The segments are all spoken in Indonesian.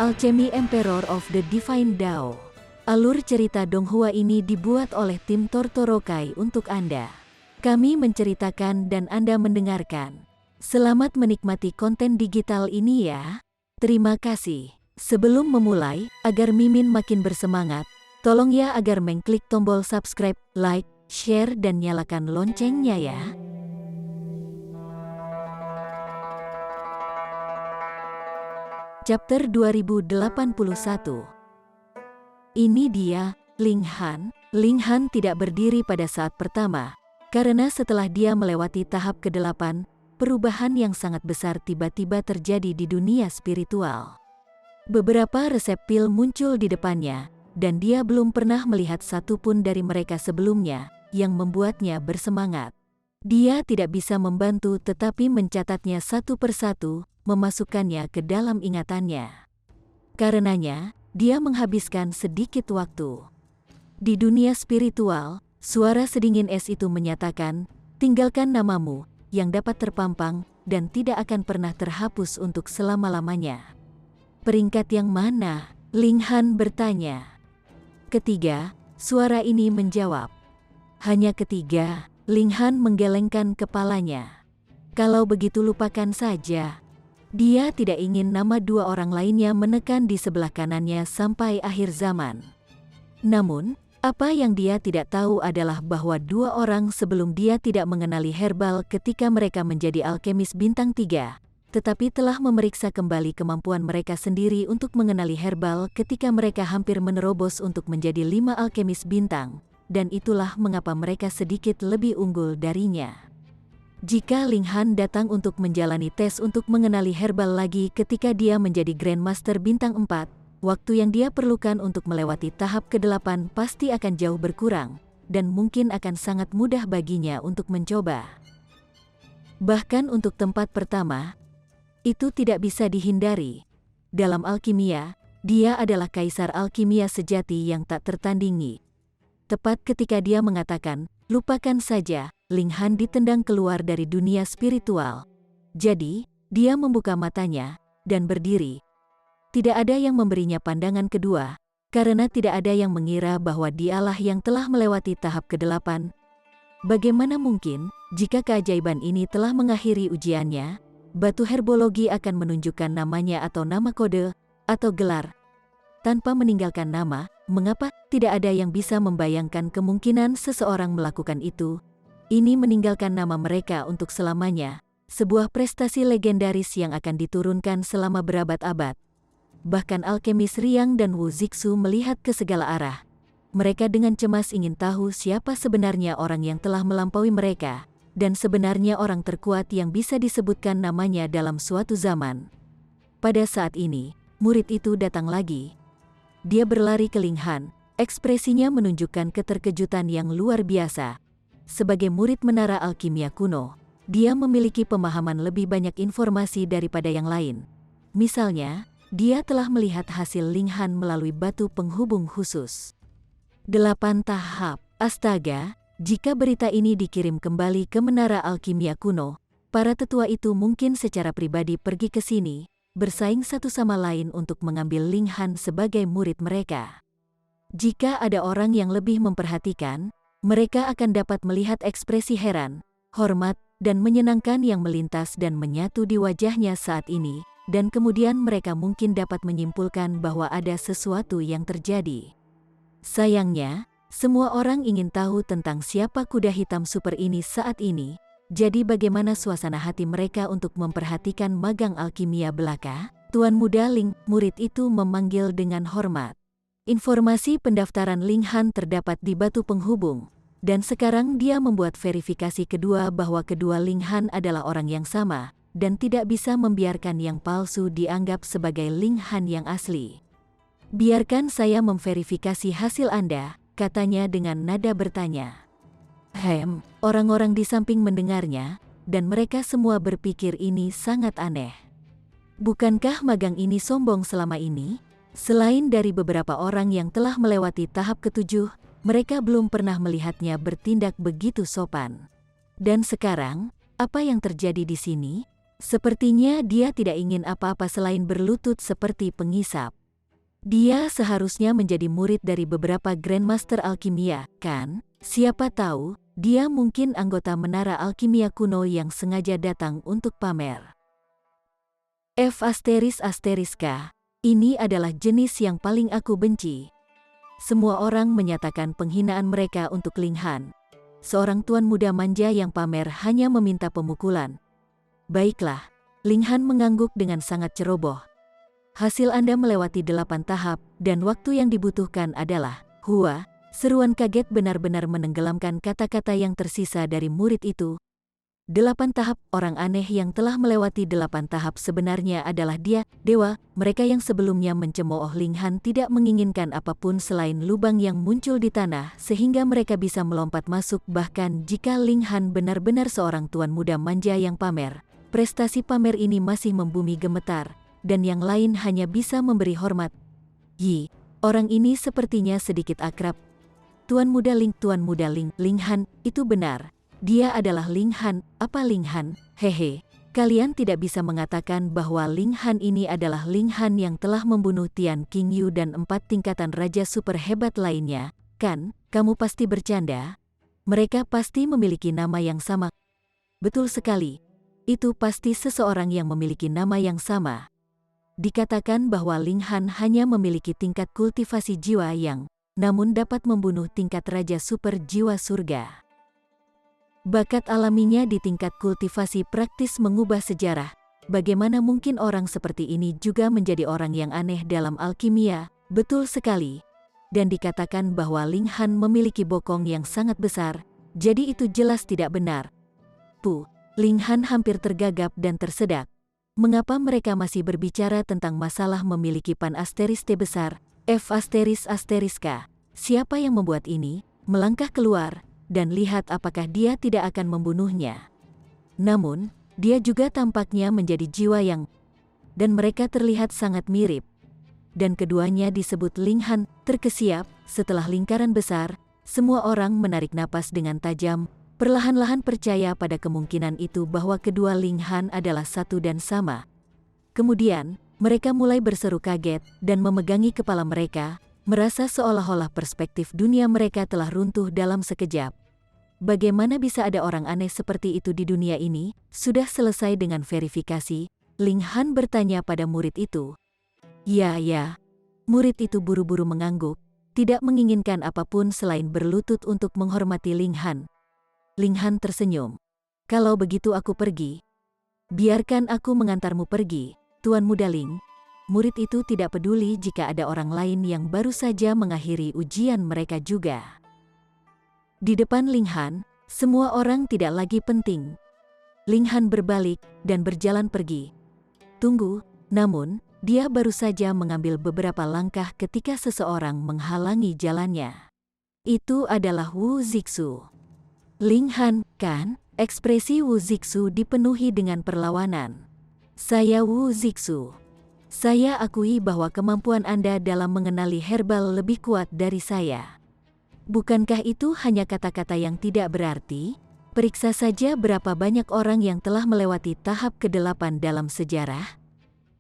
Alchemy Emperor of the Divine Dao. Alur cerita Donghua ini dibuat oleh tim Tortorokai untuk Anda. Kami menceritakan dan Anda mendengarkan. Selamat menikmati konten digital ini ya. Terima kasih. Sebelum memulai, agar Mimin makin bersemangat, tolong ya agar mengklik tombol subscribe, like, share dan nyalakan loncengnya ya. Chapter 2081. Ini dia, Ling Han. Ling Han tidak berdiri pada saat pertama, karena setelah dia melewati tahap ke-8, perubahan yang sangat besar tiba-tiba terjadi di dunia spiritual. Beberapa resep pil muncul di depannya, dan dia belum pernah melihat satu pun dari mereka sebelumnya, yang membuatnya bersemangat. Dia tidak bisa membantu tetapi mencatatnya satu persatu, memasukkannya ke dalam ingatannya. Karenanya, dia menghabiskan sedikit waktu. Di dunia spiritual, suara sedingin es itu menyatakan, tinggalkan namamu, yang dapat terpampang, dan tidak akan pernah terhapus untuk selama-lamanya. Peringkat yang mana? Ling Han bertanya. Ketiga, suara ini menjawab. Hanya ketiga, Ling Han menggelengkan kepalanya. Kalau begitu lupakan saja. Dia tidak ingin nama dua orang lainnya menekan di sebelah kanannya sampai akhir zaman. Namun, apa yang dia tidak tahu adalah bahwa dua orang sebelum dia tidak mengenali herbal ketika mereka menjadi alkemis bintang 3, tetapi telah memeriksa kembali kemampuan mereka sendiri untuk mengenali herbal ketika mereka hampir menerobos untuk menjadi 5 alkemis bintang, dan itulah mengapa mereka sedikit lebih unggul darinya. Jika Ling Han datang untuk menjalani tes untuk mengenali herbal lagi ketika dia menjadi Grandmaster bintang 4, waktu yang dia perlukan untuk melewati tahap ke-8 pasti akan jauh berkurang, dan mungkin akan sangat mudah baginya untuk mencoba. Bahkan untuk tempat pertama, itu tidak bisa dihindari. Dalam alkimia, dia adalah kaisar alkimia sejati yang tak tertandingi. Tepat ketika dia mengatakan, lupakan saja, Ling Han ditendang keluar dari dunia spiritual. Jadi, dia membuka matanya, dan berdiri. Tidak ada yang memberinya pandangan kedua, karena tidak ada yang mengira bahwa dialah yang telah melewati tahap ke-8. Bagaimana mungkin, jika keajaiban ini telah mengakhiri ujiannya, batu herbologi akan menunjukkan namanya atau nama kode, atau gelar. Tanpa meninggalkan nama, mengapa tidak ada yang bisa membayangkan kemungkinan seseorang melakukan itu? Ini meninggalkan nama mereka untuk selamanya, sebuah prestasi legendaris yang akan diturunkan selama berabad-abad. Bahkan alkemis Riang dan Wu Zixu melihat ke segala arah. Mereka dengan cemas ingin tahu siapa sebenarnya orang yang telah melampaui mereka, dan sebenarnya orang terkuat yang bisa disebutkan namanya dalam suatu zaman. Pada saat ini, murid itu datang lagi. Dia berlari ke Ling Han, ekspresinya menunjukkan keterkejutan yang luar biasa. Sebagai murid menara alkimia kuno, dia memiliki pemahaman lebih banyak informasi daripada yang lain. Misalnya, dia telah melihat hasil Ling Han melalui batu penghubung khusus. 8 tahap. Astaga, jika berita ini dikirim kembali ke menara alkimia kuno, para tetua itu mungkin secara pribadi pergi ke sini, bersaing satu sama lain untuk mengambil Ling Han sebagai murid mereka. Jika ada orang yang lebih memperhatikan, mereka akan dapat melihat ekspresi heran, hormat, dan menyenangkan yang melintas dan menyatu di wajahnya saat ini, dan kemudian mereka mungkin dapat menyimpulkan bahwa ada sesuatu yang terjadi. Sayangnya, semua orang ingin tahu tentang siapa kuda hitam super ini saat ini, jadi bagaimana suasana hati mereka untuk memperhatikan magang alkimia belaka? Tuan Muda Ling, murid itu memanggil dengan hormat. Informasi pendaftaran Ling Han terdapat di batu penghubung, dan sekarang dia membuat verifikasi kedua bahwa kedua Ling Han adalah orang yang sama, dan tidak bisa membiarkan yang palsu dianggap sebagai Ling Han yang asli. Biarkan saya memverifikasi hasil Anda, katanya dengan nada bertanya. Orang-orang di samping mendengarnya, dan mereka semua berpikir ini sangat aneh. Bukankah magang ini sombong selama ini? Selain dari beberapa orang yang telah melewati tahap ke-7, mereka belum pernah melihatnya bertindak begitu sopan. Dan sekarang, apa yang terjadi di sini? Sepertinya dia tidak ingin apa-apa selain berlutut seperti pengisap. Dia seharusnya menjadi murid dari beberapa Grandmaster Alkimia, kan? Siapa tahu, dia mungkin anggota menara alkimia kuno yang sengaja datang untuk pamer. F***K, ini adalah jenis yang paling aku benci. Semua orang menyatakan penghinaan mereka untuk Ling Han. Seorang tuan muda manja yang pamer hanya meminta pemukulan. Baiklah, Ling Han mengangguk dengan sangat ceroboh. Hasil Anda melewati 8 tahap, dan waktu yang dibutuhkan adalah, Hua, seruan kaget benar-benar menenggelamkan kata-kata yang tersisa dari murid itu. 8 tahap, orang aneh yang telah melewati 8 tahap sebenarnya adalah dia, dewa. Mereka yang sebelumnya mencemooh Ling Han tidak menginginkan apapun selain lubang yang muncul di tanah sehingga mereka bisa melompat masuk bahkan jika Ling Han benar-benar seorang tuan muda manja yang pamer. Prestasi pamer ini masih membumi gemetar. Dan yang lain hanya bisa memberi hormat. Yi, orang ini sepertinya sedikit akrab. Tuan muda Ling, Ling Han, itu benar. Dia adalah Ling Han. Apa Ling Han? Hehe, kalian tidak bisa mengatakan bahwa Ling Han ini adalah Ling Han yang telah membunuh Tian Qingyu dan 4 tingkatan raja super hebat lainnya, kan? Kamu pasti bercanda. Mereka pasti memiliki nama yang sama. Betul sekali. Itu pasti seseorang yang memiliki nama yang sama. Dikatakan bahwa Ling Han hanya memiliki tingkat kultivasi jiwa yang, namun dapat membunuh tingkat raja super jiwa surga. Bakat alaminya di tingkat kultivasi praktis mengubah sejarah. Bagaimana mungkin orang seperti ini juga menjadi orang yang aneh dalam alkimia? Betul sekali. Dan dikatakan bahwa Ling Han memiliki bokong yang sangat besar, jadi itu jelas tidak benar. Ling Han hampir tergagap dan tersedak. Mengapa mereka masih berbicara tentang masalah memiliki pan T besar, F***K? Siapa yang membuat ini? Melangkah keluar, dan lihat apakah dia tidak akan membunuhnya. Namun, dia juga tampaknya menjadi jiwa yang... Dan mereka terlihat sangat mirip. Dan keduanya disebut Ling Han, terkesiap, setelah lingkaran besar, semua orang menarik napas dengan tajam, perlahan-lahan percaya pada kemungkinan itu bahwa kedua Ling Han adalah satu dan sama. Kemudian, mereka mulai berseru kaget dan memegangi kepala mereka, merasa seolah-olah perspektif dunia mereka telah runtuh dalam sekejap. Bagaimana bisa ada orang aneh seperti itu di dunia ini? Sudah selesai dengan verifikasi, Ling Han bertanya pada murid itu. Ya. Murid itu buru-buru mengangguk, tidak menginginkan apapun selain berlutut untuk menghormati Ling Han. Ling Han tersenyum. Kalau begitu aku pergi. Biarkan aku mengantarmu pergi, Tuan Muda Ling. Murid itu tidak peduli jika ada orang lain yang baru saja mengakhiri ujian mereka juga. Di depan Ling Han, semua orang tidak lagi penting. Ling Han berbalik dan berjalan pergi. Tunggu, namun, dia baru saja mengambil beberapa langkah ketika seseorang menghalangi jalannya. Itu adalah Wu Zixu. Ling Han, kan? Ekspresi Wu Zixu dipenuhi dengan perlawanan. Saya Wu Zixu. Saya akui bahwa kemampuan Anda dalam mengenali herbal lebih kuat dari saya. Bukankah itu hanya kata-kata yang tidak berarti? Periksa saja berapa banyak orang yang telah melewati tahap ke-8 dalam sejarah.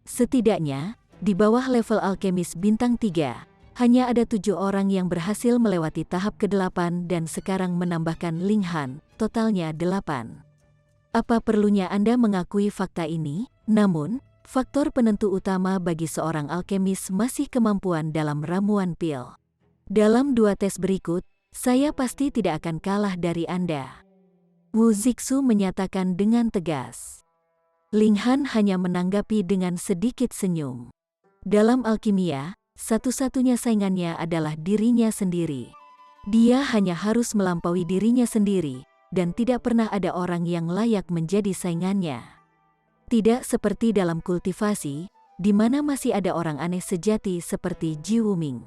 Setidaknya, di bawah level alkemis bintang 3, hanya ada 7 orang yang berhasil melewati tahap ke-8 dan sekarang menambahkan Ling Han, totalnya 8. Apa perlunya Anda mengakui fakta ini? Namun, faktor penentu utama bagi seorang alkemis masih kemampuan dalam ramuan pil. Dalam 2 tes berikut, saya pasti tidak akan kalah dari Anda. Wu Zixu menyatakan dengan tegas. Ling Han hanya menanggapi dengan sedikit senyum. Dalam alkimia, satu-satunya saingannya adalah dirinya sendiri. Dia hanya harus melampaui dirinya sendiri, dan tidak pernah ada orang yang layak menjadi saingannya. Tidak seperti dalam kultivasi, di mana masih ada orang aneh sejati seperti Ji Wuming.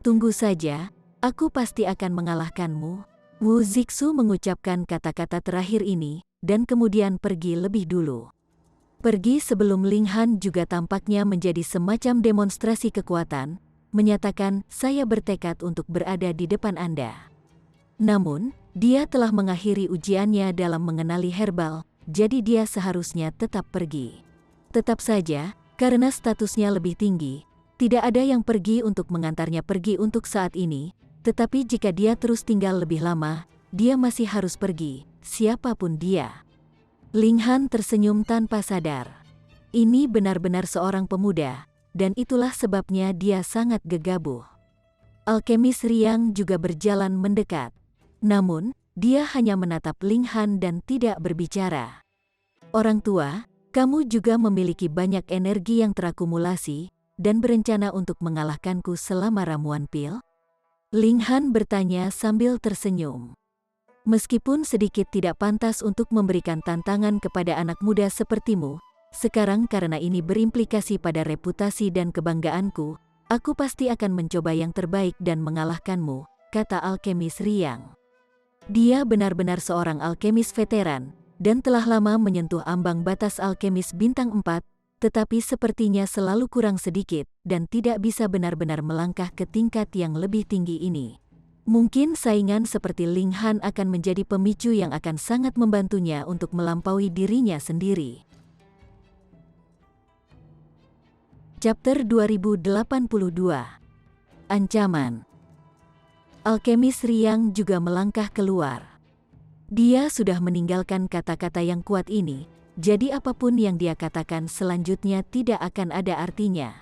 Tunggu saja, aku pasti akan mengalahkanmu. Wu Zixu mengucapkan kata-kata terakhir ini, dan kemudian pergi lebih dulu. Pergi sebelum Ling Han juga tampaknya menjadi semacam demonstrasi kekuatan, menyatakan, saya bertekad untuk berada di depan Anda. Namun, dia telah mengakhiri ujiannya dalam mengenali herbal, jadi dia seharusnya tetap pergi. Tetap saja, karena statusnya lebih tinggi, tidak ada yang pergi untuk mengantarnya pergi untuk saat ini, tetapi jika dia terus tinggal lebih lama, dia masih harus pergi, siapapun dia. Ling Han tersenyum tanpa sadar. Ini benar-benar seorang pemuda, dan itulah sebabnya dia sangat gegabah. Alkemis Riang juga berjalan mendekat. Namun, dia hanya menatap Ling Han dan tidak berbicara. Orang tua, kamu juga memiliki banyak energi yang terakumulasi, dan berencana untuk mengalahkanku selama ramuan pil? Ling Han bertanya sambil tersenyum. Meskipun sedikit tidak pantas untuk memberikan tantangan kepada anak muda sepertimu, sekarang karena ini berimplikasi pada reputasi dan kebanggaanku, aku pasti akan mencoba yang terbaik dan mengalahkanmu, kata Alkemis Riang. Dia benar-benar seorang alkemis veteran, dan telah lama menyentuh ambang batas alkemis bintang 4, tetapi sepertinya selalu kurang sedikit, dan tidak bisa benar-benar melangkah ke tingkat yang lebih tinggi ini. Mungkin saingan seperti Ling Han akan menjadi pemicu yang akan sangat membantunya untuk melampaui dirinya sendiri. Chapter 2082. Ancaman. Alkemis Riang juga melangkah keluar. Dia sudah meninggalkan kata-kata yang kuat ini, jadi apapun yang dia katakan selanjutnya tidak akan ada artinya.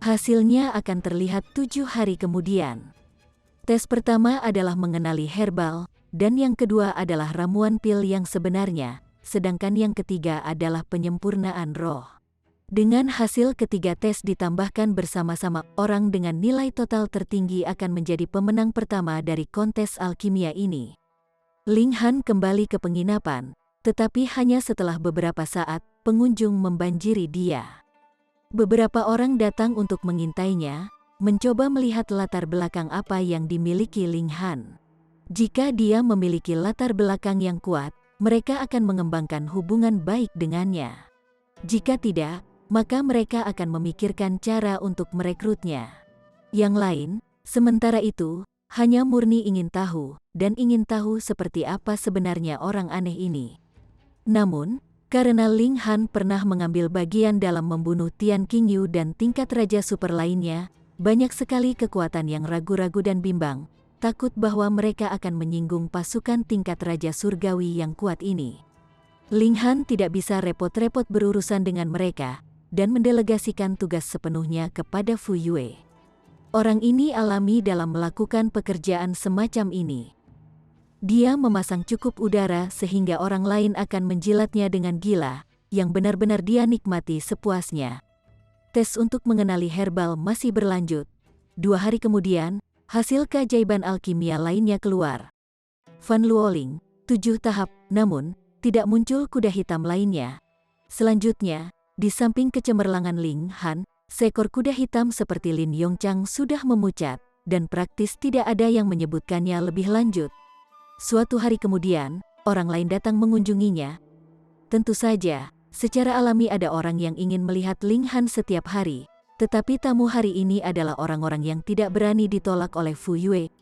Hasilnya akan terlihat 7 hari kemudian. Tes pertama adalah mengenali herbal, dan yang kedua adalah ramuan pil yang sebenarnya, sedangkan yang ketiga adalah penyempurnaan roh. Dengan hasil ketiga tes ditambahkan bersama-sama, orang dengan nilai total tertinggi akan menjadi pemenang pertama dari kontes alkimia ini. Ling Han kembali ke penginapan, tetapi hanya setelah beberapa saat, pengunjung membanjiri dia. Beberapa orang datang untuk mengintainya, mencoba melihat latar belakang apa yang dimiliki Ling Han. Jika dia memiliki latar belakang yang kuat, mereka akan mengembangkan hubungan baik dengannya. Jika tidak, maka mereka akan memikirkan cara untuk merekrutnya. Yang lain, sementara itu, hanya murni ingin tahu, dan ingin tahu seperti apa sebenarnya orang aneh ini. Namun, karena Ling Han pernah mengambil bagian dalam membunuh Tian Qingyu dan tingkat raja super lainnya, banyak sekali kekuatan yang ragu-ragu dan bimbang, takut bahwa mereka akan menyinggung pasukan tingkat raja surgawi yang kuat ini. Ling Han tidak bisa repot-repot berurusan dengan mereka, dan mendelegasikan tugas sepenuhnya kepada Fu Yue. Orang ini alami dalam melakukan pekerjaan semacam ini. Dia memasang cukup udara sehingga orang lain akan menjilatnya dengan gila, yang benar-benar dia nikmati sepuasnya. Tes untuk mengenali herbal masih berlanjut. 2 hari kemudian, hasil keajaiban alkimia lainnya keluar. Fan Luoling, 7 tahap, namun, tidak muncul kuda hitam lainnya. Selanjutnya, di samping kecemerlangan Ling Han, seekor kuda hitam seperti Lin Yongchang sudah memucat, dan praktis tidak ada yang menyebutkannya lebih lanjut. Suatu hari kemudian, orang lain datang mengunjunginya. Tentu saja, secara alami ada orang yang ingin melihat Ling Han setiap hari, tetapi tamu hari ini adalah orang-orang yang tidak berani ditolak oleh Fu Yue.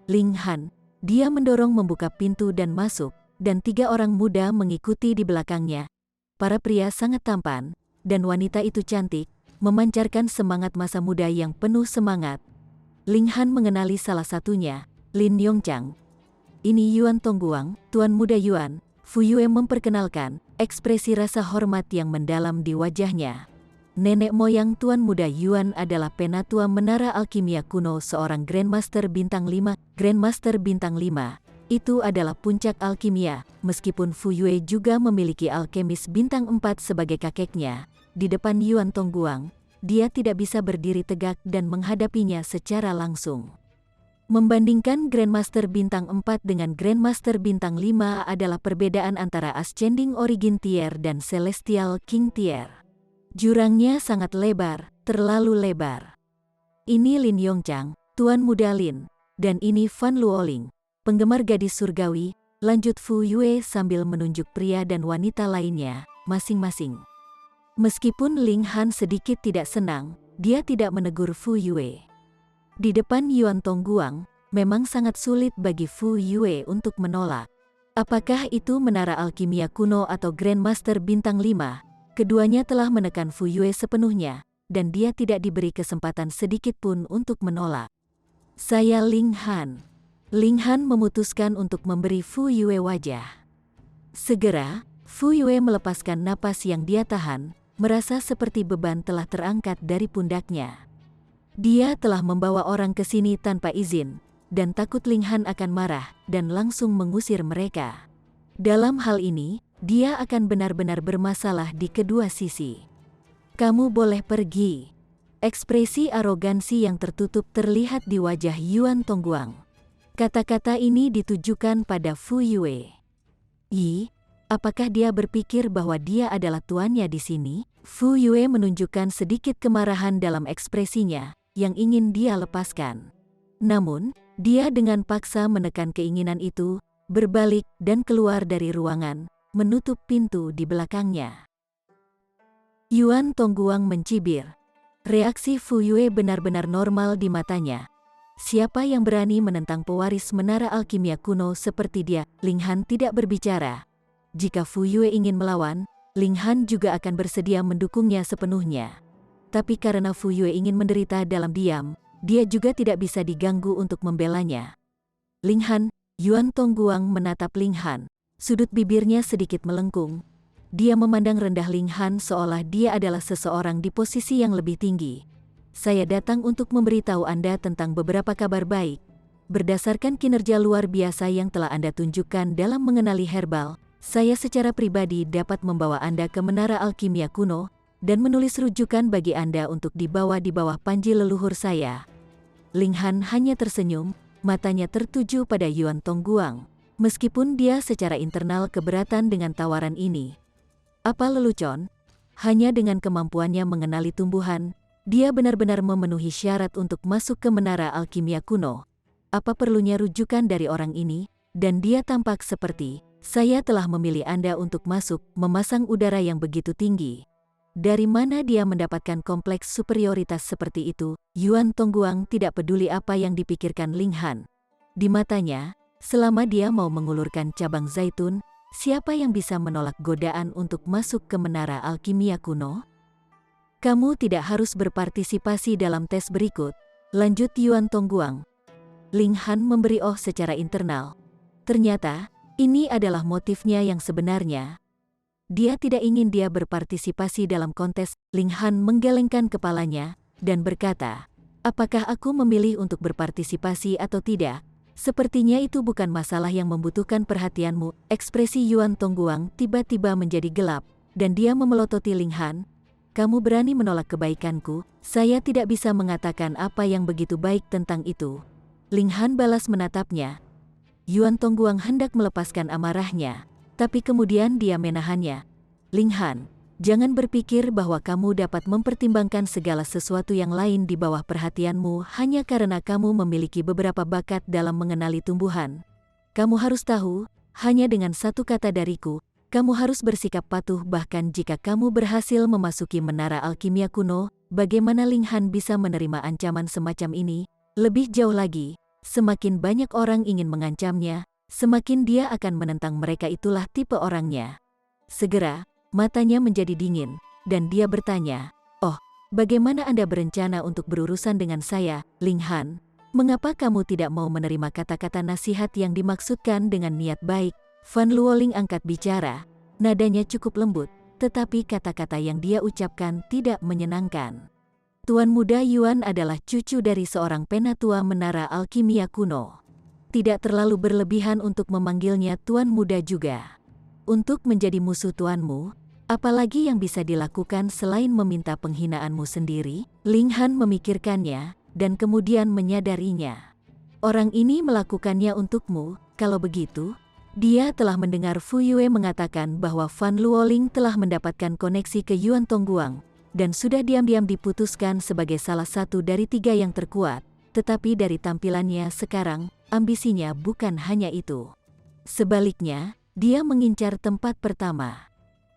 Ling Han, dia mendorong membuka pintu dan masuk, dan 3 orang muda mengikuti di belakangnya. Para pria sangat tampan, dan wanita itu cantik, memancarkan semangat masa muda yang penuh semangat. Ling Han mengenali salah satunya, Lin Yongchang. Ini Yuan Tongguang, Tuan Muda Yuan. Fu Yue memperkenalkan, ekspresi rasa hormat yang mendalam di wajahnya. Nenek moyang Tuan Muda Yuan adalah penatua menara alkimia kuno seorang Grandmaster Bintang 5. Grandmaster Bintang 5, itu adalah puncak alkimia, meskipun Fu Yue juga memiliki alkemis Bintang 4 sebagai kakeknya. Di depan Yuan Tongguang, dia tidak bisa berdiri tegak dan menghadapinya secara langsung. Membandingkan Grandmaster Bintang 4 dengan Grandmaster Bintang 5 adalah perbedaan antara Ascending Origin Tier dan Celestial King Tier. Jurangnya sangat lebar, terlalu lebar. Ini Lin Yongchang, Tuan Muda Lin, dan ini Fan Luoling, penggemar gadis surgawi, lanjut Fu Yue sambil menunjuk pria dan wanita lainnya, masing-masing. Meskipun Ling Han sedikit tidak senang, dia tidak menegur Fu Yue. Di depan Yuan Tongguang, memang sangat sulit bagi Fu Yue untuk menolak. Apakah itu menara alkimia kuno atau Grandmaster bintang 5? Keduanya telah menekan Fu Yue sepenuhnya, dan dia tidak diberi kesempatan sedikit pun untuk menolak. Saya Ling Han. Ling Han memutuskan untuk memberi Fu Yue wajah. Segera, Fu Yue melepaskan napas yang dia tahan, merasa seperti beban telah terangkat dari pundaknya. Dia telah membawa orang ke sini tanpa izin, dan takut Ling Han akan marah dan langsung mengusir mereka. Dalam hal ini, dia akan benar-benar bermasalah di kedua sisi. Kamu boleh pergi. Ekspresi arogansi yang tertutup terlihat di wajah Yuan Tongguang. Kata-kata ini ditujukan pada Fu Yue. Apakah dia berpikir bahwa dia adalah tuannya di sini? Fu Yue menunjukkan sedikit kemarahan dalam ekspresinya yang ingin dia lepaskan. Namun, dia dengan paksa menekan keinginan itu, berbalik dan keluar dari ruangan, menutup pintu di belakangnya. Yuan Tongguang mencibir. Reaksi Fu Yue benar-benar normal di matanya. Siapa yang berani menentang pewaris menara alkimia kuno seperti dia? Ling Han tidak berbicara. Jika Fu Yue ingin melawan, Ling Han juga akan bersedia mendukungnya sepenuhnya. Tapi karena Fu Yue ingin menderita dalam diam, dia juga tidak bisa diganggu untuk membelanya. Ling Han, Yuan Tongguang menatap Ling Han. Sudut bibirnya sedikit melengkung. Dia memandang rendah Ling Han seolah dia adalah seseorang di posisi yang lebih tinggi. Saya datang untuk memberitahu Anda tentang beberapa kabar baik. Berdasarkan kinerja luar biasa yang telah Anda tunjukkan dalam mengenali herbal, saya secara pribadi dapat membawa Anda ke menara alkimia kuno, dan menulis rujukan bagi Anda untuk dibawa di bawah panji leluhur saya. Ling Han hanya tersenyum, matanya tertuju pada Yuan Tongguang. Meskipun dia secara internal keberatan dengan tawaran ini. Apa lelucon? Hanya dengan kemampuannya mengenali tumbuhan, dia benar-benar memenuhi syarat untuk masuk ke menara alkimia kuno. Apa perlunya rujukan dari orang ini? Dan dia tampak seperti, saya telah memilih Anda untuk masuk, memasang udara yang begitu tinggi. Dari mana dia mendapatkan kompleks superioritas seperti itu? Yuan Tongguang tidak peduli apa yang dipikirkan Ling Han. Di matanya, selama dia mau mengulurkan cabang zaitun, siapa yang bisa menolak godaan untuk masuk ke menara alkimia kuno? Kamu tidak harus berpartisipasi dalam tes berikut, lanjut Yuan Tongguang. Ling Han memberi secara internal. Ternyata, ini adalah motifnya yang sebenarnya. Dia tidak ingin dia berpartisipasi dalam kontes. Ling Han menggelengkan kepalanya dan berkata, apakah aku memilih untuk berpartisipasi atau tidak? Sepertinya itu bukan masalah yang membutuhkan perhatianmu. Ekspresi Yuan Tongguang tiba-tiba menjadi gelap, dan dia memelototi Ling Han. Kamu berani menolak kebaikanku? Saya tidak bisa mengatakan apa yang begitu baik tentang itu. Ling Han balas menatapnya. Yuan Tongguang hendak melepaskan amarahnya, tapi kemudian dia menahannya. Ling Han, jangan berpikir bahwa kamu dapat mempertimbangkan segala sesuatu yang lain di bawah perhatianmu hanya karena kamu memiliki beberapa bakat dalam mengenali tumbuhan. Kamu harus tahu, hanya dengan satu kata dariku, kamu harus bersikap patuh bahkan jika kamu berhasil memasuki menara alkimia kuno. Bagaimana Ling Han bisa menerima ancaman semacam ini? Lebih jauh lagi, semakin banyak orang ingin mengancamnya, semakin dia akan menentang mereka. Itulah tipe orangnya. Segera, matanya menjadi dingin, dan dia bertanya, bagaimana Anda berencana untuk berurusan dengan saya, Ling Han? Mengapa kamu tidak mau menerima kata-kata nasihat yang dimaksudkan dengan niat baik? Fan Luoling angkat bicara, nadanya cukup lembut, tetapi kata-kata yang dia ucapkan tidak menyenangkan. Tuan Muda Yuan adalah cucu dari seorang penatua menara alkimia kuno. Tidak terlalu berlebihan untuk memanggilnya Tuan Muda juga. Untuk menjadi musuh tuanmu, apalagi yang bisa dilakukan selain meminta penghinaanmu sendiri? Ling Han memikirkannya, dan kemudian menyadarinya. Orang ini melakukannya untukmu. Kalau begitu, dia telah mendengar Fu Yue mengatakan bahwa Fan Luoling telah mendapatkan koneksi ke Yuan Tongguang, dan sudah diam-diam diputuskan sebagai salah satu dari 3 yang terkuat. Tetapi dari tampilannya sekarang, ambisinya bukan hanya itu. Sebaliknya, dia mengincar tempat pertama.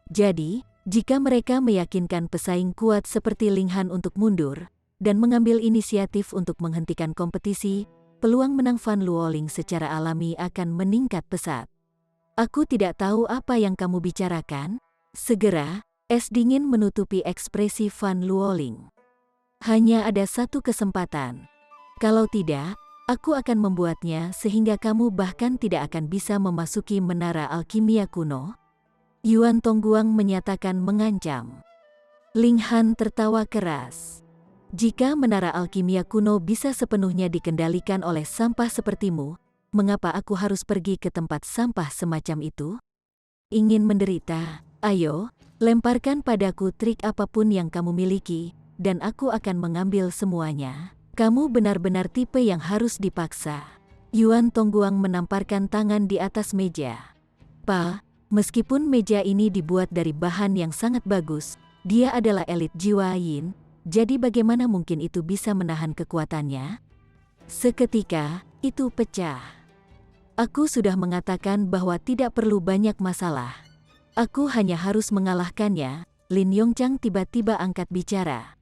Jadi, jika mereka meyakinkan pesaing kuat seperti Ling Han untuk mundur, dan mengambil inisiatif untuk menghentikan kompetisi, peluang menang Fan Luoling secara alami akan meningkat pesat. Aku tidak tahu apa yang kamu bicarakan. Segera, es dingin menutupi ekspresi Van Luoling. Hanya ada satu kesempatan. Kalau tidak, aku akan membuatnya sehingga kamu bahkan tidak akan bisa memasuki menara alkimia kuno. Yuan Tongguang menyatakan mengancam. Ling Han tertawa keras. Jika menara alkimia kuno bisa sepenuhnya dikendalikan oleh sampah sepertimu, mengapa aku harus pergi ke tempat sampah semacam itu? Ingin menderita? Ayo, lemparkan padaku trik apapun yang kamu miliki, dan aku akan mengambil semuanya. Kamu benar-benar tipe yang harus dipaksa. Yuan Tongguang menamparkan tangan di atas meja. Pa, meskipun meja ini dibuat dari bahan yang sangat bagus, dia adalah elit jiwa yin, jadi bagaimana mungkin itu bisa menahan kekuatannya? Seketika, itu pecah. Aku sudah mengatakan bahwa tidak perlu banyak masalah. Aku hanya harus mengalahkannya. Lin Yongchang tiba-tiba angkat bicara.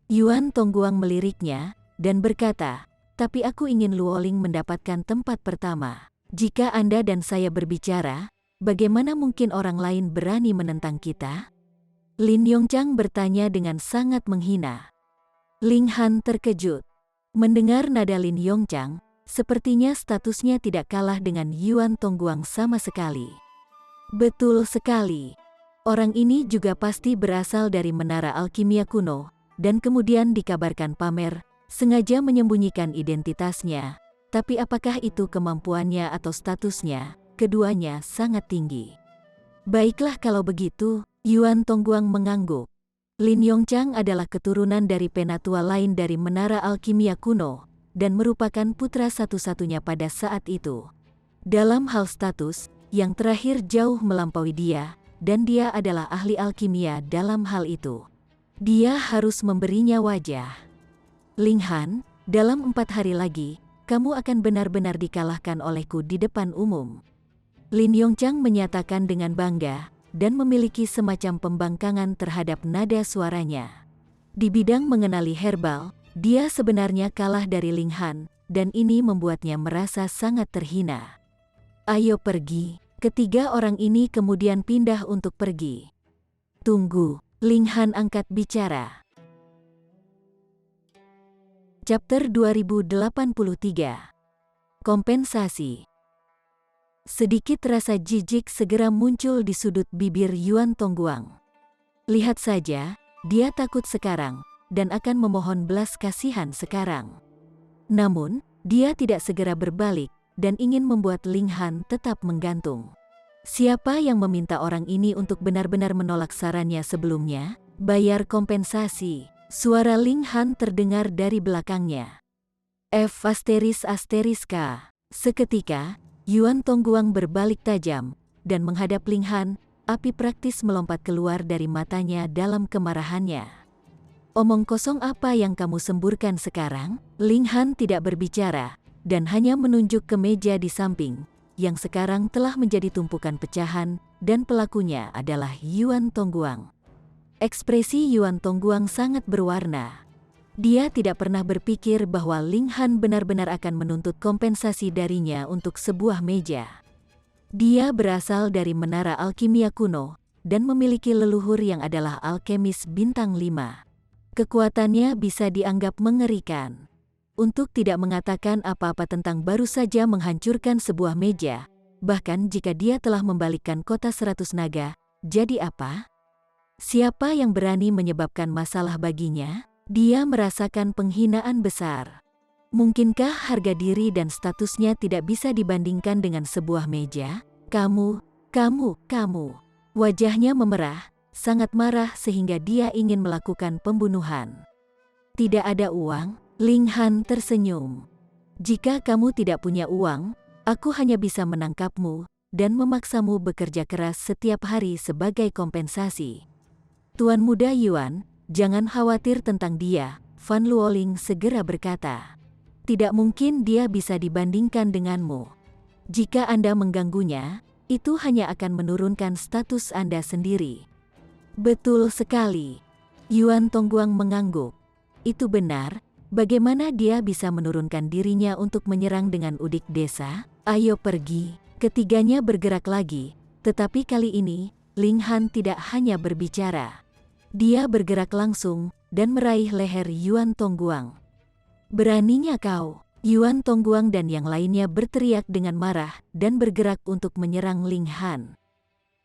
Yuan Tongguang meliriknya, dan berkata, tapi aku ingin Luoling mendapatkan tempat pertama. Jika Anda dan saya berbicara, bagaimana mungkin orang lain berani menentang kita? Lin Yongchang bertanya dengan sangat menghina. Ling Han terkejut. Mendengar nada Lin Yongchang, sepertinya statusnya tidak kalah dengan Yuan Tongguang sama sekali. Betul sekali. Orang ini juga pasti berasal dari menara alkimia kuno, dan kemudian dikabarkan pamer, sengaja menyembunyikan identitasnya. Tapi apakah itu kemampuannya atau statusnya? Keduanya sangat tinggi. Baiklah kalau begitu, Yuan Tongguang mengangguk. Lin Yongchang adalah keturunan dari penatua lain dari menara alkimia kuno, dan merupakan putra satu-satunya pada saat itu. Dalam hal status, yang terakhir jauh melampaui dia, dan dia adalah ahli alkimia dalam hal itu. Dia harus memberinya wajah. Ling Han, dalam 4 hari lagi, kamu akan benar-benar dikalahkan olehku di depan umum. Lin Yongchang menyatakan dengan bangga, dan memiliki semacam pembangkangan terhadap nada suaranya. Di bidang mengenali herbal, dia sebenarnya kalah dari Ling Han, dan ini membuatnya merasa sangat terhina. Ayo pergi. Ketiga orang ini kemudian pindah untuk pergi. Tunggu, Ling Han angkat bicara. Chapter 2083. Kompensasi. Sedikit rasa jijik segera muncul di sudut bibir Yuan Tongguang. Lihat saja, dia takut sekarang, dan akan memohon belas kasihan sekarang. Namun, dia tidak segera berbalik, dan ingin membuat Ling Han tetap menggantung. Siapa yang meminta orang ini untuk benar-benar menolak sarannya sebelumnya? Bayar kompensasi. Suara Ling Han terdengar dari belakangnya. F ***K. Seketika, Yuan Tongguang berbalik tajam, dan menghadap Ling Han, api praktis melompat keluar dari matanya dalam kemarahannya. Omong kosong apa yang kamu semburkan sekarang? Ling Han tidak berbicara, dan hanya menunjuk ke meja di samping, yang sekarang telah menjadi tumpukan pecahan, dan pelakunya adalah Yuan Tongguang. Ekspresi Yuan Tongguang sangat berwarna. Dia tidak pernah berpikir bahwa Ling Han benar-benar akan menuntut kompensasi darinya untuk sebuah meja. Dia berasal dari menara alkimia kuno, dan memiliki leluhur yang adalah alkemis bintang 5. Kekuatannya bisa dianggap mengerikan. Untuk tidak mengatakan apa-apa tentang baru saja menghancurkan sebuah meja, bahkan jika dia telah membalikkan kota 100 naga, jadi apa? Siapa yang berani menyebabkan masalah baginya? Dia merasakan penghinaan besar. Mungkinkah harga diri dan statusnya tidak bisa dibandingkan dengan sebuah meja? Kamu. Wajahnya memerah, sangat marah sehingga dia ingin melakukan pembunuhan. Tidak ada uang? Ling Han tersenyum. Jika kamu tidak punya uang, aku hanya bisa menangkapmu, dan memaksamu bekerja keras setiap hari sebagai kompensasi. Tuan Muda Yuan, jangan khawatir tentang dia, Van Luoling segera berkata. Tidak mungkin dia bisa dibandingkan denganmu. Jika Anda mengganggunya, itu hanya akan menurunkan status Anda sendiri. Betul sekali. Yuan Tongguang mengangguk. Itu benar. Bagaimana dia bisa menurunkan dirinya untuk menyerang dengan udik desa? Ayo pergi. Ketiganya bergerak lagi, tetapi kali ini, Ling Han tidak hanya berbicara. Dia bergerak langsung, dan meraih leher Yuan Tongguang. "Beraninya kau!" Yuan Tongguang dan yang lainnya berteriak dengan marah, dan bergerak untuk menyerang Ling Han.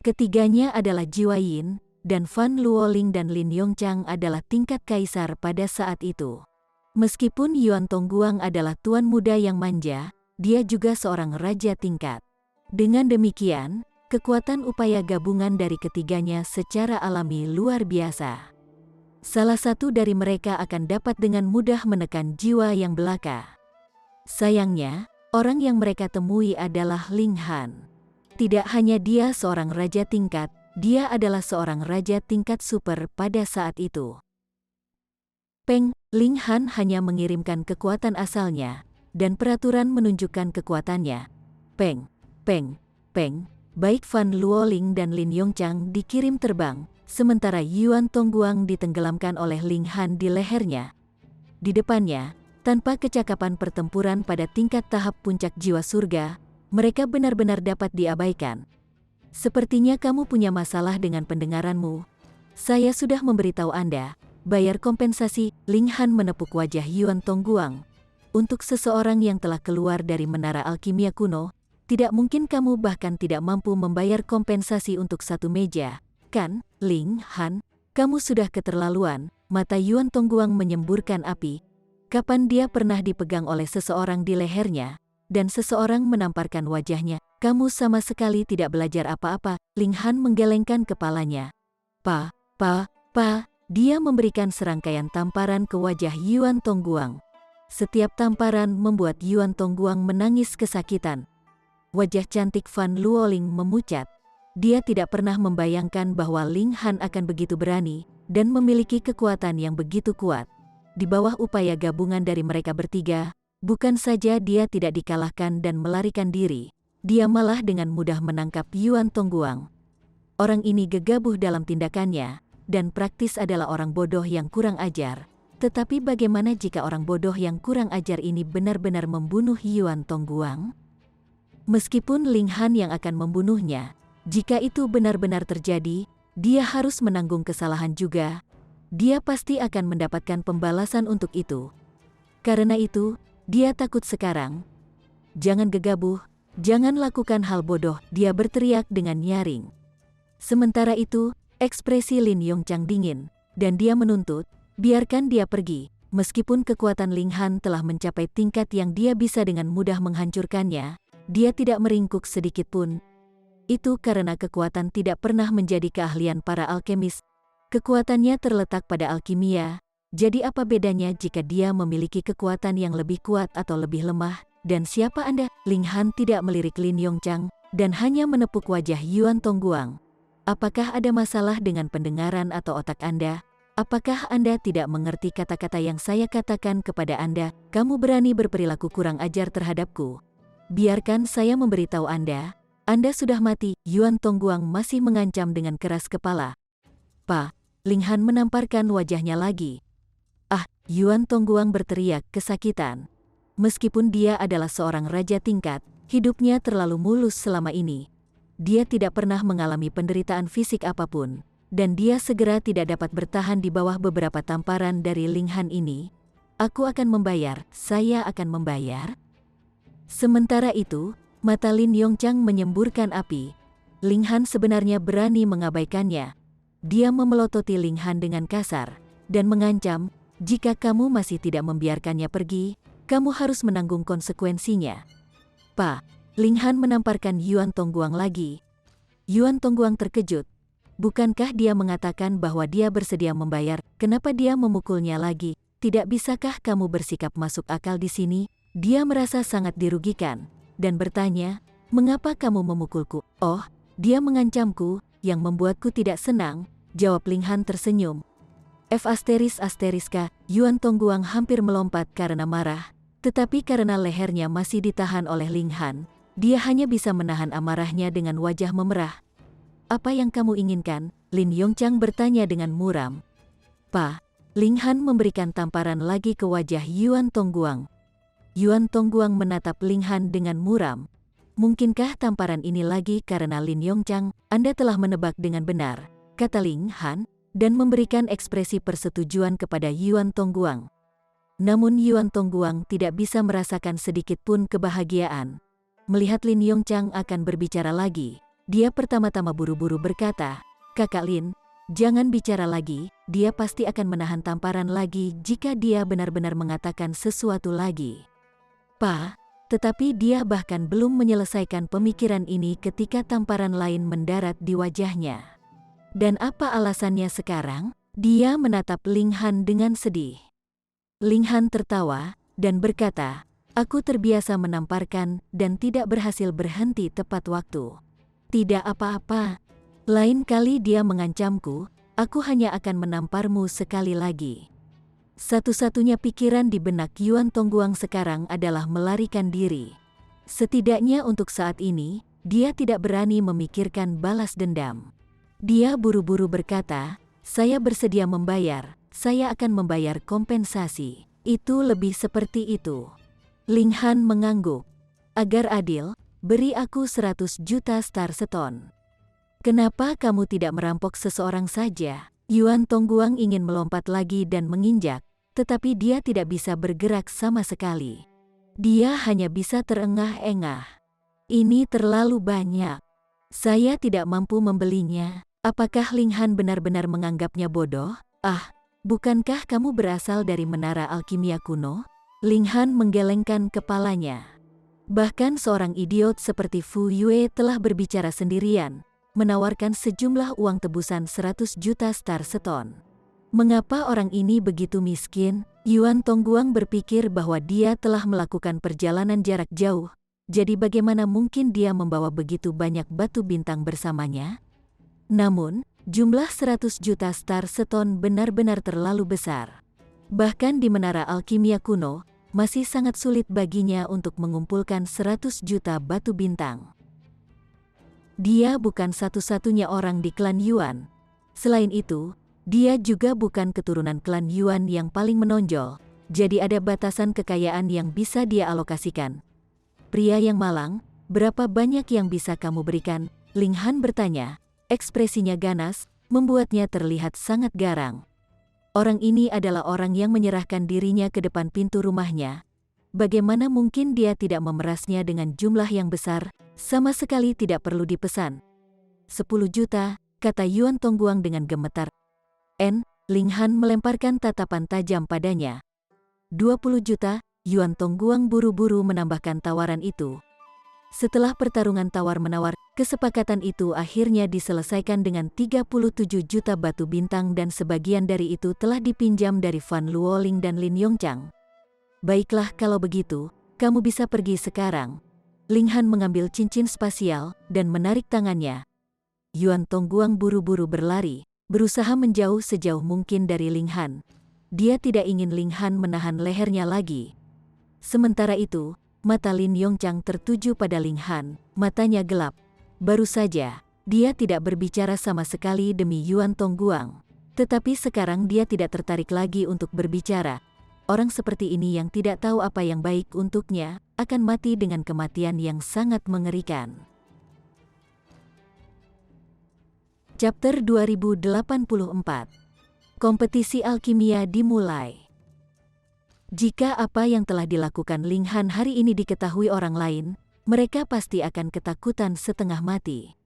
Ketiganya adalah Jiwa Yin, dan Fan Luoling dan Lin Yongchang adalah tingkat kaisar pada saat itu. Meskipun Yuan Tongguang adalah tuan muda yang manja, dia juga seorang raja tingkat. Dengan demikian, kekuatan upaya gabungan dari ketiganya secara alami luar biasa. Salah satu dari mereka akan dapat dengan mudah menekan jiwa yang belaka. Sayangnya, orang yang mereka temui adalah Ling Han. Tidak hanya dia seorang raja tingkat, dia adalah seorang raja tingkat super pada saat itu. Peng, Ling Han hanya mengirimkan kekuatan asalnya, dan peraturan menunjukkan kekuatannya. Peng, peng, peng, baik Fan Luoling dan Lin Yongchang dikirim terbang, sementara Yuan Tongguang ditenggelamkan oleh Ling Han di lehernya. Di depannya, tanpa kecakapan pertempuran pada tingkat tahap puncak jiwa surga, mereka benar-benar dapat diabaikan. "Sepertinya kamu punya masalah dengan pendengaranmu. Saya sudah memberitahu Anda, bayar kompensasi." Ling Han menepuk wajah Yuan Tongguang. "Untuk seseorang yang telah keluar dari menara alkimia kuno, tidak mungkin kamu bahkan tidak mampu membayar kompensasi untuk satu meja, kan, Ling Han? Kamu sudah keterlaluan." Mata Yuan Tongguang menyemburkan api. Kapan dia pernah dipegang oleh seseorang di lehernya, dan seseorang menamparkan wajahnya? "Kamu sama sekali tidak belajar apa-apa." Ling Han menggelengkan kepalanya. Pa. Dia memberikan serangkaian tamparan ke wajah Yuan Tongguang. Setiap tamparan membuat Yuan Tongguang menangis kesakitan. Wajah cantik Fan Luoling memucat. Dia tidak pernah membayangkan bahwa Ling Han akan begitu berani, dan memiliki kekuatan yang begitu kuat. Di bawah upaya gabungan dari mereka bertiga, bukan saja dia tidak dikalahkan dan melarikan diri, dia malah dengan mudah menangkap Yuan Tongguang. Orang ini gegabah dalam tindakannya, dan praktis adalah orang bodoh yang kurang ajar. Tetapi bagaimana jika orang bodoh yang kurang ajar ini benar-benar membunuh Yuan Tongguang? Meskipun Ling Han yang akan membunuhnya, jika itu benar-benar terjadi, dia harus menanggung kesalahan juga. Dia pasti akan mendapatkan pembalasan untuk itu. Karena itu, dia takut sekarang. "Jangan gegabah, jangan lakukan hal bodoh," dia berteriak dengan nyaring. Sementara itu, ekspresi Lin Yongchang dingin, dan dia menuntut, biarkan dia pergi. Meskipun kekuatan Ling Han telah mencapai tingkat yang dia bisa dengan mudah menghancurkannya, dia tidak meringkuk sedikit pun. Itu karena kekuatan tidak pernah menjadi keahlian para alkemis. Kekuatannya terletak pada alkimia. Jadi apa bedanya jika dia memiliki kekuatan yang lebih kuat atau lebih lemah? Dan siapa Anda? Ling Han tidak melirik Lin Yongchang, dan hanya menepuk wajah Yuan Tongguang. "Apakah ada masalah dengan pendengaran atau otak Anda? Apakah Anda tidak mengerti kata-kata yang saya katakan kepada Anda? Kamu berani berperilaku kurang ajar terhadapku. Biarkan saya memberitahu Anda sudah mati." Yuan Tongguang masih mengancam dengan keras kepala. "Pa." Ling Han menamparkan wajahnya lagi. "Ah!" Yuan Tongguang berteriak kesakitan. Meskipun dia adalah seorang raja tingkat, hidupnya terlalu mulus selama ini. Dia tidak pernah mengalami penderitaan fisik apapun, dan dia segera tidak dapat bertahan di bawah beberapa tamparan dari Ling Han ini. "Aku akan membayar, saya akan membayar." Sementara itu, mata Lin Yongchang menyemburkan api. Ling Han sebenarnya berani mengabaikannya. Dia memelototi Ling Han dengan kasar, dan mengancam, "Jika kamu masih tidak membiarkannya pergi, kamu harus menanggung konsekuensinya." "Pa." Ling Han menamparkan Yuan Tongguang lagi. Yuan Tongguang terkejut. Bukankah dia mengatakan bahwa dia bersedia membayar? Kenapa dia memukulnya lagi? "Tidak bisakah kamu bersikap masuk akal di sini?" Dia merasa sangat dirugikan, dan bertanya, "Mengapa kamu memukulku?" "Oh, dia mengancamku, yang membuatku tidak senang," jawab Ling Han tersenyum. Yuan Tongguang hampir melompat karena marah, tetapi karena lehernya masih ditahan oleh Ling Han, dia hanya bisa menahan amarahnya dengan wajah memerah. "Apa yang kamu inginkan?" Lin Yongchang bertanya dengan muram. "Pa." Ling Han memberikan tamparan lagi ke wajah Yuan Tongguang. Yuan Tongguang menatap Ling Han dengan muram. Mungkinkah tamparan ini lagi karena Lin Yongchang? Anda telah menebak dengan benar, kata Ling Han, dan memberikan ekspresi persetujuan kepada Yuan Tongguang. Namun Yuan Tongguang tidak bisa merasakan sedikit pun kebahagiaan. Melihat Lin Yongchang akan berbicara lagi, dia pertama-tama buru-buru berkata, "Kakak Lin, jangan bicara lagi, dia pasti akan menahan tamparan lagi jika dia benar-benar mengatakan sesuatu lagi." "Pa," tetapi dia bahkan belum menyelesaikan pemikiran ini ketika tamparan lain mendarat di wajahnya. Dan apa alasannya sekarang? Dia menatap Ling Han dengan sedih. Ling Han tertawa dan berkata, "Aku terbiasa menamparkan dan tidak berhasil berhenti tepat waktu." "Tidak apa-apa. Lain kali dia mengancamku, aku hanya akan menamparmu sekali lagi." Satu-satunya pikiran di benak Yuan Tongguang sekarang adalah melarikan diri. Setidaknya untuk saat ini, dia tidak berani memikirkan balas dendam. Dia buru-buru berkata, "Saya bersedia membayar, saya akan membayar kompensasi." "Itu lebih seperti itu." Ling Han mengangguk. "Agar adil, beri aku 100 juta star stone." "Kenapa kamu tidak merampok seseorang saja?" Yuan Tongguang ingin melompat lagi dan menginjak, tetapi dia tidak bisa bergerak sama sekali. Dia hanya bisa terengah-engah. "Ini terlalu banyak. Saya tidak mampu membelinya." Apakah Ling Han benar-benar menganggapnya bodoh? "Ah, bukankah kamu berasal dari menara alkimia kuno?" Ling Han menggelengkan kepalanya. Bahkan seorang idiot seperti Fu Yue telah berbicara sendirian, menawarkan sejumlah uang tebusan 100 juta star stone. Mengapa orang ini begitu miskin? Yuan Tongguang berpikir bahwa dia telah melakukan perjalanan jarak jauh, jadi bagaimana mungkin dia membawa begitu banyak batu bintang bersamanya? Namun, jumlah 100 juta star stone benar-benar terlalu besar. Bahkan di menara alkimia kuno, masih sangat sulit baginya untuk mengumpulkan 100 juta batu bintang. Dia bukan satu-satunya orang di klan Yuan. Selain itu, dia juga bukan keturunan klan Yuan yang paling menonjol, jadi ada batasan kekayaan yang bisa dia alokasikan. "Pria yang malang, berapa banyak yang bisa kamu berikan?" Ling Han bertanya. Ekspresinya ganas, membuatnya terlihat sangat garang. Orang ini adalah orang yang menyerahkan dirinya ke depan pintu rumahnya. Bagaimana mungkin dia tidak memerasnya dengan jumlah yang besar, sama sekali tidak perlu dipesan. 10 juta, kata Yuan Tongguang dengan gemetar. Ling Han melemparkan tatapan tajam padanya. 20 juta, Yuan Tongguang buru-buru menambahkan tawaran itu. Setelah pertarungan tawar-menawar, kesepakatan itu akhirnya diselesaikan dengan 37 juta batu bintang dan sebagian dari itu telah dipinjam dari Fan Luoling dan Lin Yongchang. "Baiklah kalau begitu, kamu bisa pergi sekarang." Ling Han mengambil cincin spasial dan menarik tangannya. Yuan Tongguang buru-buru berlari, berusaha menjauh sejauh mungkin dari Ling Han. Dia tidak ingin Ling Han menahan lehernya lagi. Sementara itu, mata Lin Yongchang tertuju pada Ling Han, matanya gelap. Baru saja, dia tidak berbicara sama sekali demi Yuan Tongguang. Tetapi sekarang dia tidak tertarik lagi untuk berbicara. Orang seperti ini yang tidak tahu apa yang baik untuknya, akan mati dengan kematian yang sangat mengerikan. Chapter 2084. Kompetisi alkimia dimulai. Jika apa yang telah dilakukan Ling Han hari ini diketahui orang lain, mereka pasti akan ketakutan setengah mati.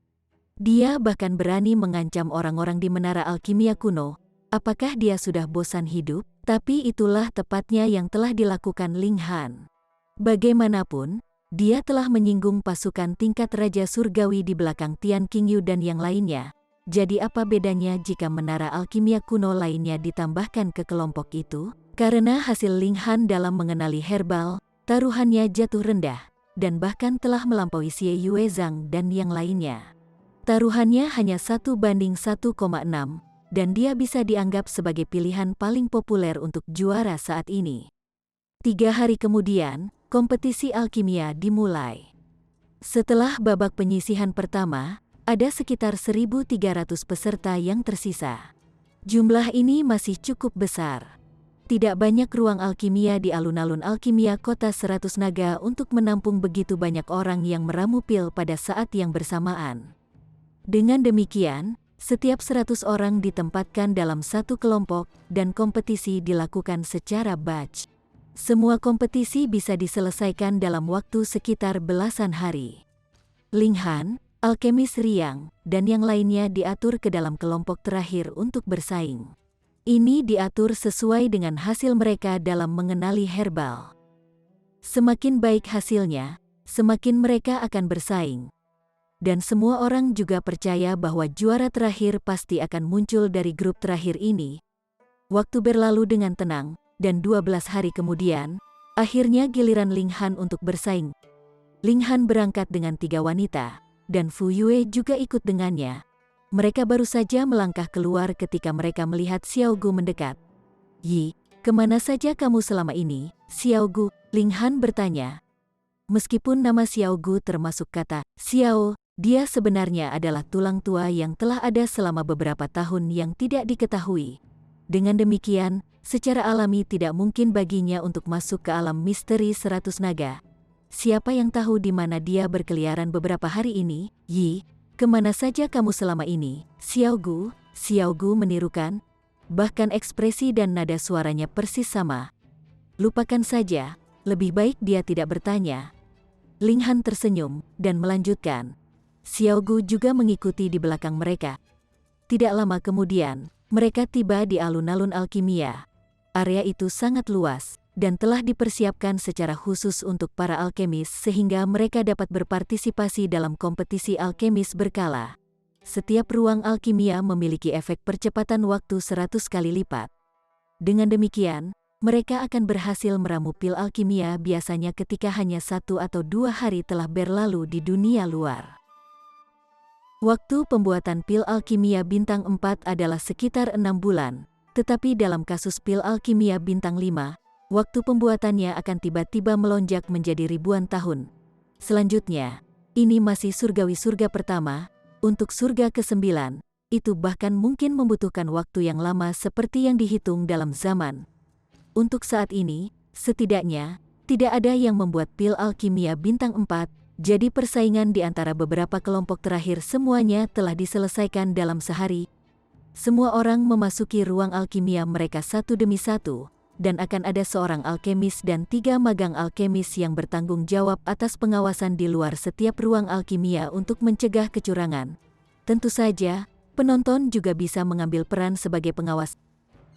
Dia bahkan berani mengancam orang-orang di menara alkimia kuno. Apakah dia sudah bosan hidup? Tapi itulah tepatnya yang telah dilakukan Ling Han. Bagaimanapun, dia telah menyinggung pasukan tingkat Raja Surgawi di belakang Tian Qingyu dan yang lainnya. Jadi apa bedanya jika menara alkimia kuno lainnya ditambahkan ke kelompok itu? Karena hasil Ling Han dalam mengenali herbal, taruhannya jatuh rendah, dan bahkan telah melampaui Xie Yue Zhang dan yang lainnya. Taruhannya hanya 1:1,6, dan dia bisa dianggap sebagai pilihan paling populer untuk juara saat ini. 3 hari kemudian, kompetisi alkimia dimulai. Setelah babak penyisihan pertama, ada sekitar 1.300 peserta yang tersisa. Jumlah ini masih cukup besar. Tidak banyak ruang alkimia di alun-alun alkimia kota 100 naga untuk menampung begitu banyak orang yang meramu pil pada saat yang bersamaan. Dengan demikian, setiap 100 orang ditempatkan dalam satu kelompok dan kompetisi dilakukan secara batch. Semua kompetisi bisa diselesaikan dalam waktu sekitar belasan hari. Ling Han, alkemis Riang, dan yang lainnya diatur ke dalam kelompok terakhir untuk bersaing. Ini diatur sesuai dengan hasil mereka dalam mengenali herbal. Semakin baik hasilnya, semakin mereka akan bersaing. Dan semua orang juga percaya bahwa juara terakhir pasti akan muncul dari grup terakhir ini. Waktu berlalu dengan tenang, dan 12 hari kemudian, akhirnya giliran Ling Han untuk bersaing. Ling Han berangkat dengan 3 wanita, dan Fu Yue juga ikut dengannya. Mereka baru saja melangkah keluar ketika mereka melihat Xiao Gu mendekat. "Yi, kemana saja kamu selama ini, Xiao Gu?" Ling Han bertanya. Meskipun nama Xiao Gu termasuk kata Xiao, dia sebenarnya adalah tulang tua yang telah ada selama beberapa tahun yang tidak diketahui. Dengan demikian, secara alami tidak mungkin baginya untuk masuk ke alam misteri 100 naga. Siapa yang tahu di mana dia berkeliaran beberapa hari ini? "Yi, kemana saja kamu selama ini, Xiao Gu?" Xiao Gu menirukan. Bahkan ekspresi dan nada suaranya persis sama. "Lupakan saja, lebih baik dia tidak bertanya." Ling Han tersenyum, dan melanjutkan. Xiao Gu juga mengikuti di belakang mereka. Tidak lama kemudian, mereka tiba di alun-alun alkimia. Area itu sangat luas, dan telah dipersiapkan secara khusus untuk para alkemis sehingga mereka dapat berpartisipasi dalam kompetisi alkemis berkala. Setiap ruang alkimia memiliki efek percepatan waktu 100 kali lipat. Dengan demikian, mereka akan berhasil meramu pil alkimia biasanya ketika hanya 1 atau 2 hari telah berlalu di dunia luar. Waktu pembuatan pil alkimia bintang 4 adalah sekitar 6 bulan, tetapi dalam kasus pil alkimia bintang 5, waktu pembuatannya akan tiba-tiba melonjak menjadi ribuan tahun. Selanjutnya, ini masih surgawi surga pertama. Untuk surga ke-9, itu bahkan mungkin membutuhkan waktu yang lama seperti yang dihitung dalam zaman. Untuk saat ini, setidaknya, tidak ada yang membuat pil alkimia bintang 4, jadi persaingan di antara beberapa kelompok terakhir semuanya telah diselesaikan dalam sehari. Semua orang memasuki ruang alkimia mereka satu demi satu, dan akan ada seorang alkemis dan 3 magang alkemis yang bertanggung jawab atas pengawasan di luar setiap ruang alkimia untuk mencegah kecurangan. Tentu saja, penonton juga bisa mengambil peran sebagai pengawas.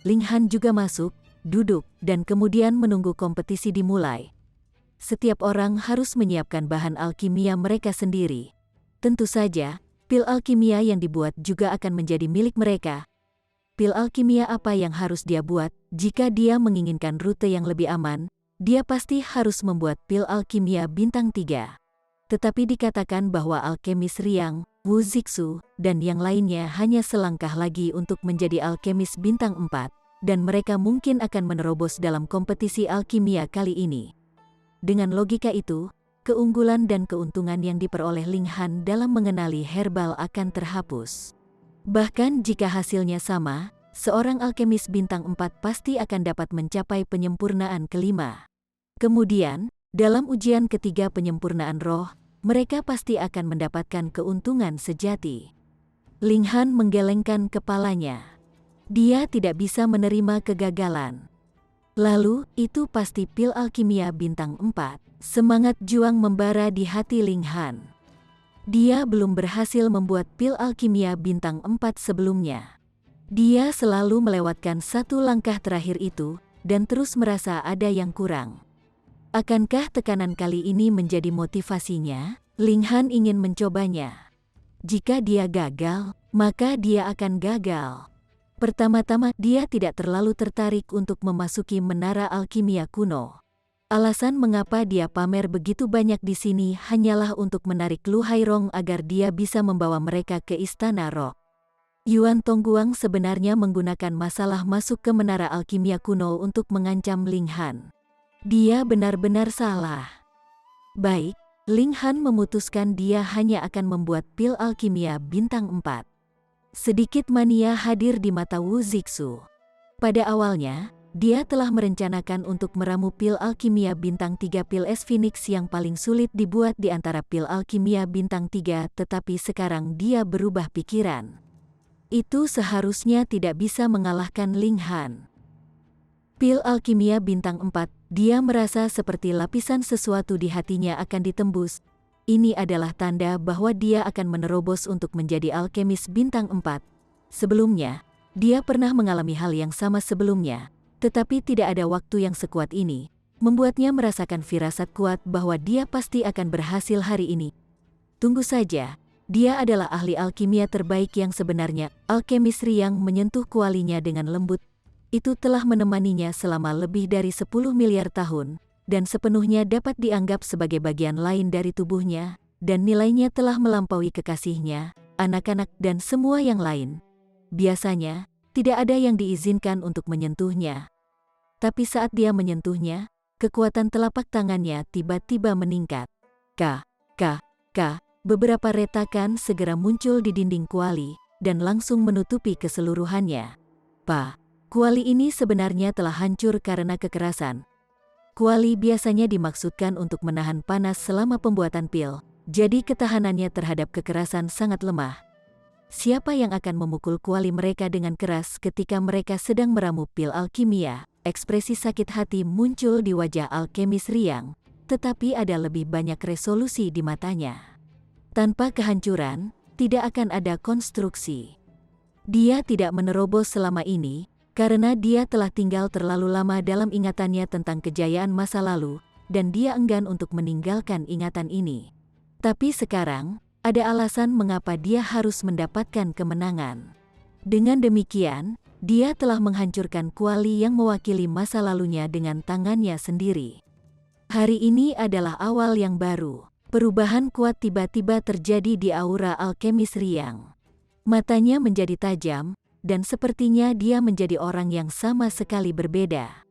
Ling Han juga masuk, duduk, dan kemudian menunggu kompetisi dimulai. Setiap orang harus menyiapkan bahan alkimia mereka sendiri. Tentu saja, pil alkimia yang dibuat juga akan menjadi milik mereka. Pil alkimia apa yang harus dia buat? Jika dia menginginkan rute yang lebih aman, dia pasti harus membuat pil alkimia bintang 3. Tetapi dikatakan bahwa alkemis Riang, Wu Zixu, dan yang lainnya hanya selangkah lagi untuk menjadi alkemis bintang 4, dan mereka mungkin akan menerobos dalam kompetisi alkimia kali ini. Dengan logika itu, keunggulan dan keuntungan yang diperoleh Ling Han dalam mengenali herbal akan terhapus. Bahkan jika hasilnya sama, seorang alkemis bintang 4 pasti akan dapat mencapai penyempurnaan kelima. Kemudian, dalam ujian ketiga penyempurnaan roh, mereka pasti akan mendapatkan keuntungan sejati. Ling Han menggelengkan kepalanya. Dia tidak bisa menerima kegagalan. Lalu, itu pasti pil alkimia bintang 4. Semangat juang membara di hati Ling Han. Dia belum berhasil membuat pil alkimia bintang 4 sebelumnya. Dia selalu melewatkan satu langkah terakhir itu, dan terus merasa ada yang kurang. Akankah tekanan kali ini menjadi motivasinya? Ling Han ingin mencobanya. Jika dia gagal, maka dia akan gagal. Pertama-tama, dia tidak terlalu tertarik untuk memasuki menara alkimia kuno. Alasan mengapa dia pamer begitu banyak di sini hanyalah untuk menarik Lu Hairong agar dia bisa membawa mereka ke Istana Rock. Yuan Tongguang sebenarnya menggunakan masalah masuk ke menara alkimia kuno untuk mengancam Ling Han. Dia benar-benar salah. Baik, Ling Han memutuskan dia hanya akan membuat pil alkimia bintang 4. Sedikit mania hadir di mata Wu Zixu. Pada awalnya, dia telah merencanakan untuk meramu pil alkimia bintang 3 pil es Phoenix yang paling sulit dibuat di antara pil alkimia bintang 3, tetapi sekarang dia berubah pikiran. Itu seharusnya tidak bisa mengalahkan Ling Han. Pil alkimia bintang 4, dia merasa seperti lapisan sesuatu di hatinya akan ditembus. Ini adalah tanda bahwa dia akan menerobos untuk menjadi alkemis bintang 4. Sebelumnya, dia pernah mengalami hal yang sama sebelumnya. Tetapi tidak ada waktu yang sekuat ini, membuatnya merasakan firasat kuat bahwa dia pasti akan berhasil hari ini. Tunggu saja, dia adalah ahli alkimia terbaik yang sebenarnya. Alkemis Riang menyentuh kualinya dengan lembut. Itu telah menemaninya selama lebih dari 10 miliar tahun, dan sepenuhnya dapat dianggap sebagai bagian lain dari tubuhnya, dan nilainya telah melampaui kekasihnya, anak-anak dan semua yang lain. Biasanya, tidak ada yang diizinkan untuk menyentuhnya. Tapi saat dia menyentuhnya, kekuatan telapak tangannya tiba-tiba meningkat. Beberapa retakan segera muncul di dinding kuali, dan langsung menutupi keseluruhannya. Kuali ini sebenarnya telah hancur karena kekerasan. Kuali biasanya dimaksudkan untuk menahan panas selama pembuatan pil, jadi ketahanannya terhadap kekerasan sangat lemah. Siapa yang akan memukul kuali mereka dengan keras ketika mereka sedang meramu pil alkimia? Ekspresi sakit hati muncul di wajah alkemis Riang, tetapi ada lebih banyak resolusi di matanya. Tanpa kehancuran, tidak akan ada konstruksi. Dia tidak menerobos selama ini, karena dia telah tinggal terlalu lama dalam ingatannya tentang kejayaan masa lalu, dan dia enggan untuk meninggalkan ingatan ini. Tapi sekarang, ada alasan mengapa dia harus mendapatkan kemenangan. Dengan demikian, dia telah menghancurkan kuali yang mewakili masa lalunya dengan tangannya sendiri. Hari ini adalah awal yang baru. Perubahan kuat tiba-tiba terjadi di aura alkemis Riang. Matanya menjadi tajam, dan sepertinya dia menjadi orang yang sama sekali berbeda.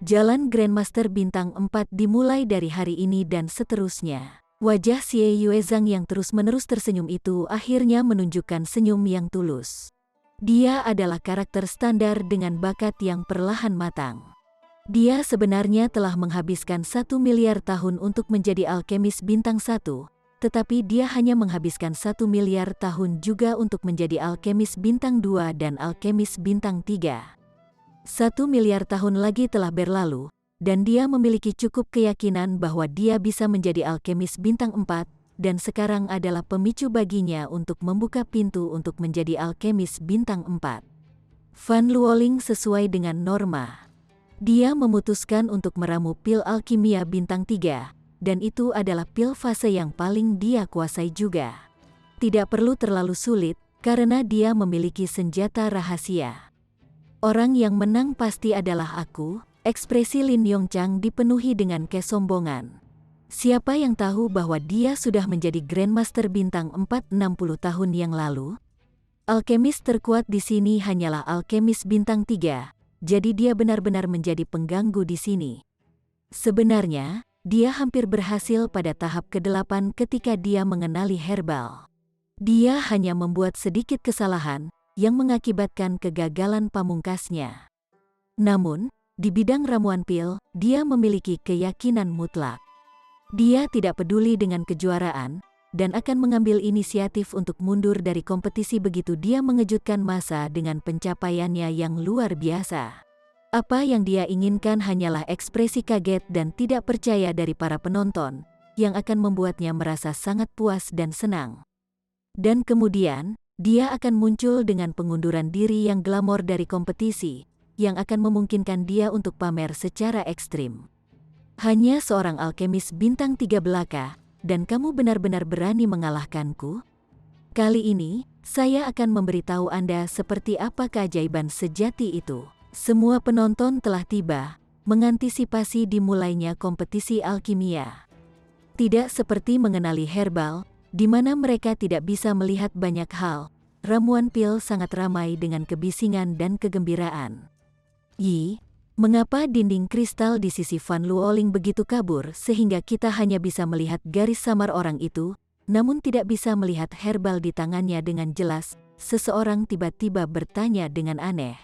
Jalan Grandmaster Bintang 4 dimulai dari hari ini dan seterusnya. Wajah Xie Yuezhang yang terus-menerus tersenyum itu akhirnya menunjukkan senyum yang tulus. Dia adalah karakter standar dengan bakat yang perlahan matang. Dia sebenarnya telah menghabiskan 1 miliar tahun untuk menjadi alkemis bintang 1, tetapi dia hanya menghabiskan 1 miliar tahun juga untuk menjadi alkemis bintang 2 dan alkemis bintang 3. 1 miliar tahun lagi telah berlalu, dan dia memiliki cukup keyakinan bahwa dia bisa menjadi alkemis bintang 4, dan sekarang adalah pemicu baginya untuk membuka pintu untuk menjadi alkemis bintang 4. Fan Luoling sesuai dengan norma. Dia memutuskan untuk meramu pil alkimia bintang 3, dan itu adalah pil fase yang paling dia kuasai juga. Tidak perlu terlalu sulit, karena dia memiliki senjata rahasia. Orang yang menang pasti adalah aku. Ekspresi Lin Yongchang dipenuhi dengan kesombongan. Siapa yang tahu bahwa dia sudah menjadi Grandmaster bintang 4 60 tahun yang lalu? Alkemis terkuat di sini hanyalah alkemis bintang 3, jadi dia benar-benar menjadi pengganggu di sini. Sebenarnya, dia hampir berhasil pada tahap ke-8 ketika dia mengenali herbal. Dia hanya membuat sedikit kesalahan yang mengakibatkan kegagalan pamungkasnya. Namun, di bidang ramuan pil, dia memiliki keyakinan mutlak. Dia tidak peduli dengan kejuaraan, dan akan mengambil inisiatif untuk mundur dari kompetisi begitu dia mengejutkan massa dengan pencapaiannya yang luar biasa. Apa yang dia inginkan hanyalah ekspresi kaget dan tidak percaya dari para penonton, yang akan membuatnya merasa sangat puas dan senang. Dan kemudian, dia akan muncul dengan pengunduran diri yang glamor dari kompetisi, yang akan memungkinkan dia untuk pamer secara ekstrim. Hanya seorang alkemis bintang 3 belaka, dan kamu benar-benar berani mengalahkanku? Kali ini, saya akan memberitahu Anda seperti apa keajaiban sejati itu. Semua penonton telah tiba, mengantisipasi dimulainya kompetisi alkimia. Tidak seperti mengenali herbal, di mana mereka tidak bisa melihat banyak hal, ramuan pil sangat ramai dengan kebisingan dan kegembiraan. Mengapa dinding kristal di sisi Fan Luoling begitu kabur sehingga kita hanya bisa melihat garis samar orang itu, namun tidak bisa melihat herbal di tangannya dengan jelas? Seseorang tiba-tiba bertanya dengan aneh.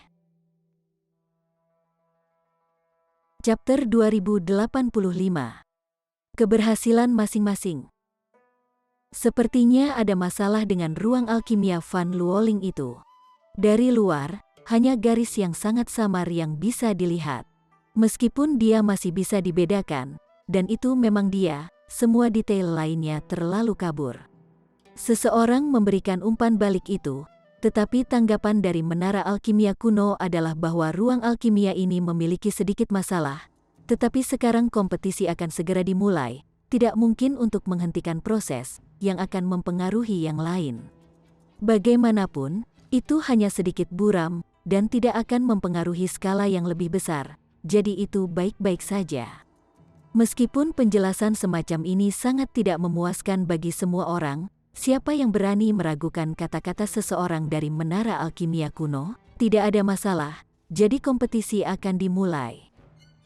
Chapter 2085. Keberhasilan masing-masing. Sepertinya ada masalah dengan ruang alkimia Van Luoling itu. Dari luar, hanya garis yang sangat samar yang bisa dilihat. Meskipun dia masih bisa dibedakan, dan itu memang dia, semua detail lainnya terlalu kabur. Seseorang memberikan umpan balik itu, tetapi tanggapan dari menara alkimia kuno adalah bahwa ruang alkimia ini memiliki sedikit masalah. Tetapi sekarang kompetisi akan segera dimulai, tidak mungkin untuk menghentikan proses yang akan mempengaruhi yang lain. Bagaimanapun, itu hanya sedikit buram dan tidak akan mempengaruhi skala yang lebih besar, jadi itu baik-baik saja. Meskipun penjelasan semacam ini sangat tidak memuaskan bagi semua orang, siapa yang berani meragukan kata-kata seseorang dari menara alkimia kuno? Tidak ada masalah, jadi kompetisi akan dimulai.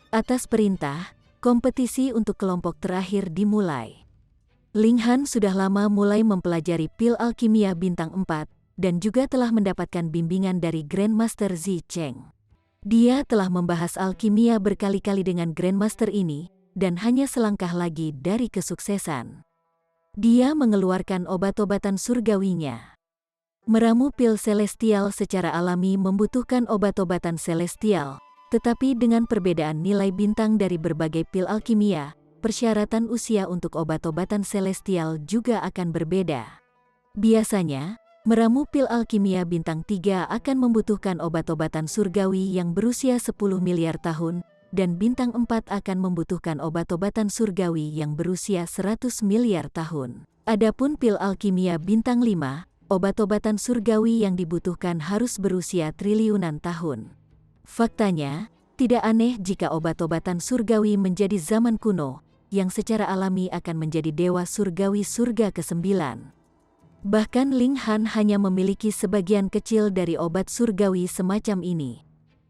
Atas perintah, kompetisi untuk kelompok terakhir dimulai. Ling Han sudah lama mulai mempelajari pil alkimia bintang 4 dan juga telah mendapatkan bimbingan dari Grandmaster Zi Cheng. Dia telah membahas alkimia berkali-kali dengan Grandmaster ini dan hanya selangkah lagi dari kesuksesan. Dia mengeluarkan obat-obatan surgawinya. Meramu pil celestial secara alami membutuhkan obat-obatan celestial, tetapi dengan perbedaan nilai bintang dari berbagai pil alkimia, persyaratan usia untuk obat-obatan celestial juga akan berbeda. Biasanya, meramu pil alkimia bintang 3 akan membutuhkan obat-obatan surgawi yang berusia 10 miliar tahun, dan bintang 4 akan membutuhkan obat-obatan surgawi yang berusia 100 miliar tahun. Adapun pil alkimia bintang 5, obat-obatan surgawi yang dibutuhkan harus berusia triliunan tahun. Faktanya, tidak aneh jika obat-obatan surgawi menjadi zaman kuno, yang secara alami akan menjadi dewa surgawi surga ke-9. Bahkan Ling Han hanya memiliki sebagian kecil dari obat surgawi semacam ini.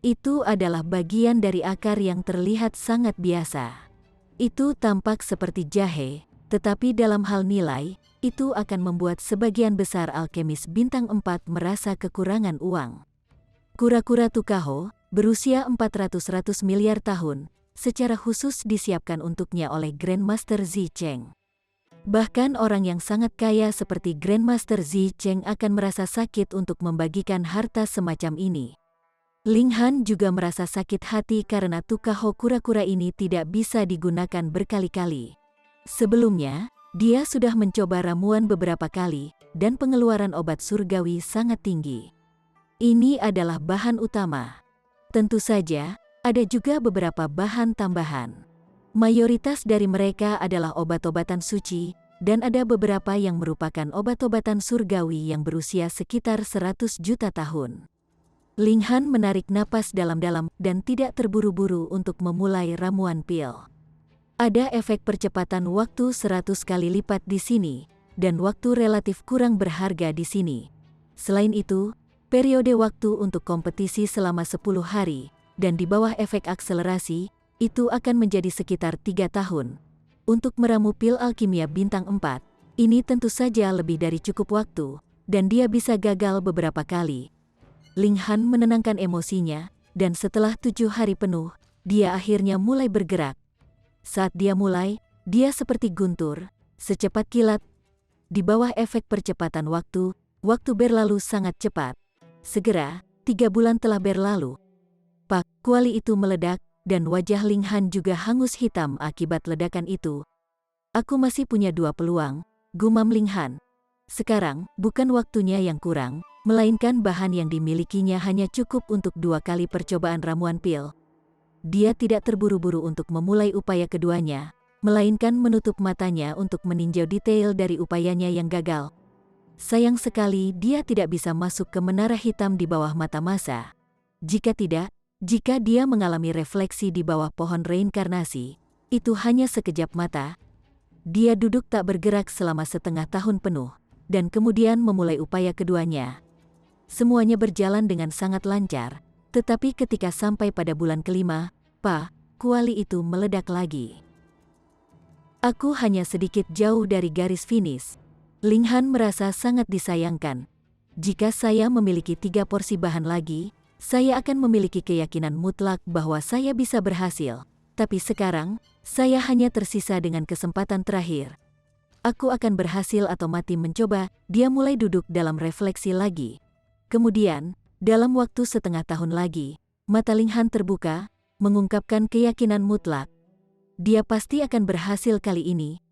Itu adalah bagian dari akar yang terlihat sangat biasa. Itu tampak seperti jahe, tetapi dalam hal nilai, itu akan membuat sebagian besar alkemis bintang 4 merasa kekurangan uang. Kura-kura Tukaho, berusia 400 miliar tahun, secara khusus disiapkan untuknya oleh Grandmaster Zi Cheng. Bahkan orang yang sangat kaya seperti Grandmaster Zi Cheng akan merasa sakit untuk membagikan harta semacam ini. Ling Han juga merasa sakit hati karena Tukaho kura-kura ini tidak bisa digunakan berkali-kali. Sebelumnya, dia sudah mencoba ramuan beberapa kali, dan pengeluaran obat surgawi sangat tinggi. Ini adalah bahan utama. Tentu saja, ada juga beberapa bahan tambahan. Mayoritas dari mereka adalah obat-obatan suci, dan ada beberapa yang merupakan obat-obatan surgawi yang berusia sekitar 100 juta tahun. Ling Han menarik napas dalam-dalam dan tidak terburu-buru untuk memulai ramuan pil. Ada efek percepatan waktu 100 kali lipat di sini, dan waktu relatif kurang berharga di sini. Selain itu, periode waktu untuk kompetisi selama 10 hari, dan di bawah efek akselerasi, itu akan menjadi sekitar 3 tahun. Untuk meramu pil alkimia bintang 4, ini tentu saja lebih dari cukup waktu, dan dia bisa gagal beberapa kali. Ling Han menenangkan emosinya, dan setelah 7 hari penuh, dia akhirnya mulai bergerak. Saat dia mulai, dia seperti guntur, secepat kilat. Di bawah efek percepatan waktu berlalu sangat cepat. Segera, 3 bulan telah berlalu. Pak, kuali itu meledak, dan wajah Ling Han juga hangus hitam akibat ledakan itu. Aku masih punya 2 peluang, gumam Ling Han. Sekarang, bukan waktunya yang kurang, melainkan bahan yang dimilikinya hanya cukup untuk 2 kali percobaan ramuan pil. Dia tidak terburu-buru untuk memulai upaya keduanya, melainkan menutup matanya untuk meninjau detail dari upayanya yang gagal. Sayang sekali dia tidak bisa masuk ke menara hitam di bawah mata masa. Jika dia mengalami refleksi di bawah pohon reinkarnasi, itu hanya sekejap mata. Dia duduk tak bergerak selama setengah tahun penuh, dan kemudian memulai upaya keduanya. Semuanya berjalan dengan sangat lancar, tetapi ketika sampai pada bulan kelima, kuali itu meledak lagi. Aku hanya sedikit jauh dari garis finish. Ling Han merasa sangat disayangkan. Jika saya memiliki 3 porsi bahan lagi, saya akan memiliki keyakinan mutlak bahwa saya bisa berhasil. Tapi sekarang, saya hanya tersisa dengan kesempatan terakhir. Aku akan berhasil atau mati mencoba." Dia mulai duduk dalam refleksi lagi. Kemudian, dalam waktu setengah tahun lagi, mata Ling Han terbuka, mengungkapkan keyakinan mutlak. Dia pasti akan berhasil kali ini.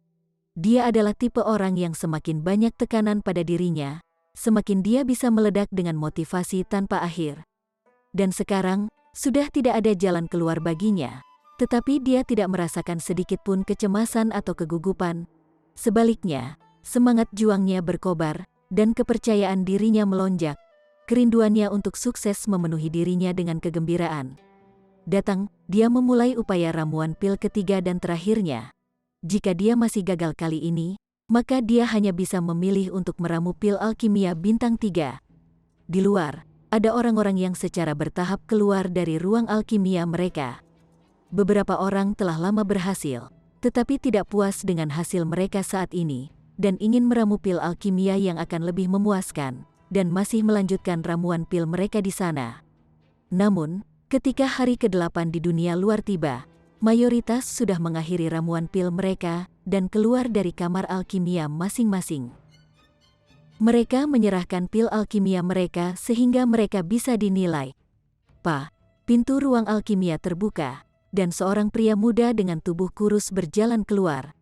Dia adalah tipe orang yang semakin banyak tekanan pada dirinya, semakin dia bisa meledak dengan motivasi tanpa akhir. Dan sekarang, sudah tidak ada jalan keluar baginya. Tetapi dia tidak merasakan sedikit pun kecemasan atau kegugupan. Sebaliknya, semangat juangnya berkobar, dan kepercayaan dirinya melonjak. Kerinduannya untuk sukses memenuhi dirinya dengan kegembiraan. Datang, dia memulai upaya ramuan pil ketiga dan terakhirnya. Jika dia masih gagal kali ini, maka dia hanya bisa memilih untuk meramu pil alkimia bintang 3. Di luar, ada orang-orang yang secara bertahap keluar dari ruang alkimia mereka. Beberapa orang telah lama berhasil, tetapi tidak puas dengan hasil mereka saat ini, dan ingin meramu pil alkimia yang akan lebih memuaskan, dan masih melanjutkan ramuan pil mereka di sana. Namun, ketika hari ke-8 di dunia luar tiba, mayoritas sudah mengakhiri ramuan pil mereka dan keluar dari kamar alkimia masing-masing. Mereka menyerahkan pil alkimia mereka sehingga mereka bisa dinilai. Pintu ruang alkimia terbuka, dan seorang pria muda dengan tubuh kurus berjalan keluar.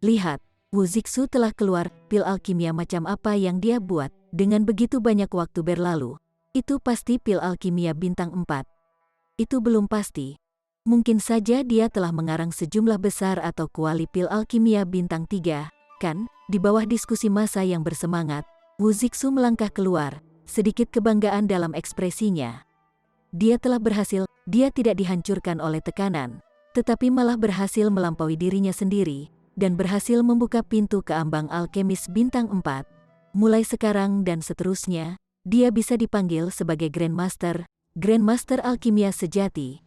"Lihat, Wu Zixu telah keluar. Pil alkimia macam apa yang dia buat? Dengan begitu banyak waktu berlalu, itu pasti pil alkimia bintang 4. Itu belum pasti. Mungkin saja dia telah mengarang sejumlah besar atau kuali pil alkimia bintang 3, kan?" Di bawah diskusi massa yang bersemangat, Wu Zixu melangkah keluar, sedikit kebanggaan dalam ekspresinya. Dia telah berhasil. Dia tidak dihancurkan oleh tekanan, tetapi malah berhasil melampaui dirinya sendiri, dan berhasil membuka pintu ke ambang alkemis bintang 4. Mulai sekarang dan seterusnya, dia bisa dipanggil sebagai Grandmaster, Grandmaster Alkimia sejati.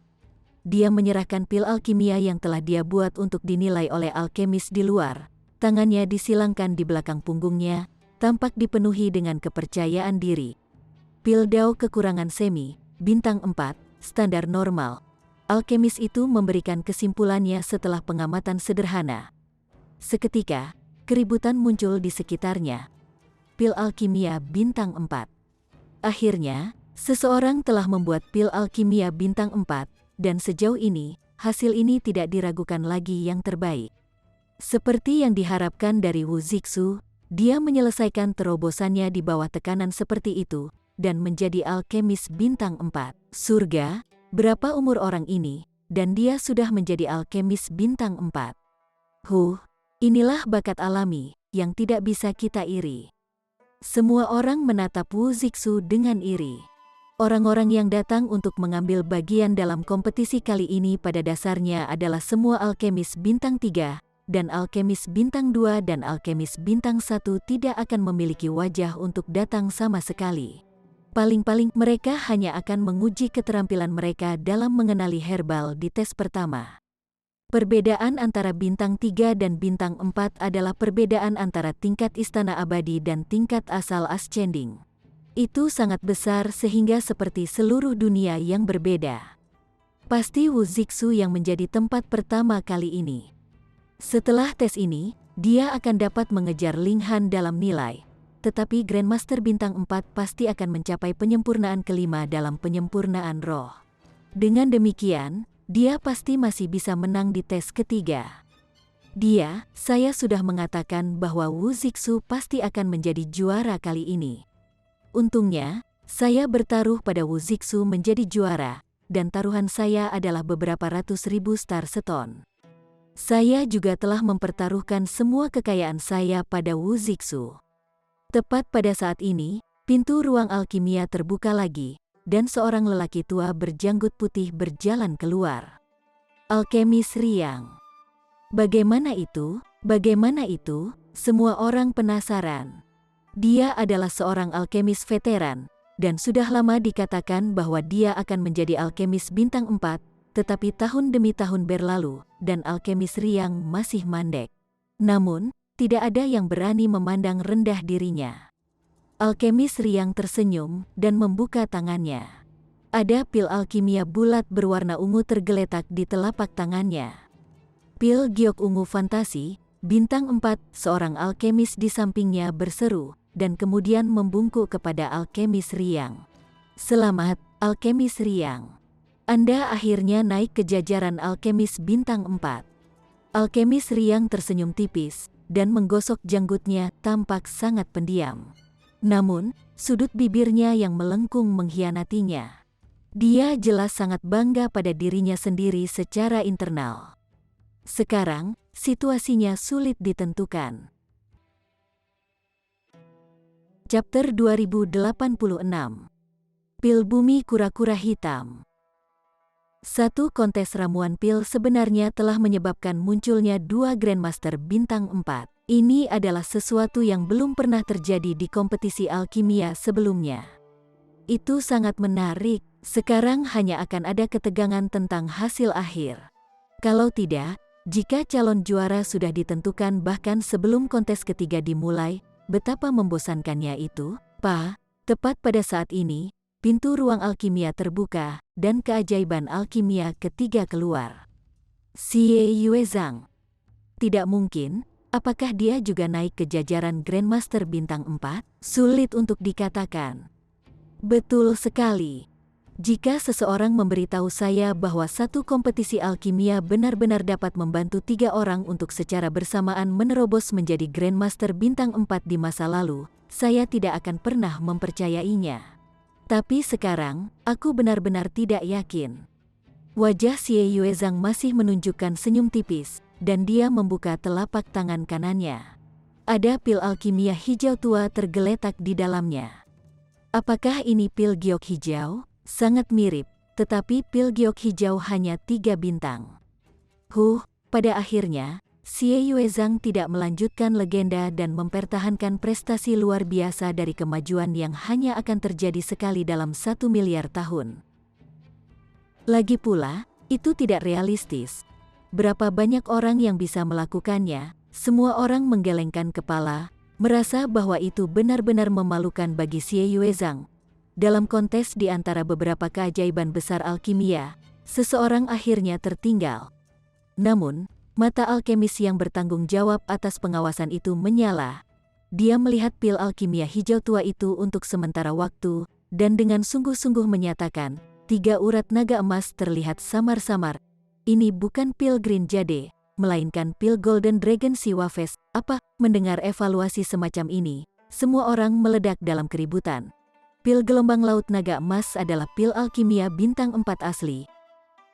Dia menyerahkan pil alkimia yang telah dia buat untuk dinilai oleh alkemis di luar. Tangannya disilangkan di belakang punggungnya, tampak dipenuhi dengan kepercayaan diri. Pil Dao kekurangan semi, bintang 4, standar normal. Alkemis itu memberikan kesimpulannya setelah pengamatan sederhana. Seketika, keributan muncul di sekitarnya. Pil alkimia bintang 4. Akhirnya, seseorang telah membuat pil alkimia bintang 4, dan sejauh ini, hasil ini tidak diragukan lagi yang terbaik. Seperti yang diharapkan dari Wu Zixu, dia menyelesaikan terobosannya di bawah tekanan seperti itu, dan menjadi alkemis bintang 4. Surga, berapa umur orang ini, dan dia sudah menjadi alkemis bintang 4. Inilah bakat alami, yang tidak bisa kita iri. Semua orang menatap Wu Zixu dengan iri. Orang-orang yang datang untuk mengambil bagian dalam kompetisi kali ini pada dasarnya adalah semua alkemis bintang 3, dan alkemis bintang 2 dan alkemis bintang 1 tidak akan memiliki wajah untuk datang sama sekali. Paling-paling mereka hanya akan menguji keterampilan mereka dalam mengenali herbal di tes pertama. Perbedaan antara bintang 3 dan bintang 4 adalah perbedaan antara tingkat istana abadi dan tingkat asal ascending. Itu sangat besar sehingga seperti seluruh dunia yang berbeda. Pasti Wu Zixu yang menjadi tempat pertama kali ini. Setelah tes ini, dia akan dapat mengejar Ling Han dalam nilai. Tetapi Grandmaster bintang 4 pasti akan mencapai penyempurnaan kelima dalam penyempurnaan roh. Dengan demikian, dia pasti masih bisa menang di tes ketiga. Saya sudah mengatakan bahwa Wu Zixu pasti akan menjadi juara kali ini. Untungnya, saya bertaruh pada Wu Zixu menjadi juara, dan taruhan saya adalah beberapa ratus ribu star stone. Saya juga telah mempertaruhkan semua kekayaan saya pada Wu Zixu. Tepat pada saat ini, pintu ruang alkimia terbuka lagi, dan seorang lelaki tua berjanggut putih berjalan keluar. Alkemis Riang. Bagaimana itu? Bagaimana itu? Semua orang penasaran. Dia adalah seorang alkemis veteran, dan sudah lama dikatakan bahwa dia akan menjadi alkemis bintang 4, tetapi tahun demi tahun berlalu, dan alkemis Riang masih mandek. Namun, tidak ada yang berani memandang rendah dirinya. Alkemis Riang tersenyum dan membuka tangannya. Ada pil alkimia bulat berwarna ungu tergeletak di telapak tangannya. Pil giok ungu fantasi, bintang 4, seorang alkemis di sampingnya berseru, dan kemudian membungkuk kepada alkemis Riang. Selamat, alkemis Riang. Anda akhirnya naik ke jajaran alkemis bintang 4. Alkemis Riang tersenyum tipis, dan menggosok janggutnya tampak sangat pendiam. Namun, sudut bibirnya yang melengkung mengkhianatinya. Dia jelas sangat bangga pada dirinya sendiri secara internal. Sekarang, situasinya sulit ditentukan. Chapter 2086. Pil Bumi Kura-Kura Hitam. Satu kontes ramuan pil sebenarnya telah menyebabkan munculnya 2 Grandmaster bintang 4. Ini adalah sesuatu yang belum pernah terjadi di kompetisi alkimia sebelumnya. Itu sangat menarik. Sekarang hanya akan ada ketegangan tentang hasil akhir. Kalau tidak, jika calon juara sudah ditentukan bahkan sebelum kontes ketiga dimulai, betapa membosankannya itu, Pak. Tepat pada saat ini, pintu ruang alkimia terbuka, dan keajaiban alkimia ketiga keluar. Xie Yuezhang. Tidak mungkin, apakah dia juga naik ke jajaran Grandmaster bintang 4? Sulit untuk dikatakan. Betul sekali. Jika seseorang memberitahu saya bahwa satu kompetisi alkimia benar-benar dapat membantu 3 orang untuk secara bersamaan menerobos menjadi Grandmaster bintang 4 di masa lalu, saya tidak akan pernah mempercayainya. Tapi sekarang, aku benar-benar tidak yakin. Wajah Xie Yuezhang masih menunjukkan senyum tipis, dan dia membuka telapak tangan kanannya. Ada pil alkimia hijau tua tergeletak di dalamnya. Apakah ini pil giok hijau? Sangat mirip, tetapi pil giok hijau hanya 3 bintang. Pada akhirnya, Xie Yuezhang tidak melanjutkan legenda dan mempertahankan prestasi luar biasa dari kemajuan yang hanya akan terjadi sekali dalam 1 miliar tahun. Lagi pula, itu tidak realistis. Berapa banyak orang yang bisa melakukannya? Semua orang menggelengkan kepala, merasa bahwa itu benar-benar memalukan bagi Xie Yuezhang. Dalam kontes di antara beberapa keajaiban besar alkimia, seseorang akhirnya tertinggal. Namun, mata alkemis yang bertanggung jawab atas pengawasan itu menyala. Dia melihat pil alkimia hijau tua itu untuk sementara waktu, dan dengan sungguh-sungguh menyatakan, 3 urat naga emas terlihat samar-samar. Ini bukan pil Green Jade, melainkan pil Golden Dragon Siwafes. Apa? Mendengar evaluasi semacam ini, semua orang meledak dalam keributan. Pil gelombang laut naga emas adalah pil alkimia bintang 4 asli.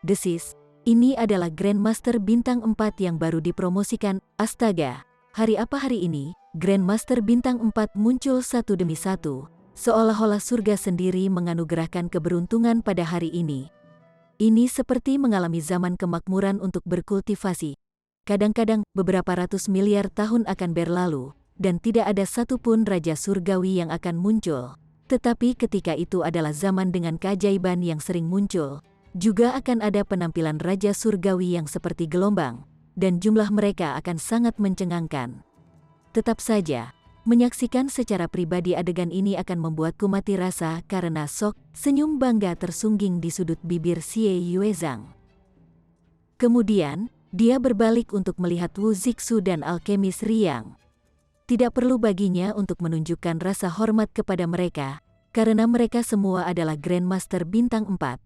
Desis, ini adalah Grandmaster bintang 4 yang baru dipromosikan. Astaga, hari apa hari ini? Grandmaster bintang 4 muncul satu demi satu, seolah-olah surga sendiri menganugerahkan keberuntungan pada hari ini. Ini seperti mengalami zaman kemakmuran untuk berkultivasi. Kadang-kadang, beberapa ratus miliar tahun akan berlalu, dan tidak ada satupun raja surgawi yang akan muncul. Tetapi ketika itu adalah zaman dengan keajaiban yang sering muncul, juga akan ada penampilan raja surgawi yang seperti gelombang, dan jumlah mereka akan sangat mencengangkan. Tetap saja, menyaksikan secara pribadi adegan ini akan membuatku mati rasa karena senyum bangga tersungging di sudut bibir Xie Yuezhang. Kemudian, dia berbalik untuk melihat Wu Zixu dan alkemis Riang. Tidak perlu baginya untuk menunjukkan rasa hormat kepada mereka, karena mereka semua adalah Grandmaster bintang 4.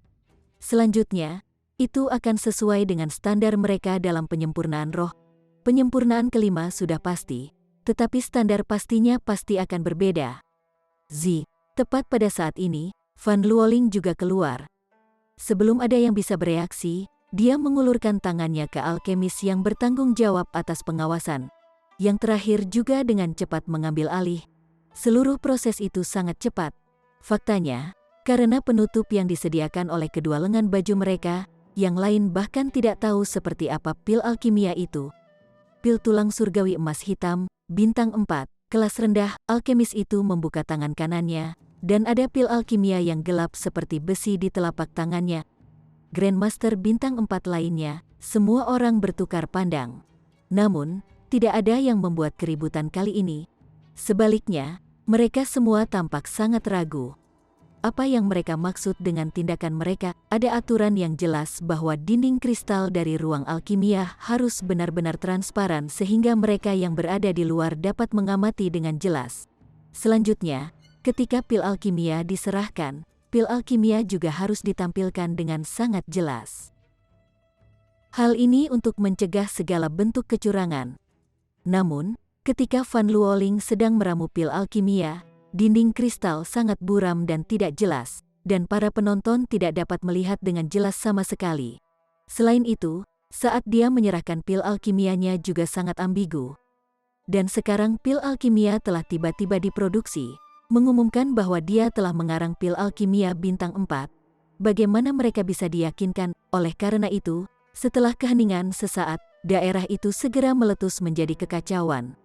Selanjutnya, itu akan sesuai dengan standar mereka dalam penyempurnaan roh. Penyempurnaan kelima sudah pasti, tetapi standar pastinya pasti akan berbeda. Tepat pada saat ini, Van Luoling juga keluar. Sebelum ada yang bisa bereaksi, dia mengulurkan tangannya ke alkemis yang bertanggung jawab atas pengawasan. Yang terakhir juga dengan cepat mengambil alih. Seluruh proses itu sangat cepat. Faktanya, karena penutup yang disediakan oleh kedua lengan baju mereka, yang lain bahkan tidak tahu seperti apa pil alkimia itu. Pil tulang surgawi emas hitam, bintang 4, kelas rendah, alkemis itu membuka tangan kanannya, dan ada pil alkimia yang gelap seperti besi di telapak tangannya. Grandmaster bintang 4 lainnya, semua orang bertukar pandang. Namun, tidak ada yang membuat keributan kali ini. Sebaliknya, mereka semua tampak sangat ragu. apa yang mereka maksud dengan tindakan mereka. Ada aturan yang jelas bahwa dinding kristal dari ruang alkimia harus benar-benar transparan sehingga mereka yang berada di luar dapat mengamati dengan jelas. Selanjutnya, ketika pil alkimia diserahkan, pil alkimia juga harus ditampilkan dengan sangat jelas. Hal ini untuk mencegah segala bentuk kecurangan. Namun, ketika Van Luoling sedang meramu pil alkimia, dinding kristal sangat buram dan tidak jelas, dan para penonton tidak dapat melihat dengan jelas sama sekali. Selain itu, saat dia menyerahkan pil alkimianya juga sangat ambigu. Dan sekarang pil alkimia telah tiba-tiba diproduksi, mengumumkan bahwa dia telah mengarang pil alkimia bintang 4. Bagaimana mereka bisa diyakinkan? Oleh karena itu, setelah keheningan sesaat, daerah itu segera meletus menjadi kekacauan.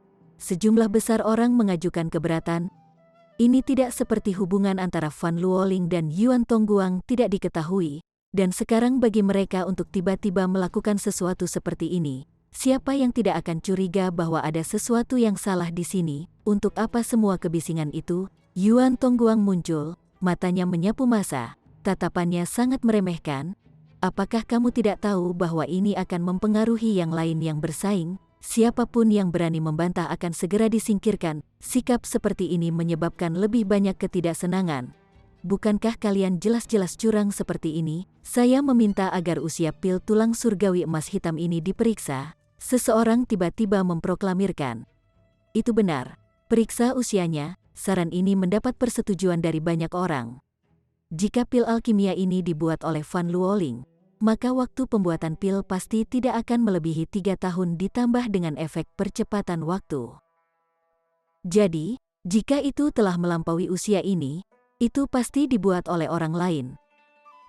Sejumlah besar orang mengajukan keberatan. Ini tidak seperti hubungan antara Van Luoling dan Yuan Tongguang tidak diketahui, dan sekarang bagi mereka untuk tiba-tiba melakukan sesuatu seperti ini, siapa yang tidak akan curiga bahwa ada sesuatu yang salah di sini? Untuk apa semua kebisingan itu? Yuan Tongguang muncul, matanya menyapu massa, tatapannya sangat meremehkan. Apakah kamu tidak tahu bahwa ini akan mempengaruhi yang lain yang bersaing? Siapapun yang berani membantah akan segera disingkirkan. Sikap seperti ini menyebabkan lebih banyak ketidaksenangan. Bukankah kalian jelas-jelas curang seperti ini? Saya meminta agar usia pil tulang surgawi emas hitam ini diperiksa. Seseorang tiba-tiba memproklamirkan. Itu benar. Periksa usianya. Saran ini mendapat persetujuan dari banyak orang. Jika pil alkimia ini dibuat oleh Van Luoling, maka waktu pembuatan pil pasti tidak akan melebihi 3 tahun ditambah dengan efek percepatan waktu. Jadi, jika itu telah melampaui usia ini, itu pasti dibuat oleh orang lain.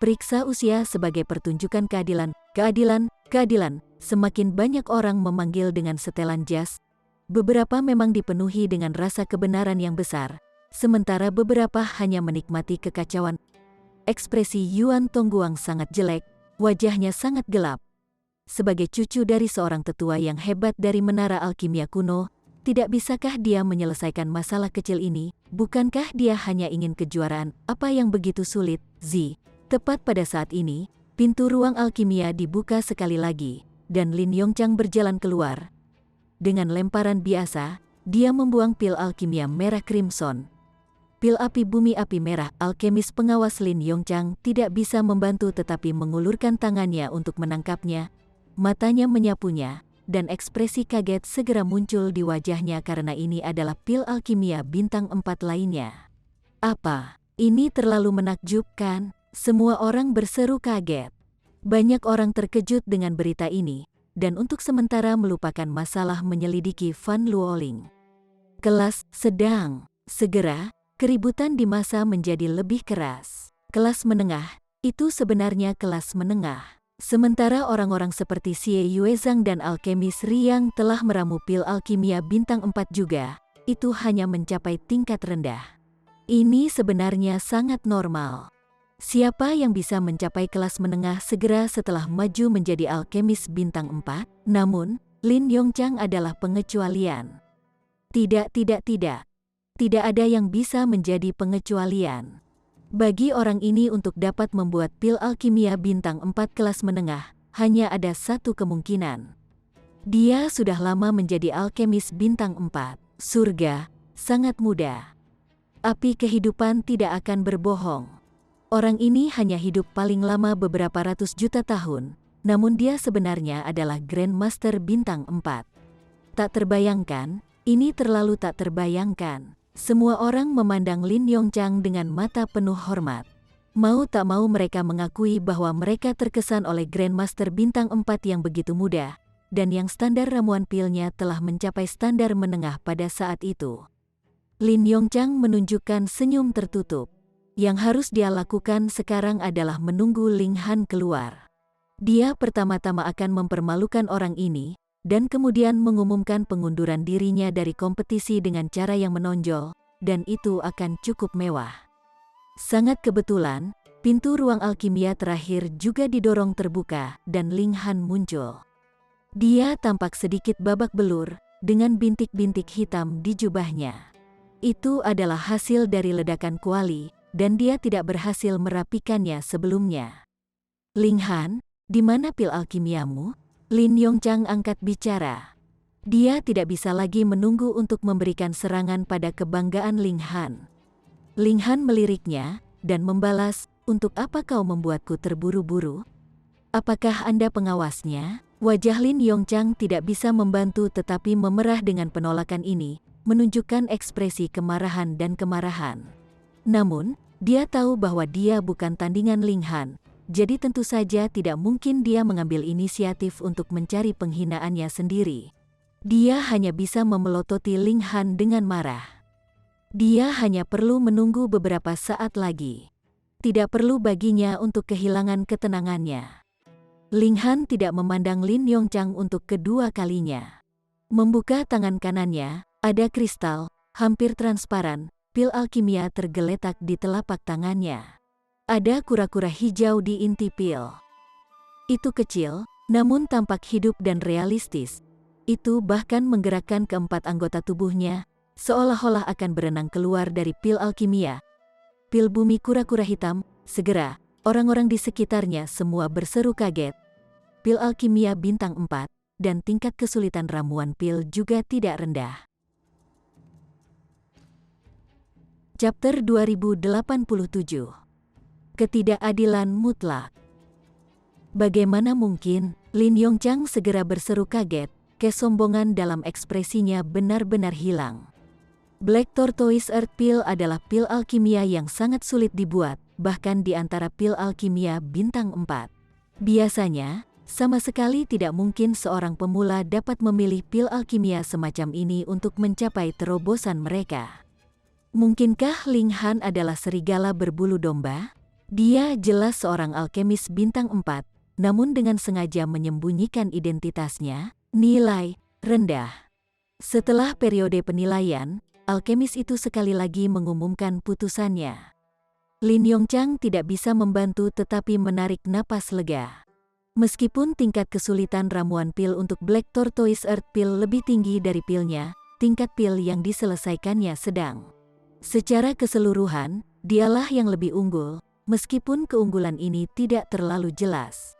Periksa usia sebagai pertunjukan keadilan, keadilan, keadilan. Semakin banyak orang memanggil dengan setelan jas. Beberapa memang dipenuhi dengan rasa kebenaran yang besar, sementara beberapa hanya menikmati kekacauan. Ekspresi Yuan Tongguang sangat jelek. Wajahnya sangat gelap. Sebagai cucu dari seorang tetua yang hebat dari menara alkimia kuno, tidak bisakah dia menyelesaikan masalah kecil ini? Bukankah dia hanya ingin kejuaraan? Apa yang begitu sulit? Tepat pada saat ini, pintu ruang alkimia dibuka sekali lagi, dan Lin Yongchang berjalan keluar. Dengan lemparan biasa, dia membuang pil alkimia merah crimson. Pil api bumi api merah, alkemis pengawas Lin Yongchang tidak bisa membantu tetapi mengulurkan tangannya untuk menangkapnya. Matanya menyapunya, dan ekspresi kaget segera muncul di wajahnya karena ini adalah pil alkimia bintang 4 lainnya. Apa? Ini terlalu menakjubkan. Semua orang berseru kaget. Banyak orang terkejut dengan berita ini, dan untuk sementara melupakan masalah menyelidiki Van Luoling. Kelas sedang. Segera, keributan di masa menjadi lebih keras. Kelas menengah, itu sebenarnya kelas menengah. Sementara orang-orang seperti Xie Yuezhang dan alkemis Riang telah meramu pil alkimia bintang 4 juga, itu hanya mencapai tingkat rendah. Ini sebenarnya sangat normal. Siapa yang bisa mencapai kelas menengah segera setelah maju menjadi alkemis bintang 4? Namun, Lin Yongchang adalah pengecualian. Tidak. Tidak ada yang bisa menjadi pengecualian. Bagi orang ini untuk dapat membuat pil alkimia bintang 4 kelas menengah, hanya ada satu kemungkinan. Dia sudah lama menjadi alkemis bintang 4. Surga, sangat mudah. Api kehidupan tidak akan berbohong. Orang ini hanya hidup paling lama beberapa ratus juta tahun, namun dia sebenarnya adalah Grandmaster bintang 4. Tak terbayangkan, ini terlalu tak terbayangkan. Semua orang memandang Lin Yongchang dengan mata penuh hormat. Mau tak mau mereka mengakui bahwa mereka terkesan oleh Grandmaster bintang 4 yang begitu muda, dan yang standar ramuan pilnya telah mencapai standar menengah pada saat itu. Lin Yongchang menunjukkan senyum tertutup. Yang harus dia lakukan sekarang adalah menunggu Ling Han keluar. Dia pertama-tama akan mempermalukan orang ini, dan kemudian mengumumkan pengunduran dirinya dari kompetisi dengan cara yang menonjol, dan itu akan cukup mewah. Sangat kebetulan, pintu ruang alkimia terakhir juga didorong terbuka, dan Ling Han muncul. Dia tampak sedikit babak belur, dengan bintik-bintik hitam di jubahnya. Itu adalah hasil dari ledakan kuali, dan dia tidak berhasil merapikannya sebelumnya. Ling Han, di mana pil alkimiamu? Lin Yongchang angkat bicara. Dia tidak bisa lagi menunggu untuk memberikan serangan pada kebanggaan Ling Han. Ling Han meliriknya, dan membalas, "Untuk apa kau membuatku terburu-buru? Apakah Anda pengawasnya?" Wajah Lin Yongchang tidak bisa membantu tetapi memerah dengan penolakan ini, menunjukkan ekspresi kemarahan dan kemarahan. Namun, dia tahu bahwa dia bukan tandingan Ling Han, jadi tentu saja tidak mungkin dia mengambil inisiatif untuk mencari penghinaannya sendiri. Dia hanya bisa memelototi Ling Han dengan marah. Dia hanya perlu menunggu beberapa saat lagi. Tidak perlu baginya untuk kehilangan ketenangannya. Ling Han tidak memandang Lin Yongchang untuk kedua kalinya. Membuka tangan kanannya, ada kristal, hampir transparan, pil alkimia tergeletak di telapak tangannya. Ada kura-kura hijau di inti pil. Itu kecil, namun tampak hidup dan realistis. Itu bahkan menggerakkan keempat anggota tubuhnya, seolah-olah akan berenang keluar dari pil alkimia. Pil bumi kura-kura hitam, segera, orang-orang di sekitarnya semua berseru kaget. Pil alkimia bintang 4, dan tingkat kesulitan ramuan pil juga tidak rendah. Chapter 2087. Ketidakadilan mutlak. Bagaimana mungkin? Lin Yongchang segera berseru kaget, kesombongan dalam ekspresinya benar-benar hilang. Black Tortoise Earth Pill adalah pil alkimia yang sangat sulit dibuat, bahkan di antara pil alkimia bintang 4. Biasanya, sama sekali tidak mungkin seorang pemula dapat memilih pil alkimia semacam ini untuk mencapai terobosan mereka. Mungkinkah Ling Han adalah serigala berbulu domba? Dia jelas seorang alkemis bintang 4, namun dengan sengaja menyembunyikan identitasnya. Nilai rendah. Setelah periode penilaian, alkemis itu sekali lagi mengumumkan putusannya. Lin Yongchang tidak bisa membantu tetapi menarik napas lega. Meskipun tingkat kesulitan ramuan pil untuk Black Tortoise Earth Pill lebih tinggi dari pilnya, tingkat pil yang diselesaikannya sedang. Secara keseluruhan, dialah yang lebih unggul. Meskipun keunggulan ini tidak terlalu jelas.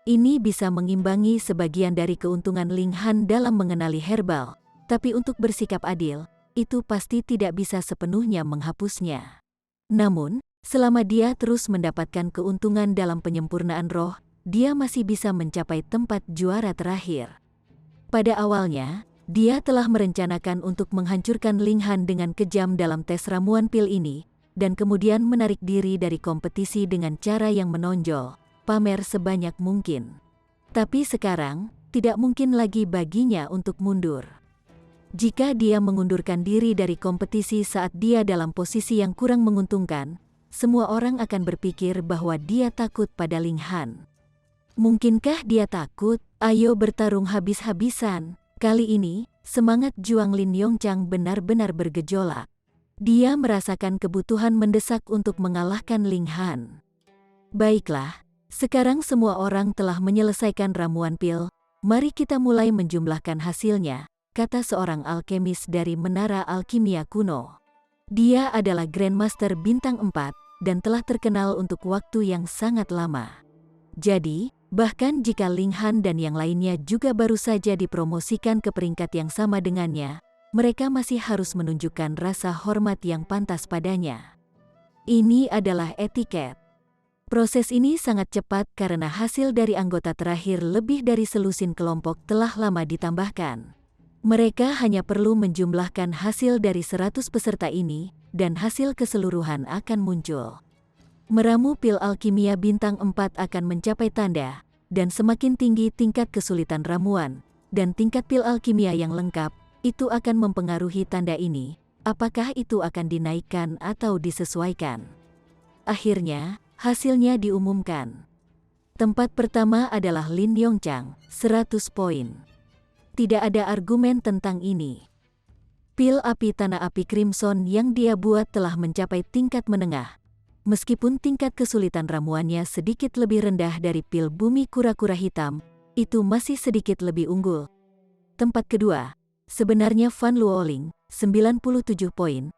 Ini bisa mengimbangi sebagian dari keuntungan Ling Han dalam mengenali herbal, tapi untuk bersikap adil, itu pasti tidak bisa sepenuhnya menghapusnya. Namun, selama dia terus mendapatkan keuntungan dalam penyempurnaan roh, dia masih bisa mencapai tempat juara terakhir. Pada awalnya, dia telah merencanakan untuk menghancurkan Ling Han dengan kejam dalam tes ramuan pil ini, dan kemudian menarik diri dari kompetisi dengan cara yang menonjol, pamer sebanyak mungkin. Tapi sekarang, tidak mungkin lagi baginya untuk mundur. Jika dia mengundurkan diri dari kompetisi saat dia dalam posisi yang kurang menguntungkan, semua orang akan berpikir bahwa dia takut pada Ling Han. Mungkinkah dia takut? Ayo bertarung habis-habisan. Kali ini, semangat juang Lin Yongchang benar-benar bergejolak. Dia merasakan kebutuhan mendesak untuk mengalahkan Ling Han. Baiklah, sekarang semua orang telah menyelesaikan ramuan pil, mari kita mulai menjumlahkan hasilnya, kata seorang alkemis dari Menara Alkimia Kuno. Dia adalah Grandmaster bintang 4, dan telah terkenal untuk waktu yang sangat lama. Jadi, bahkan jika Ling Han dan yang lainnya juga baru saja dipromosikan ke peringkat yang sama dengannya, mereka masih harus menunjukkan rasa hormat yang pantas padanya. Ini adalah etiket. Proses ini sangat cepat karena hasil dari anggota terakhir lebih dari selusin kelompok telah lama ditambahkan. Mereka hanya perlu menjumlahkan hasil dari 100 peserta ini, dan hasil keseluruhan akan muncul. Meramu pil alkimia bintang 4 akan mencapai tanda, dan semakin tinggi tingkat kesulitan ramuan, dan tingkat pil alkimia yang lengkap, itu akan mempengaruhi tanda ini, apakah itu akan dinaikkan atau disesuaikan. Akhirnya, hasilnya diumumkan. Tempat pertama adalah Lin Yongchang, 100 poin. Tidak ada argumen tentang ini. Pil api tanah api Crimson yang dia buat telah mencapai tingkat menengah. Meskipun tingkat kesulitan ramuannya sedikit lebih rendah dari pil bumi kura-kura hitam, itu masih sedikit lebih unggul. Tempat kedua, sebenarnya Fan Luoling, 97 poin.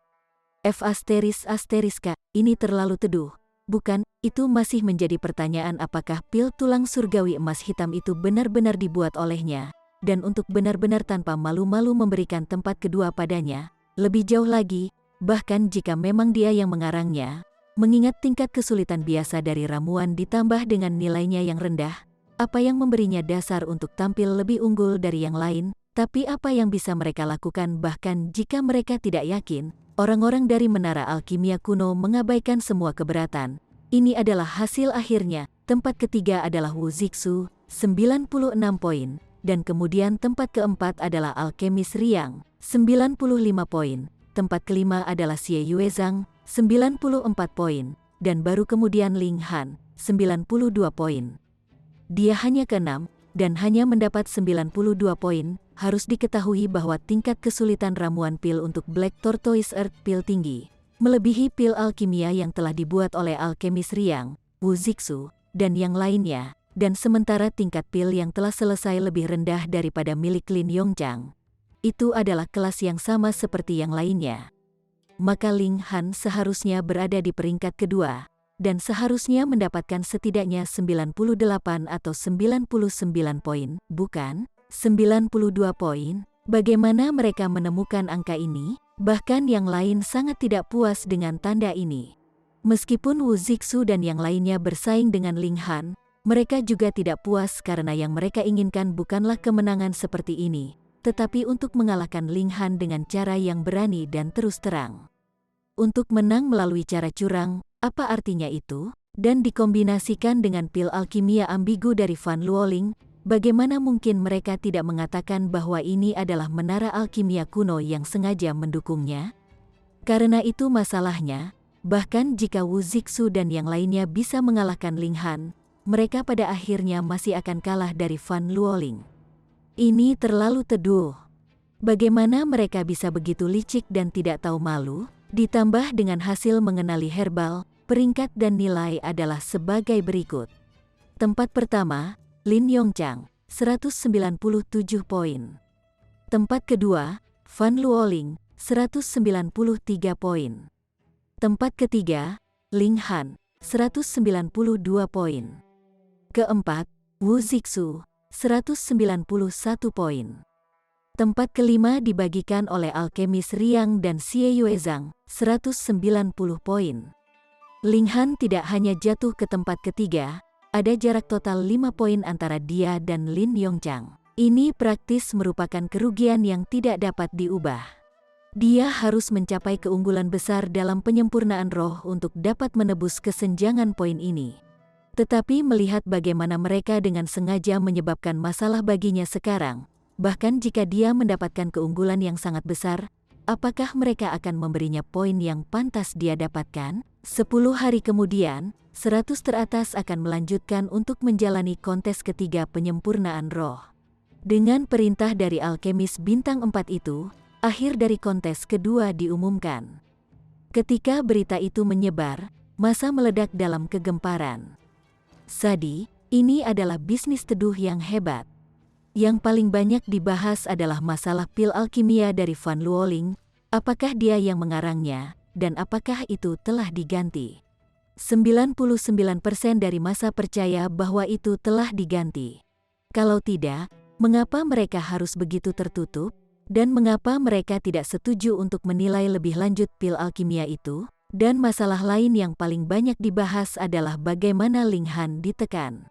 F asteriska, ini terlalu teduh. Bukan, itu masih menjadi pertanyaan apakah pil tulang surgawi emas hitam itu benar-benar dibuat olehnya, dan untuk benar-benar tanpa malu-malu memberikan tempat kedua padanya. Lebih jauh lagi, bahkan jika memang dia yang mengarangnya, mengingat tingkat kesulitan biasa dari ramuan ditambah dengan nilainya yang rendah, apa yang memberinya dasar untuk tampil lebih unggul dari yang lain? Tapi apa yang bisa mereka lakukan bahkan jika mereka tidak yakin? Orang-orang dari menara alkimia kuno mengabaikan semua keberatan. Ini adalah hasil akhirnya. Tempat ketiga adalah Wu Zixu, 96 poin. Dan kemudian tempat keempat adalah alkemis Riang, 95 poin. Tempat kelima adalah Xie Yuezhang, 94 poin. Dan baru kemudian Ling Han, 92 poin. Dia hanya keenam, dan hanya mendapat 92 poin. Harus diketahui bahwa tingkat kesulitan ramuan pil untuk Black Tortoise Earth pil tinggi, melebihi pil alkimia yang telah dibuat oleh alkemis Riang, Wu Zixu, dan yang lainnya, dan sementara tingkat pil yang telah selesai lebih rendah daripada milik Lin Yongchang. Itu adalah kelas yang sama seperti yang lainnya. Maka Ling Han seharusnya berada di peringkat kedua, dan seharusnya mendapatkan setidaknya 98 atau 99 poin, bukan 92 poin. Bagaimana mereka menemukan angka ini? Bahkan yang lain sangat tidak puas dengan tanda ini. Meskipun Wu Zixu dan yang lainnya bersaing dengan Ling Han, mereka juga tidak puas karena yang mereka inginkan bukanlah kemenangan seperti ini, tetapi untuk mengalahkan Ling Han dengan cara yang berani dan terus terang. Untuk menang melalui cara curang, apa artinya itu? Dan dikombinasikan dengan pil alkimia ambigu dari Fan Luoling, bagaimana mungkin mereka tidak mengatakan bahwa ini adalah menara alkimia kuno yang sengaja mendukungnya? Karena itu masalahnya, bahkan jika Wu Zixu dan yang lainnya bisa mengalahkan Ling Han, mereka pada akhirnya masih akan kalah dari Fan Luoling. Ini terlalu teduh. Bagaimana mereka bisa begitu licik dan tidak tahu malu? Ditambah dengan hasil mengenali herbal, peringkat dan nilai adalah sebagai berikut. Tempat pertama, Lin Yongchang, 197 poin. Tempat kedua, Fan Luoling, 193 poin. Tempat ketiga, Ling Han, 192 poin. Keempat, Wu Zixu, 191 poin. Tempat kelima dibagikan oleh alkemis Riang dan Xie Yuezhang, 190 poin. Ling Han tidak hanya jatuh ke tempat ketiga, ada jarak total 5 poin antara dia dan Lin Yongchang. Ini praktis merupakan kerugian yang tidak dapat diubah. Dia harus mencapai keunggulan besar dalam penyempurnaan roh untuk dapat menebus kesenjangan poin ini. Tetapi melihat bagaimana mereka dengan sengaja menyebabkan masalah baginya sekarang, bahkan jika dia mendapatkan keunggulan yang sangat besar, apakah mereka akan memberinya poin yang pantas dia dapatkan? 10 hari kemudian, 100 teratas akan melanjutkan untuk menjalani kontes ketiga penyempurnaan roh. Dengan perintah dari alkemis bintang 4 itu, akhir dari kontes kedua diumumkan. Ketika berita itu menyebar, massa meledak dalam kegemparan. Sadi, ini adalah bisnis teduh yang hebat. Yang paling banyak dibahas adalah masalah pil alkimia dari Fan Luoling, apakah dia yang mengarangnya, dan apakah itu telah diganti. 99% dari massa percaya bahwa itu telah diganti. Kalau tidak, mengapa mereka harus begitu tertutup? Dan mengapa mereka tidak setuju untuk menilai lebih lanjut pil alkimia itu? Dan masalah lain yang paling banyak dibahas adalah bagaimana Ling Han ditekan.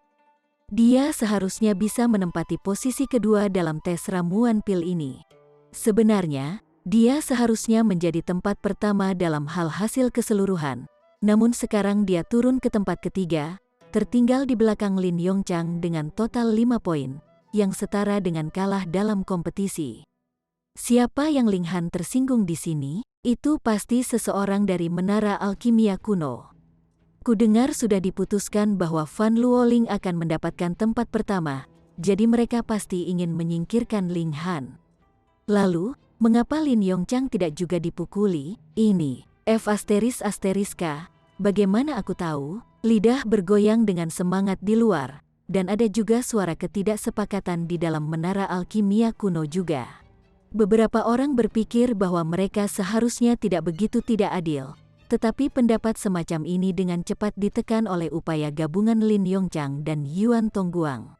Dia seharusnya bisa menempati posisi kedua dalam tes ramuan pil ini. Sebenarnya, dia seharusnya menjadi tempat pertama dalam hal hasil keseluruhan. Namun sekarang dia turun ke tempat ketiga, tertinggal di belakang Lin Yongchang dengan total 5 poin, yang setara dengan kalah dalam kompetisi. Siapa yang Ling Han tersinggung di sini? Itu pasti seseorang dari menara alkimia kuno. Kudengar sudah diputuskan bahwa Fan Luoling akan mendapatkan tempat pertama, jadi mereka pasti ingin menyingkirkan Ling Han. Lalu, mengapa Lin Yongchang tidak juga dipukuli? Ini, F asteriska, bagaimana aku tahu? Lidah bergoyang dengan semangat di luar, dan ada juga suara ketidaksepakatan di dalam menara alkimia kuno juga. Beberapa orang berpikir bahwa mereka seharusnya tidak begitu tidak adil, tetapi pendapat semacam ini dengan cepat ditekan oleh upaya gabungan Lin Yongchang dan Yuan Tongguang.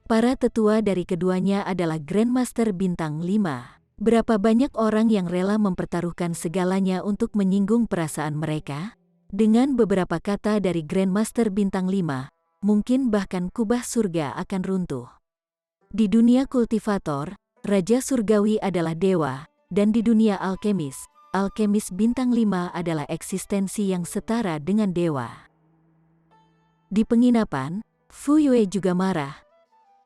Para tetua dari keduanya adalah Grandmaster Bintang 5. Berapa banyak orang yang rela mempertaruhkan segalanya untuk menyinggung perasaan mereka? Dengan beberapa kata dari Grandmaster Bintang 5, mungkin bahkan kubah surga akan runtuh. Di dunia kultivator, Raja Surgawi adalah dewa, dan di dunia alkemis Bintang 5 adalah eksistensi yang setara dengan dewa. Di penginapan, Fu Yue juga marah.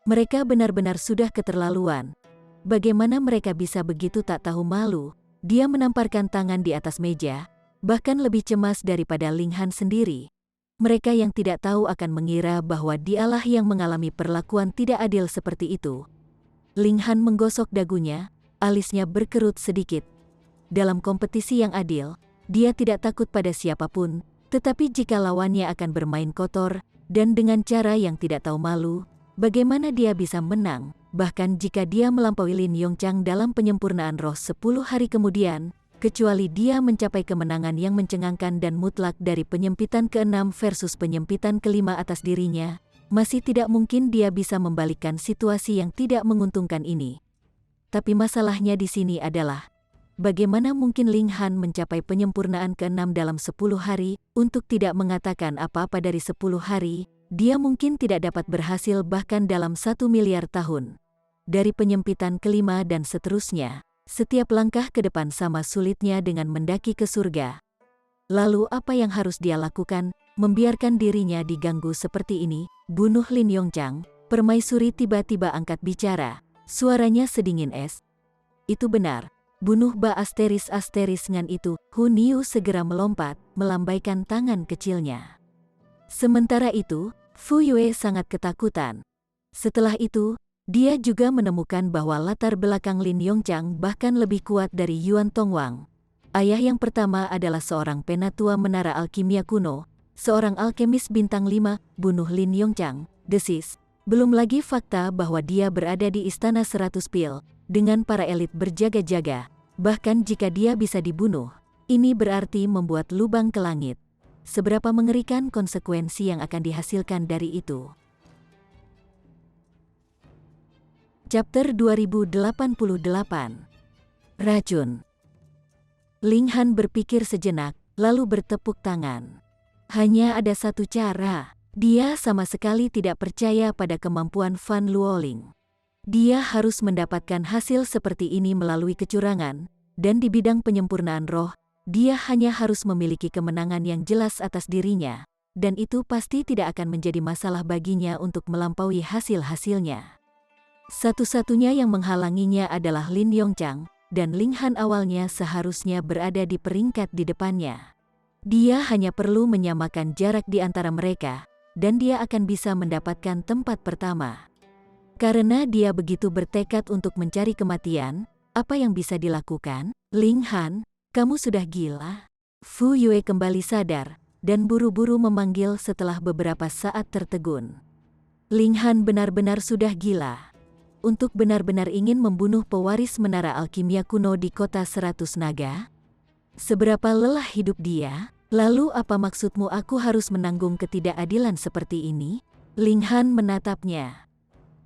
Mereka benar-benar sudah keterlaluan. Bagaimana mereka bisa begitu tak tahu malu? Dia menamparkan tangan di atas meja, bahkan lebih cemas daripada Ling Han sendiri. Mereka yang tidak tahu akan mengira bahwa dialah yang mengalami perlakuan tidak adil seperti itu. Ling Han menggosok dagunya, alisnya berkerut sedikit. Dalam kompetisi yang adil, dia tidak takut pada siapapun, tetapi jika lawannya akan bermain kotor, dan dengan cara yang tidak tahu malu, bagaimana dia bisa menang? Bahkan jika dia melampaui Lin Yongchang dalam penyempurnaan roh 10 hari kemudian, kecuali dia mencapai kemenangan yang mencengangkan dan mutlak dari penyempitan ke-6 versus penyempitan ke-5 atas dirinya, masih tidak mungkin dia bisa membalikkan situasi yang tidak menguntungkan ini. Tapi masalahnya di sini adalah, bagaimana mungkin Ling Han mencapai penyempurnaan ke-6 dalam 10 hari, untuk tidak mengatakan apa-apa dari 10 hari, dia mungkin tidak dapat berhasil bahkan dalam 1 miliar tahun. Dari penyempitan ke-5 dan seterusnya, setiap langkah ke depan sama sulitnya dengan mendaki ke surga. Lalu apa yang harus dia lakukan? Membiarkan dirinya diganggu seperti ini, bunuh Lin Yongchang. Permaisuri tiba-tiba angkat bicara, suaranya sedingin es. Itu benar, bunuh Ba Asteris ngan itu. Hu Niu segera melompat, melambaikan tangan kecilnya. Sementara itu, Fu Yue sangat ketakutan. Setelah itu, dia juga menemukan bahwa latar belakang Lin Yongchang bahkan lebih kuat dari Yuan Tongguang. Ayah yang pertama adalah seorang penatua menara alkimia kuno, seorang alkemis bintang 5, bunuh Lin Yongchang, desis. Belum lagi fakta bahwa dia berada di Istana 100 Pil, dengan para elit berjaga-jaga. Bahkan jika dia bisa dibunuh, ini berarti membuat lubang ke langit. Seberapa mengerikan konsekuensi yang akan dihasilkan dari itu. Chapter 2088. Racun. Ling Han berpikir sejenak, lalu bertepuk tangan. Hanya ada satu cara. Dia sama sekali tidak percaya pada kemampuan Fan Luoling. Dia harus mendapatkan hasil seperti ini melalui kecurangan, dan di bidang penyempurnaan roh, dia hanya harus memiliki kemenangan yang jelas atas dirinya, dan itu pasti tidak akan menjadi masalah baginya untuk melampaui hasil-hasilnya. Satu-satunya yang menghalanginya adalah Lin Yongchang, dan Ling Han awalnya seharusnya berada di peringkat di depannya. Dia hanya perlu menyamakan jarak di antara mereka, dan dia akan bisa mendapatkan tempat pertama. Karena dia begitu bertekad untuk mencari kematian, apa yang bisa dilakukan? Ling Han, kamu sudah gila? Fu Yue kembali sadar, dan buru-buru memanggil setelah beberapa saat tertegun. Ling Han benar-benar sudah gila. Untuk benar-benar ingin membunuh pewaris menara alkimia kuno di kota 100 naga? Seberapa lelah hidup dia? Lalu apa maksudmu aku harus menanggung ketidakadilan seperti ini? Ling Han menatapnya.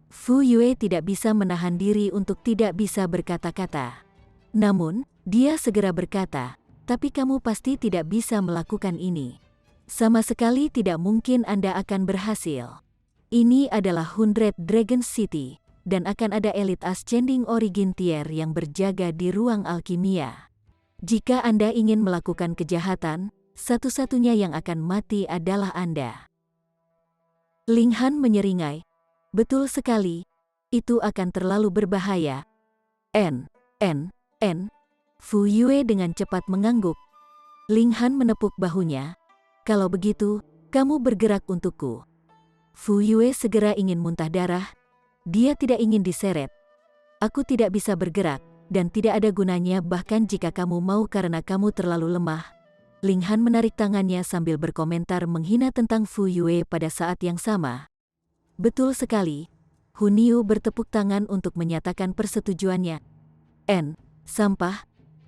Fu Yue tidak bisa menahan diri untuk tidak bisa berkata-kata. Namun, dia segera berkata, tapi kamu pasti tidak bisa melakukan ini. Sama sekali tidak mungkin Anda akan berhasil. Ini adalah 100 Dragon City, dan akan ada elit Ascending Origin Tier yang berjaga di ruang alkimia. Jika Anda ingin melakukan kejahatan, satu-satunya yang akan mati adalah Anda. Ling Han menyeringai. Betul sekali, itu akan terlalu berbahaya. Fu Yue dengan cepat mengangguk. Ling Han menepuk bahunya. Kalau begitu, kamu bergerak untukku. Fu Yue segera ingin muntah darah. Dia tidak ingin diseret. Aku tidak bisa bergerak, dan tidak ada gunanya bahkan jika kamu mau karena kamu terlalu lemah. Ling Han menarik tangannya sambil berkomentar menghina tentang Fu Yue pada saat yang sama. Betul sekali. Hu Niu bertepuk tangan untuk menyatakan persetujuannya. Sampah.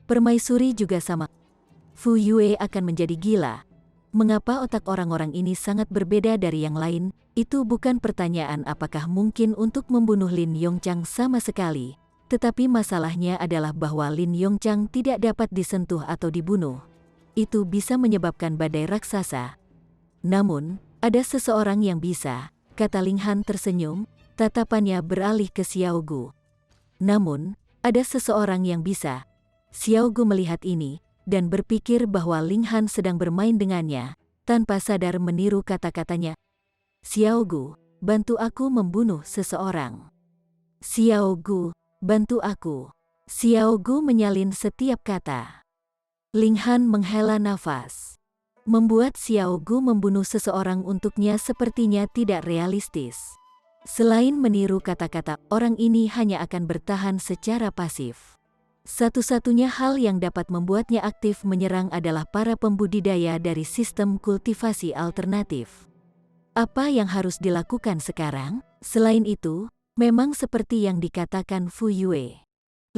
Permaisuri juga sama. Fu Yue akan menjadi gila. Mengapa otak orang-orang ini sangat berbeda dari yang lain? Itu bukan pertanyaan apakah mungkin untuk membunuh Lin Yongchang sama sekali. Tetapi masalahnya adalah bahwa Lin Yongchang tidak dapat disentuh atau dibunuh. Itu bisa menyebabkan badai raksasa. Namun, ada seseorang yang bisa, kata Ling Han tersenyum, tatapannya beralih ke Xiao Gu. Namun, ada seseorang yang bisa. Xiao Gu melihat ini, dan berpikir bahwa Ling Han sedang bermain dengannya, tanpa sadar meniru kata-katanya. Xiao Gu, bantu aku membunuh seseorang. Xiao Gu, bantu aku. Xiao Gu menyalin setiap kata. Ling Han menghela nafas. Membuat Xiao Gu membunuh seseorang untuknya sepertinya tidak realistis. Selain meniru kata-kata, orang ini hanya akan bertahan secara pasif. Satu-satunya hal yang dapat membuatnya aktif menyerang adalah para pembudidaya dari sistem kultivasi alternatif. Apa yang harus dilakukan sekarang? Selain itu, memang seperti yang dikatakan Fu Yue.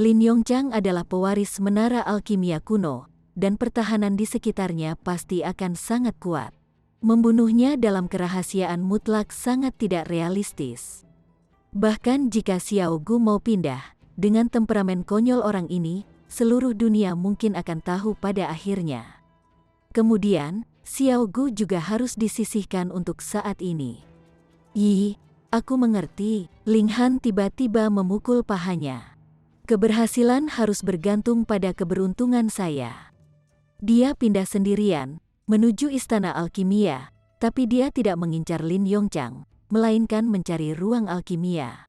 Lin Yongchang adalah pewaris menara alkimia kuno, dan pertahanan di sekitarnya pasti akan sangat kuat. Membunuhnya dalam kerahasiaan mutlak sangat tidak realistis. Bahkan jika Xiao Gu mau pindah, dengan temperamen konyol orang ini, seluruh dunia mungkin akan tahu pada akhirnya. Kemudian, Xiao Gu juga harus disisihkan untuk saat ini. Aku mengerti. Ling Han tiba-tiba memukul pahanya. Keberhasilan harus bergantung pada keberuntungan saya. Dia pindah sendirian, menuju istana alkimia, tapi dia tidak mengincar Lin Yongchang, melainkan mencari ruang alkimia.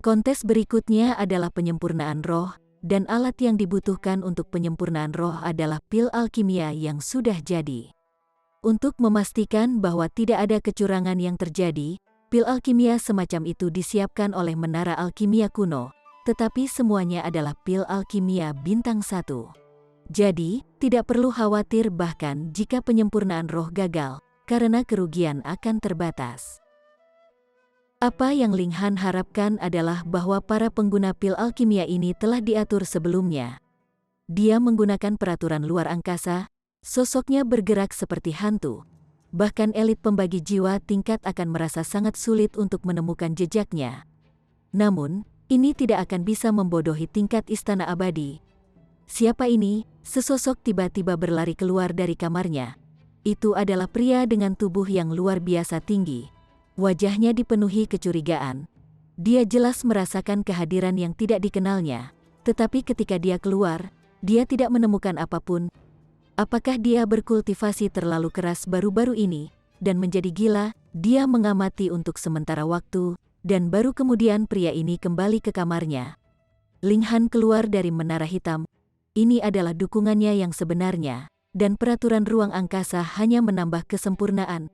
Kontes berikutnya adalah penyempurnaan roh, dan alat yang dibutuhkan untuk penyempurnaan roh adalah pil alkimia yang sudah jadi. Untuk memastikan bahwa tidak ada kecurangan yang terjadi, pil alkimia semacam itu disiapkan oleh menara alkimia kuno, tetapi semuanya adalah pil alkimia bintang 1. Jadi, tidak perlu khawatir bahkan jika penyempurnaan roh gagal, karena kerugian akan terbatas. Apa yang Ling Han harapkan adalah bahwa para pengguna pil alkimia ini telah diatur sebelumnya. Dia menggunakan peraturan luar angkasa, sosoknya bergerak seperti hantu. Bahkan elit pembagi jiwa tingkat akan merasa sangat sulit untuk menemukan jejaknya. Namun, ini tidak akan bisa membodohi tingkat istana abadi. Siapa ini? Sesosok tiba-tiba berlari keluar dari kamarnya. Itu adalah pria dengan tubuh yang luar biasa tinggi. Wajahnya dipenuhi kecurigaan. Dia jelas merasakan kehadiran yang tidak dikenalnya, tetapi ketika dia keluar, dia tidak menemukan apapun. Apakah dia berkultivasi terlalu keras baru-baru ini, dan menjadi gila? Dia mengamati untuk sementara waktu, dan baru kemudian pria ini kembali ke kamarnya. Ling Han keluar dari menara hitam. Ini adalah dukungannya yang sebenarnya, dan peraturan ruang angkasa hanya menambah kesempurnaan.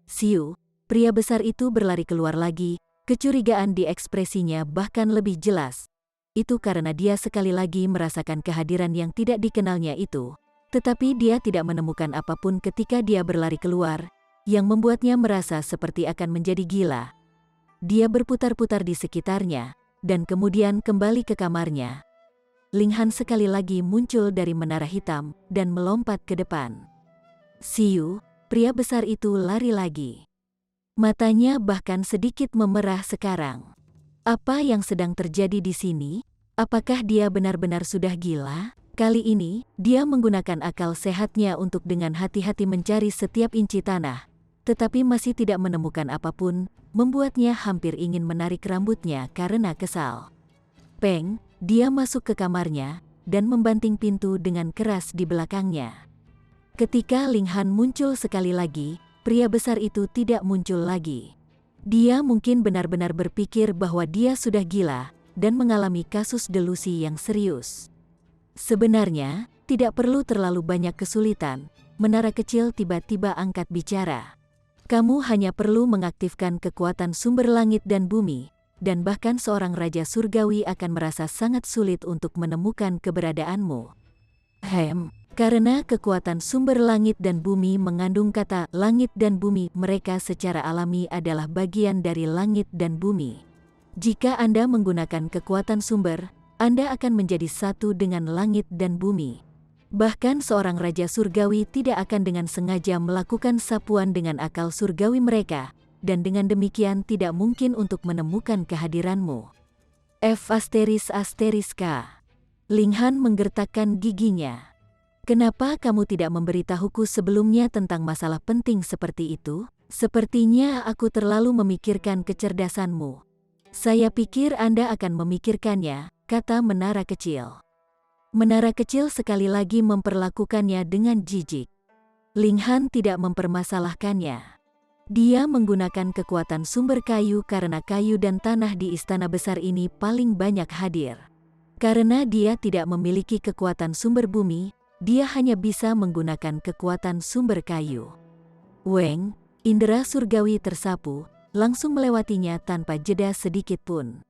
Siu. Pria besar itu berlari keluar lagi, kecurigaan di ekspresinya bahkan lebih jelas. Itu karena dia sekali lagi merasakan kehadiran yang tidak dikenalnya itu. Tetapi dia tidak menemukan apapun ketika dia berlari keluar, yang membuatnya merasa seperti akan menjadi gila. Dia berputar-putar di sekitarnya, dan kemudian kembali ke kamarnya. Ling Han sekali lagi muncul dari menara hitam, dan melompat ke depan. Siu, pria besar itu lari lagi. Matanya bahkan sedikit memerah sekarang. Apa yang sedang terjadi di sini? Apakah dia benar-benar sudah gila? Kali ini, dia menggunakan akal sehatnya untuk dengan hati-hati mencari setiap inci tanah, tetapi masih tidak menemukan apapun, membuatnya hampir ingin menarik rambutnya karena kesal. Peng, dia masuk ke kamarnya, dan membanting pintu dengan keras di belakangnya. Ketika Ling Han muncul sekali lagi, pria besar itu tidak muncul lagi. Dia mungkin benar-benar berpikir bahwa dia sudah gila dan mengalami kasus delusi yang serius. Sebenarnya, tidak perlu terlalu banyak kesulitan. Menara kecil tiba-tiba angkat bicara. Kamu hanya perlu mengaktifkan kekuatan sumber langit dan bumi, dan bahkan seorang raja surgawi akan merasa sangat sulit untuk menemukan keberadaanmu. Karena kekuatan sumber langit dan bumi mengandung kata langit dan bumi, mereka secara alami adalah bagian dari langit dan bumi. Jika Anda menggunakan kekuatan sumber, Anda akan menjadi satu dengan langit dan bumi. Bahkan seorang raja surgawi tidak akan dengan sengaja melakukan sapuan dengan akal surgawi mereka, dan dengan demikian tidak mungkin untuk menemukan kehadiranmu. F***K. Ling Han menggertakkan giginya. Kenapa kamu tidak memberitahuku sebelumnya tentang masalah penting seperti itu? Sepertinya aku terlalu memikirkan kecerdasanmu. Saya pikir Anda akan memikirkannya, kata menara kecil. Menara kecil sekali lagi memperlakukannya dengan jijik. Ling Han tidak mempermasalahkannya. Dia menggunakan kekuatan sumber kayu karena kayu dan tanah di istana besar ini paling banyak hadir. Karena dia tidak memiliki kekuatan sumber bumi, dia hanya bisa menggunakan kekuatan sumber kayu. Weng, indera surgawi tersapu, langsung melewatinya tanpa jeda sedikit pun.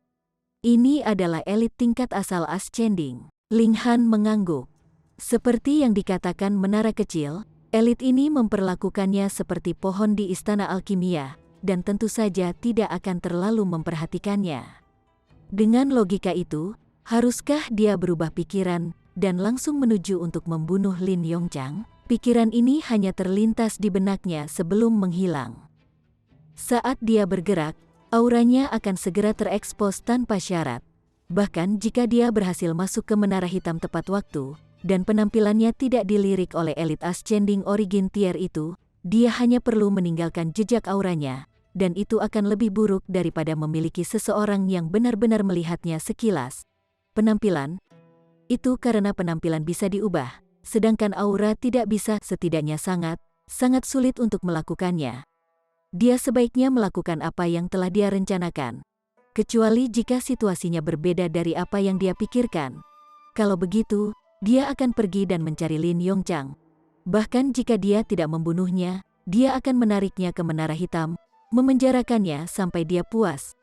Ini adalah elit tingkat asal ascending. Ling Han mengangguk. Seperti yang dikatakan menara kecil, elit ini memperlakukannya seperti pohon di istana alkimia, dan tentu saja tidak akan terlalu memperhatikannya. Dengan logika itu, haruskah dia berubah pikiran dan langsung menuju untuk membunuh Lin Yongchang? Pikiran ini hanya terlintas di benaknya sebelum menghilang. Saat dia bergerak, auranya akan segera terekspos tanpa syarat. Bahkan jika dia berhasil masuk ke menara hitam tepat waktu, dan penampilannya tidak dilirik oleh elit ascending origin tier itu, dia hanya perlu meninggalkan jejak auranya, dan itu akan lebih buruk daripada memiliki seseorang yang benar-benar melihatnya sekilas. Penampilan itu karena penampilan bisa diubah, sedangkan aura tidak bisa, setidaknya sangat sulit untuk melakukannya. Dia sebaiknya melakukan apa yang telah dia rencanakan. Kecuali jika situasinya berbeda dari apa yang dia pikirkan. Kalau begitu, dia akan pergi dan mencari Lin Yongchang. Bahkan jika dia tidak membunuhnya, dia akan menariknya ke menara hitam, memenjarakannya sampai dia puas.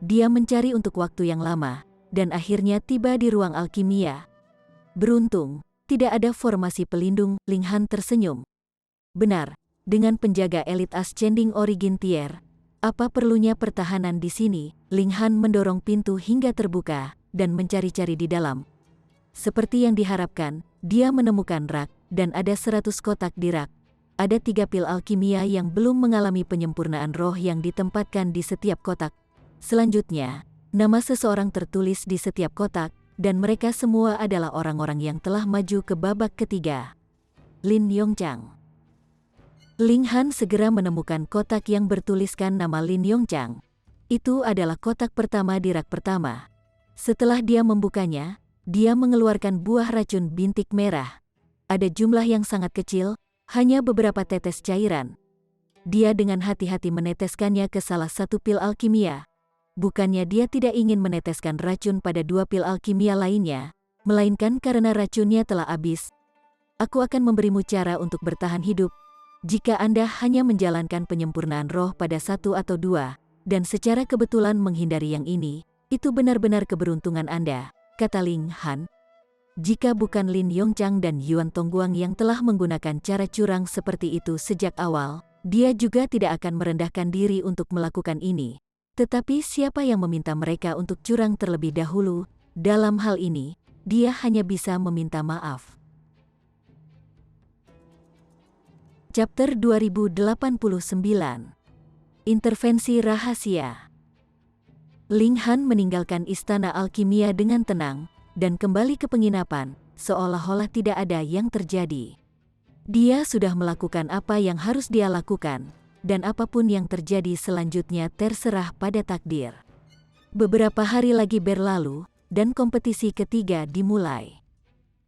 Dia mencari untuk waktu yang lama, dan akhirnya tiba di ruang alkimia. Beruntung, tidak ada formasi pelindung, Ling Han tersenyum. Benar, dengan penjaga elit ascending origin tier, apa perlunya pertahanan di sini? Ling Han mendorong pintu hingga terbuka, dan mencari-cari di dalam. Seperti yang diharapkan, dia menemukan rak, dan ada 100 kotak di rak. Ada 3 pil alkimia yang belum mengalami penyempurnaan roh yang ditempatkan di setiap kotak. Selanjutnya, nama seseorang tertulis di setiap kotak, dan mereka semua adalah orang-orang yang telah maju ke babak ketiga. Lin Yongchang. Ling Han segera menemukan kotak yang bertuliskan nama Lin Yongchang. Itu adalah kotak pertama di rak pertama. Setelah dia membukanya, dia mengeluarkan buah racun bintik merah. Ada jumlah yang sangat kecil, hanya beberapa tetes cairan. Dia dengan hati-hati meneteskannya ke salah satu pil alkimia. Bukannya dia tidak ingin meneteskan racun pada 2 pil alkimia lainnya, melainkan karena racunnya telah habis. Aku akan memberimu cara untuk bertahan hidup. Jika Anda hanya menjalankan penyempurnaan roh pada 1 atau 2, dan secara kebetulan menghindari yang ini, itu benar-benar keberuntungan Anda, kata Ling Han. Jika bukan Lin Yongchang dan Yuan Tongguang yang telah menggunakan cara curang seperti itu sejak awal, dia juga tidak akan merendahkan diri untuk melakukan ini. Tetapi siapa yang meminta mereka untuk curang terlebih dahulu? Dalam hal ini, dia hanya bisa meminta maaf. Chapter 2089. Intervensi rahasia. Ling Han meninggalkan istana alkimia dengan tenang, dan kembali ke penginapan, seolah-olah tidak ada yang terjadi. Dia sudah melakukan apa yang harus dia lakukan, dan apapun yang terjadi selanjutnya terserah pada takdir. Beberapa hari lagi berlalu, dan kompetisi ketiga dimulai.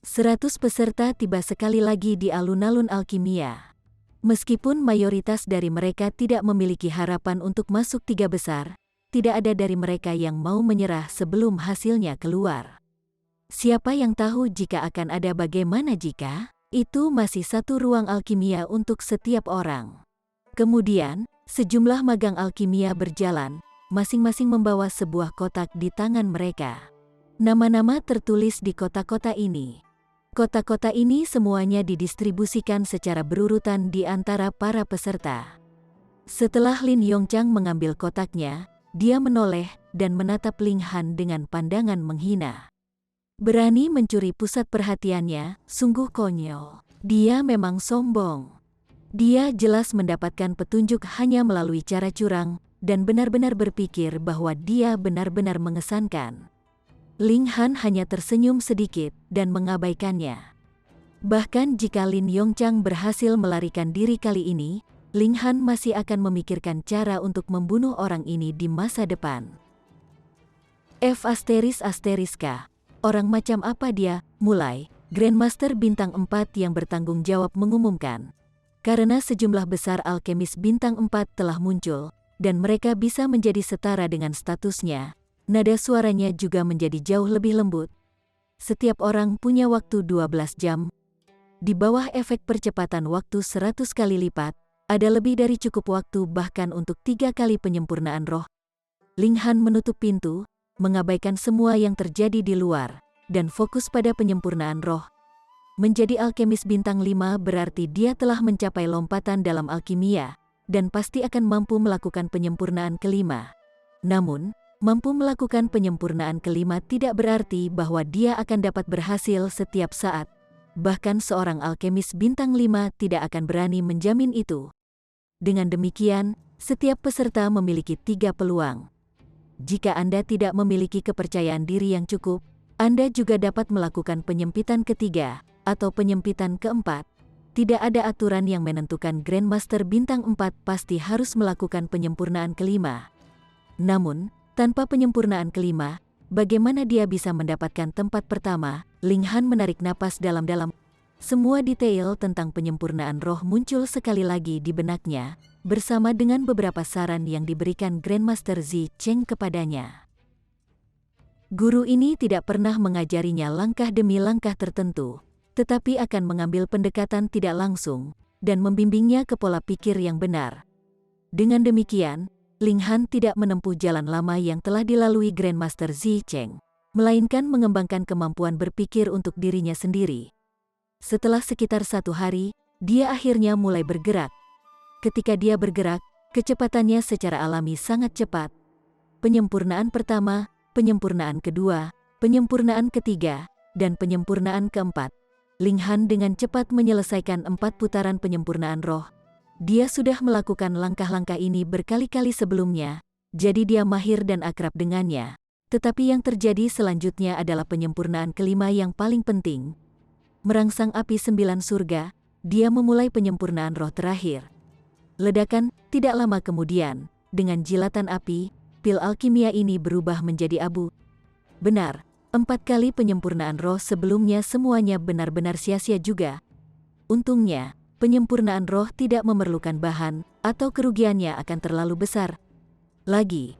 100 peserta tiba sekali lagi di alun-alun alkimia. Meskipun mayoritas dari mereka tidak memiliki harapan untuk masuk 3 besar, tidak ada dari mereka yang mau menyerah sebelum hasilnya keluar. Siapa yang tahu jika akan ada bagaimana jika? Itu masih 1 ruang alkimia untuk setiap orang. Kemudian, sejumlah magang alkimia berjalan, masing-masing membawa sebuah kotak di tangan mereka. Nama-nama tertulis di kotak-kotak ini. Kotak-kotak ini semuanya didistribusikan secara berurutan di antara para peserta. Setelah Lin Yongchang mengambil kotaknya, dia menoleh dan menatap Ling Han dengan pandangan menghina. Berani mencuri pusat perhatiannya, sungguh konyol. Dia memang sombong. Dia jelas mendapatkan petunjuk hanya melalui cara curang, dan benar-benar berpikir bahwa dia benar-benar mengesankan. Ling Han hanya tersenyum sedikit dan mengabaikannya. Bahkan jika Lin Yongchang berhasil melarikan diri kali ini, Ling Han masih akan memikirkan cara untuk membunuh orang ini di masa depan. F***K. Orang macam apa dia? Mulai, Grandmaster Bintang 4 yang bertanggung jawab mengumumkan. Karena sejumlah besar alkemis Bintang 4 telah muncul, dan mereka bisa menjadi setara dengan statusnya, nada suaranya juga menjadi jauh lebih lembut. Setiap orang punya waktu 12 jam. Di bawah efek percepatan waktu 100 kali lipat, ada lebih dari cukup waktu bahkan untuk 3 kali penyempurnaan roh. Ling Han menutup pintu, mengabaikan semua yang terjadi di luar, dan fokus pada penyempurnaan roh. Menjadi alkemis bintang 5 berarti dia telah mencapai lompatan dalam alkimia, dan pasti akan mampu melakukan penyempurnaan kelima. Namun, mampu melakukan penyempurnaan kelima tidak berarti bahwa dia akan dapat berhasil setiap saat. Bahkan seorang alkemis bintang 5 tidak akan berani menjamin itu. Dengan demikian, setiap peserta memiliki 3 peluang. Jika Anda tidak memiliki kepercayaan diri yang cukup, Anda juga dapat melakukan penyempitan ketiga, atau penyempitan keempat. Tidak ada aturan yang menentukan Grandmaster Bintang 4 pasti harus melakukan penyempurnaan kelima. Namun, tanpa penyempurnaan kelima, bagaimana dia bisa mendapatkan tempat pertama? Ling Han menarik napas dalam-dalam. Semua detail tentang penyempurnaan roh muncul sekali lagi di benaknya, bersama dengan beberapa saran yang diberikan Grandmaster Zi Cheng kepadanya. Guru ini tidak pernah mengajarinya langkah demi langkah tertentu, tetapi akan mengambil pendekatan tidak langsung, dan membimbingnya ke pola pikir yang benar. Dengan demikian, Ling Han tidak menempuh jalan lama yang telah dilalui Grandmaster Zi Cheng, melainkan mengembangkan kemampuan berpikir untuk dirinya sendiri. Setelah sekitar 1 hari, dia akhirnya mulai bergerak. Ketika dia bergerak, kecepatannya secara alami sangat cepat. Penyempurnaan pertama, penyempurnaan kedua, penyempurnaan ketiga, dan penyempurnaan keempat. Ling Han dengan cepat menyelesaikan 4 putaran penyempurnaan roh. Dia sudah melakukan langkah-langkah ini berkali-kali sebelumnya, jadi dia mahir dan akrab dengannya. Tetapi yang terjadi selanjutnya adalah penyempurnaan kelima yang paling penting. Merangsang api 9 surga, dia memulai penyempurnaan roh terakhir. Ledakan, tidak lama kemudian, dengan jilatan api, pil alkimia ini berubah menjadi abu. Benar, 4 kali penyempurnaan roh sebelumnya semuanya benar-benar sia-sia juga. Untungnya, penyempurnaan roh tidak memerlukan bahan, atau kerugiannya akan terlalu besar. Lagi,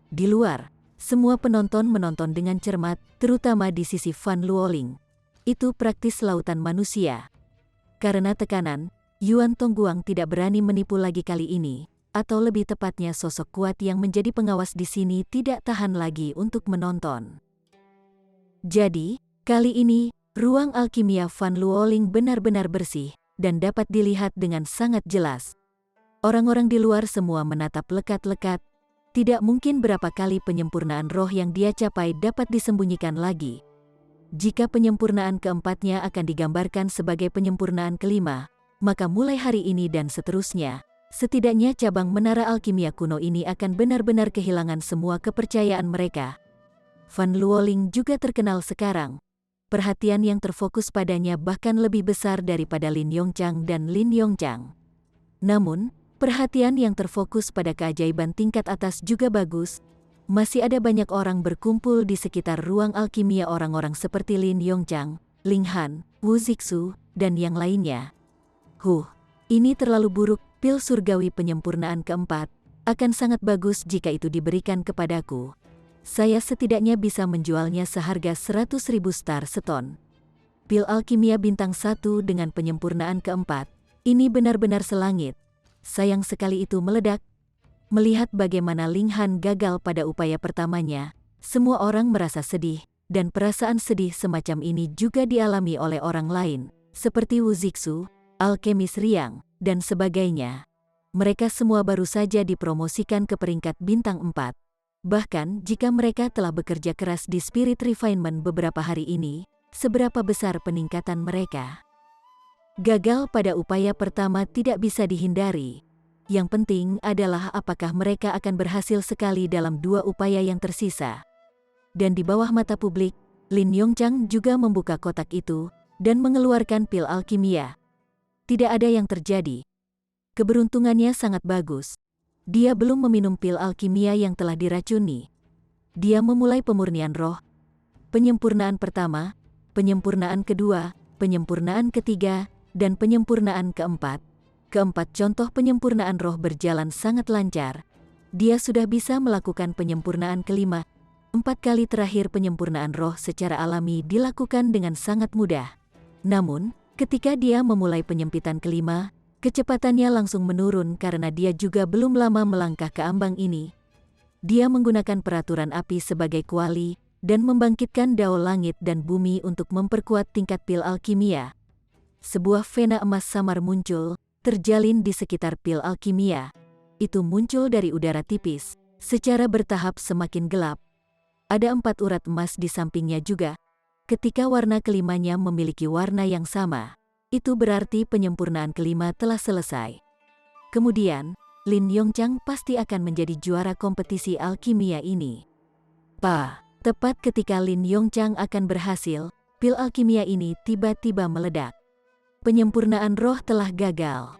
di luar, semua penonton menonton dengan cermat, terutama di sisi Fan Luoling. Itu praktis lautan manusia. Karena tekanan, Yuan Tongguang tidak berani menipu lagi kali ini, atau lebih tepatnya sosok kuat yang menjadi pengawas di sini tidak tahan lagi untuk menonton. Jadi, kali ini, ruang alkimia Fan Luoling benar-benar bersih, dan dapat dilihat dengan sangat jelas. Orang-orang di luar semua menatap lekat-lekat. Tidak mungkin berapa kali penyempurnaan roh yang dia capai dapat disembunyikan lagi. Jika penyempurnaan keempatnya akan digambarkan sebagai penyempurnaan kelima, maka mulai hari ini dan seterusnya, setidaknya cabang menara alkimia kuno ini akan benar-benar kehilangan semua kepercayaan mereka. Fan Luoling juga terkenal sekarang. Perhatian yang terfokus padanya bahkan lebih besar daripada Lin Yongchang dan Lin Yongchang. Namun, perhatian yang terfokus pada keajaiban tingkat atas juga bagus. Masih ada banyak orang berkumpul di sekitar ruang alkimia orang-orang seperti Lin Yongchang, Ling Han, Wu Zixu, dan yang lainnya. Ini terlalu buruk, pil surgawi penyempurnaan keempat, akan sangat bagus jika itu diberikan kepadaku. Saya setidaknya bisa menjualnya seharga 100.000 star seton. Pil alkimia bintang 1 dengan penyempurnaan keempat, ini benar-benar selangit. Sayang sekali itu meledak. Melihat bagaimana Ling Han gagal pada upaya pertamanya, semua orang merasa sedih, dan perasaan sedih semacam ini juga dialami oleh orang lain, seperti Wu Zixu, alkemis Riang, dan sebagainya. Mereka semua baru saja dipromosikan ke peringkat bintang 4. Bahkan jika mereka telah bekerja keras di Spirit Refinement beberapa hari ini, seberapa besar peningkatan mereka? Gagal pada upaya pertama tidak bisa dihindari. Yang penting adalah apakah mereka akan berhasil sekali dalam 2 upaya yang tersisa. Dan di bawah mata publik, Lin Yongchang juga membuka kotak itu dan mengeluarkan pil alkimia. Tidak ada yang terjadi. Keberuntungannya sangat bagus. Dia belum meminum pil alkimia yang telah diracuni. Dia memulai pemurnian roh. Penyempurnaan pertama, penyempurnaan kedua, penyempurnaan ketiga, dan penyempurnaan keempat. Keempat contoh penyempurnaan roh berjalan sangat lancar. Dia sudah bisa melakukan penyempurnaan kelima. 4 kali terakhir penyempurnaan roh secara alami dilakukan dengan sangat mudah. Namun, ketika dia memulai penyempitan kelima, kecepatannya langsung menurun karena dia juga belum lama melangkah ke ambang ini. Dia menggunakan peraturan api sebagai kuali dan membangkitkan dao langit dan bumi untuk memperkuat tingkat pil alkimia. Sebuah vena emas samar muncul, terjalin di sekitar pil alkimia. Itu muncul dari udara tipis, secara bertahap semakin gelap. Ada 4 urat emas di sampingnya juga. Ketika warna kelimanya memiliki warna yang sama, itu berarti penyempurnaan kelima telah selesai. Kemudian, Lin Yongchang pasti akan menjadi juara kompetisi alkimia ini. Tepat ketika Lin Yongchang akan berhasil, pil alkimia ini tiba-tiba meledak. Penyempurnaan roh telah gagal.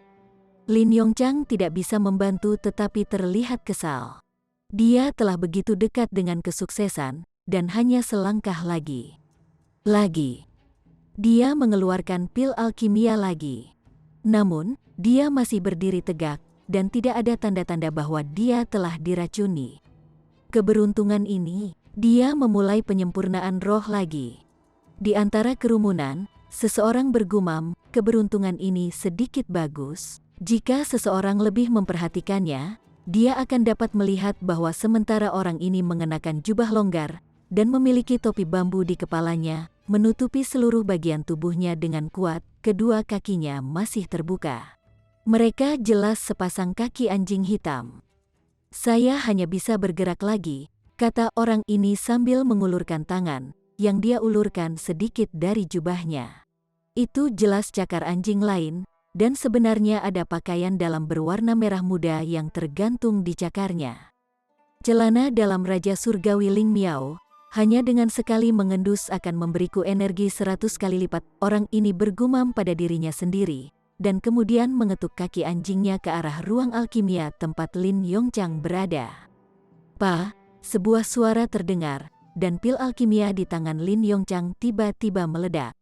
Lin Yongchang tidak bisa membantu tetapi terlihat kesal. Dia telah begitu dekat dengan kesuksesan, dan hanya selangkah lagi. Dia mengeluarkan pil alkimia lagi. Namun, dia masih berdiri tegak, dan tidak ada tanda-tanda bahwa dia telah diracuni. Keberuntungan ini, dia memulai penyempurnaan roh lagi. Di antara kerumunan, seseorang bergumam, keberuntungan ini sedikit bagus. Jika seseorang lebih memperhatikannya, dia akan dapat melihat bahwa sementara orang ini mengenakan jubah longgar, dan memiliki topi bambu di kepalanya, menutupi seluruh bagian tubuhnya dengan kuat, kedua kakinya masih terbuka. Mereka jelas sepasang kaki anjing hitam. Saya hanya bisa bergerak lagi, kata orang ini sambil mengulurkan tangan, yang dia ulurkan sedikit dari jubahnya. Itu jelas cakar anjing lain, dan sebenarnya ada pakaian dalam berwarna merah muda yang tergantung di cakarnya. Celana dalam Raja Surgawi Ling Miao, hanya dengan sekali mengendus akan memberiku energi 100 kali lipat. Orang ini bergumam pada dirinya sendiri, dan kemudian mengetuk kaki anjingnya ke arah ruang alkimia tempat Lin Yongchang berada. Sebuah suara terdengar, dan pil alkimia di tangan Lin Yongchang tiba-tiba meledak.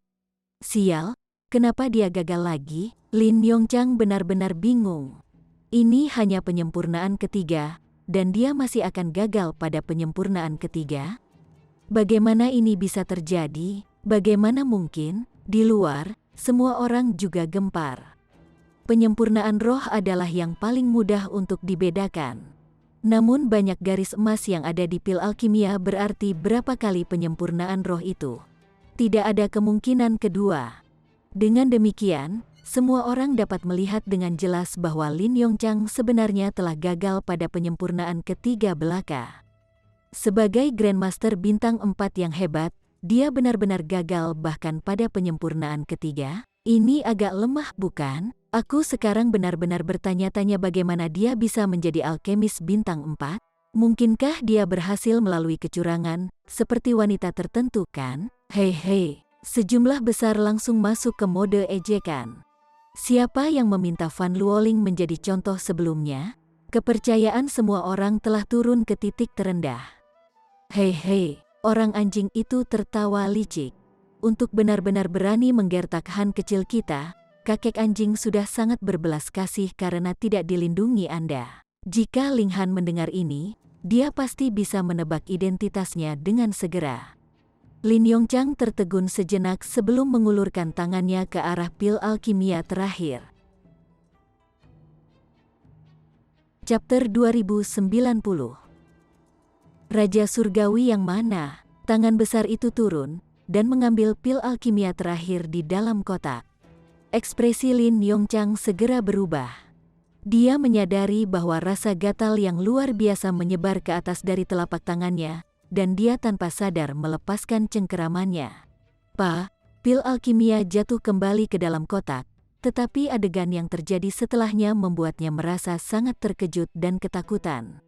Sial, kenapa dia gagal lagi? Lin Yongchang benar-benar bingung. Ini hanya penyempurnaan ketiga, dan dia masih akan gagal pada penyempurnaan ketiga? Bagaimana ini bisa terjadi? Bagaimana mungkin? Di luar, semua orang juga gempar. Penyempurnaan roh adalah yang paling mudah untuk dibedakan. Namun banyak garis emas yang ada di pil alkimia berarti berapa kali penyempurnaan roh itu. Tidak ada kemungkinan kedua. Dengan demikian, semua orang dapat melihat dengan jelas bahwa Lin Yongchang sebenarnya telah gagal pada penyempurnaan ketiga belaka. Sebagai Grandmaster bintang 4 yang hebat, dia benar-benar gagal bahkan pada penyempurnaan ketiga. Ini agak lemah bukan? Aku sekarang benar-benar bertanya-tanya bagaimana dia bisa menjadi alkemis bintang 4? Mungkinkah dia berhasil melalui kecurangan, seperti wanita tertentu kan? Hei, sejumlah besar langsung masuk ke mode ejekan. Siapa yang meminta Fan Luoling menjadi contoh sebelumnya? Kepercayaan semua orang telah turun ke titik terendah. Hei, orang anjing itu tertawa licik. Untuk benar-benar berani menggertak Han kecil kita, kakek anjing sudah sangat berbelas kasih karena tidak dilindungi Anda. Jika Ling Han mendengar ini, dia pasti bisa menebak identitasnya dengan segera. Lin Yongchang tertegun sejenak sebelum mengulurkan tangannya ke arah pil alkimia terakhir. Chapter 2090. Raja Surgawi yang mana? Tangan besar itu turun, dan mengambil pil alkimia terakhir di dalam kotak. Ekspresi Lin Yongchang segera berubah. Dia menyadari bahwa rasa gatal yang luar biasa menyebar ke atas dari telapak tangannya, dan dia tanpa sadar melepaskan cengkeramannya. Pil alkimia jatuh kembali ke dalam kotak, tetapi adegan yang terjadi setelahnya membuatnya merasa sangat terkejut dan ketakutan.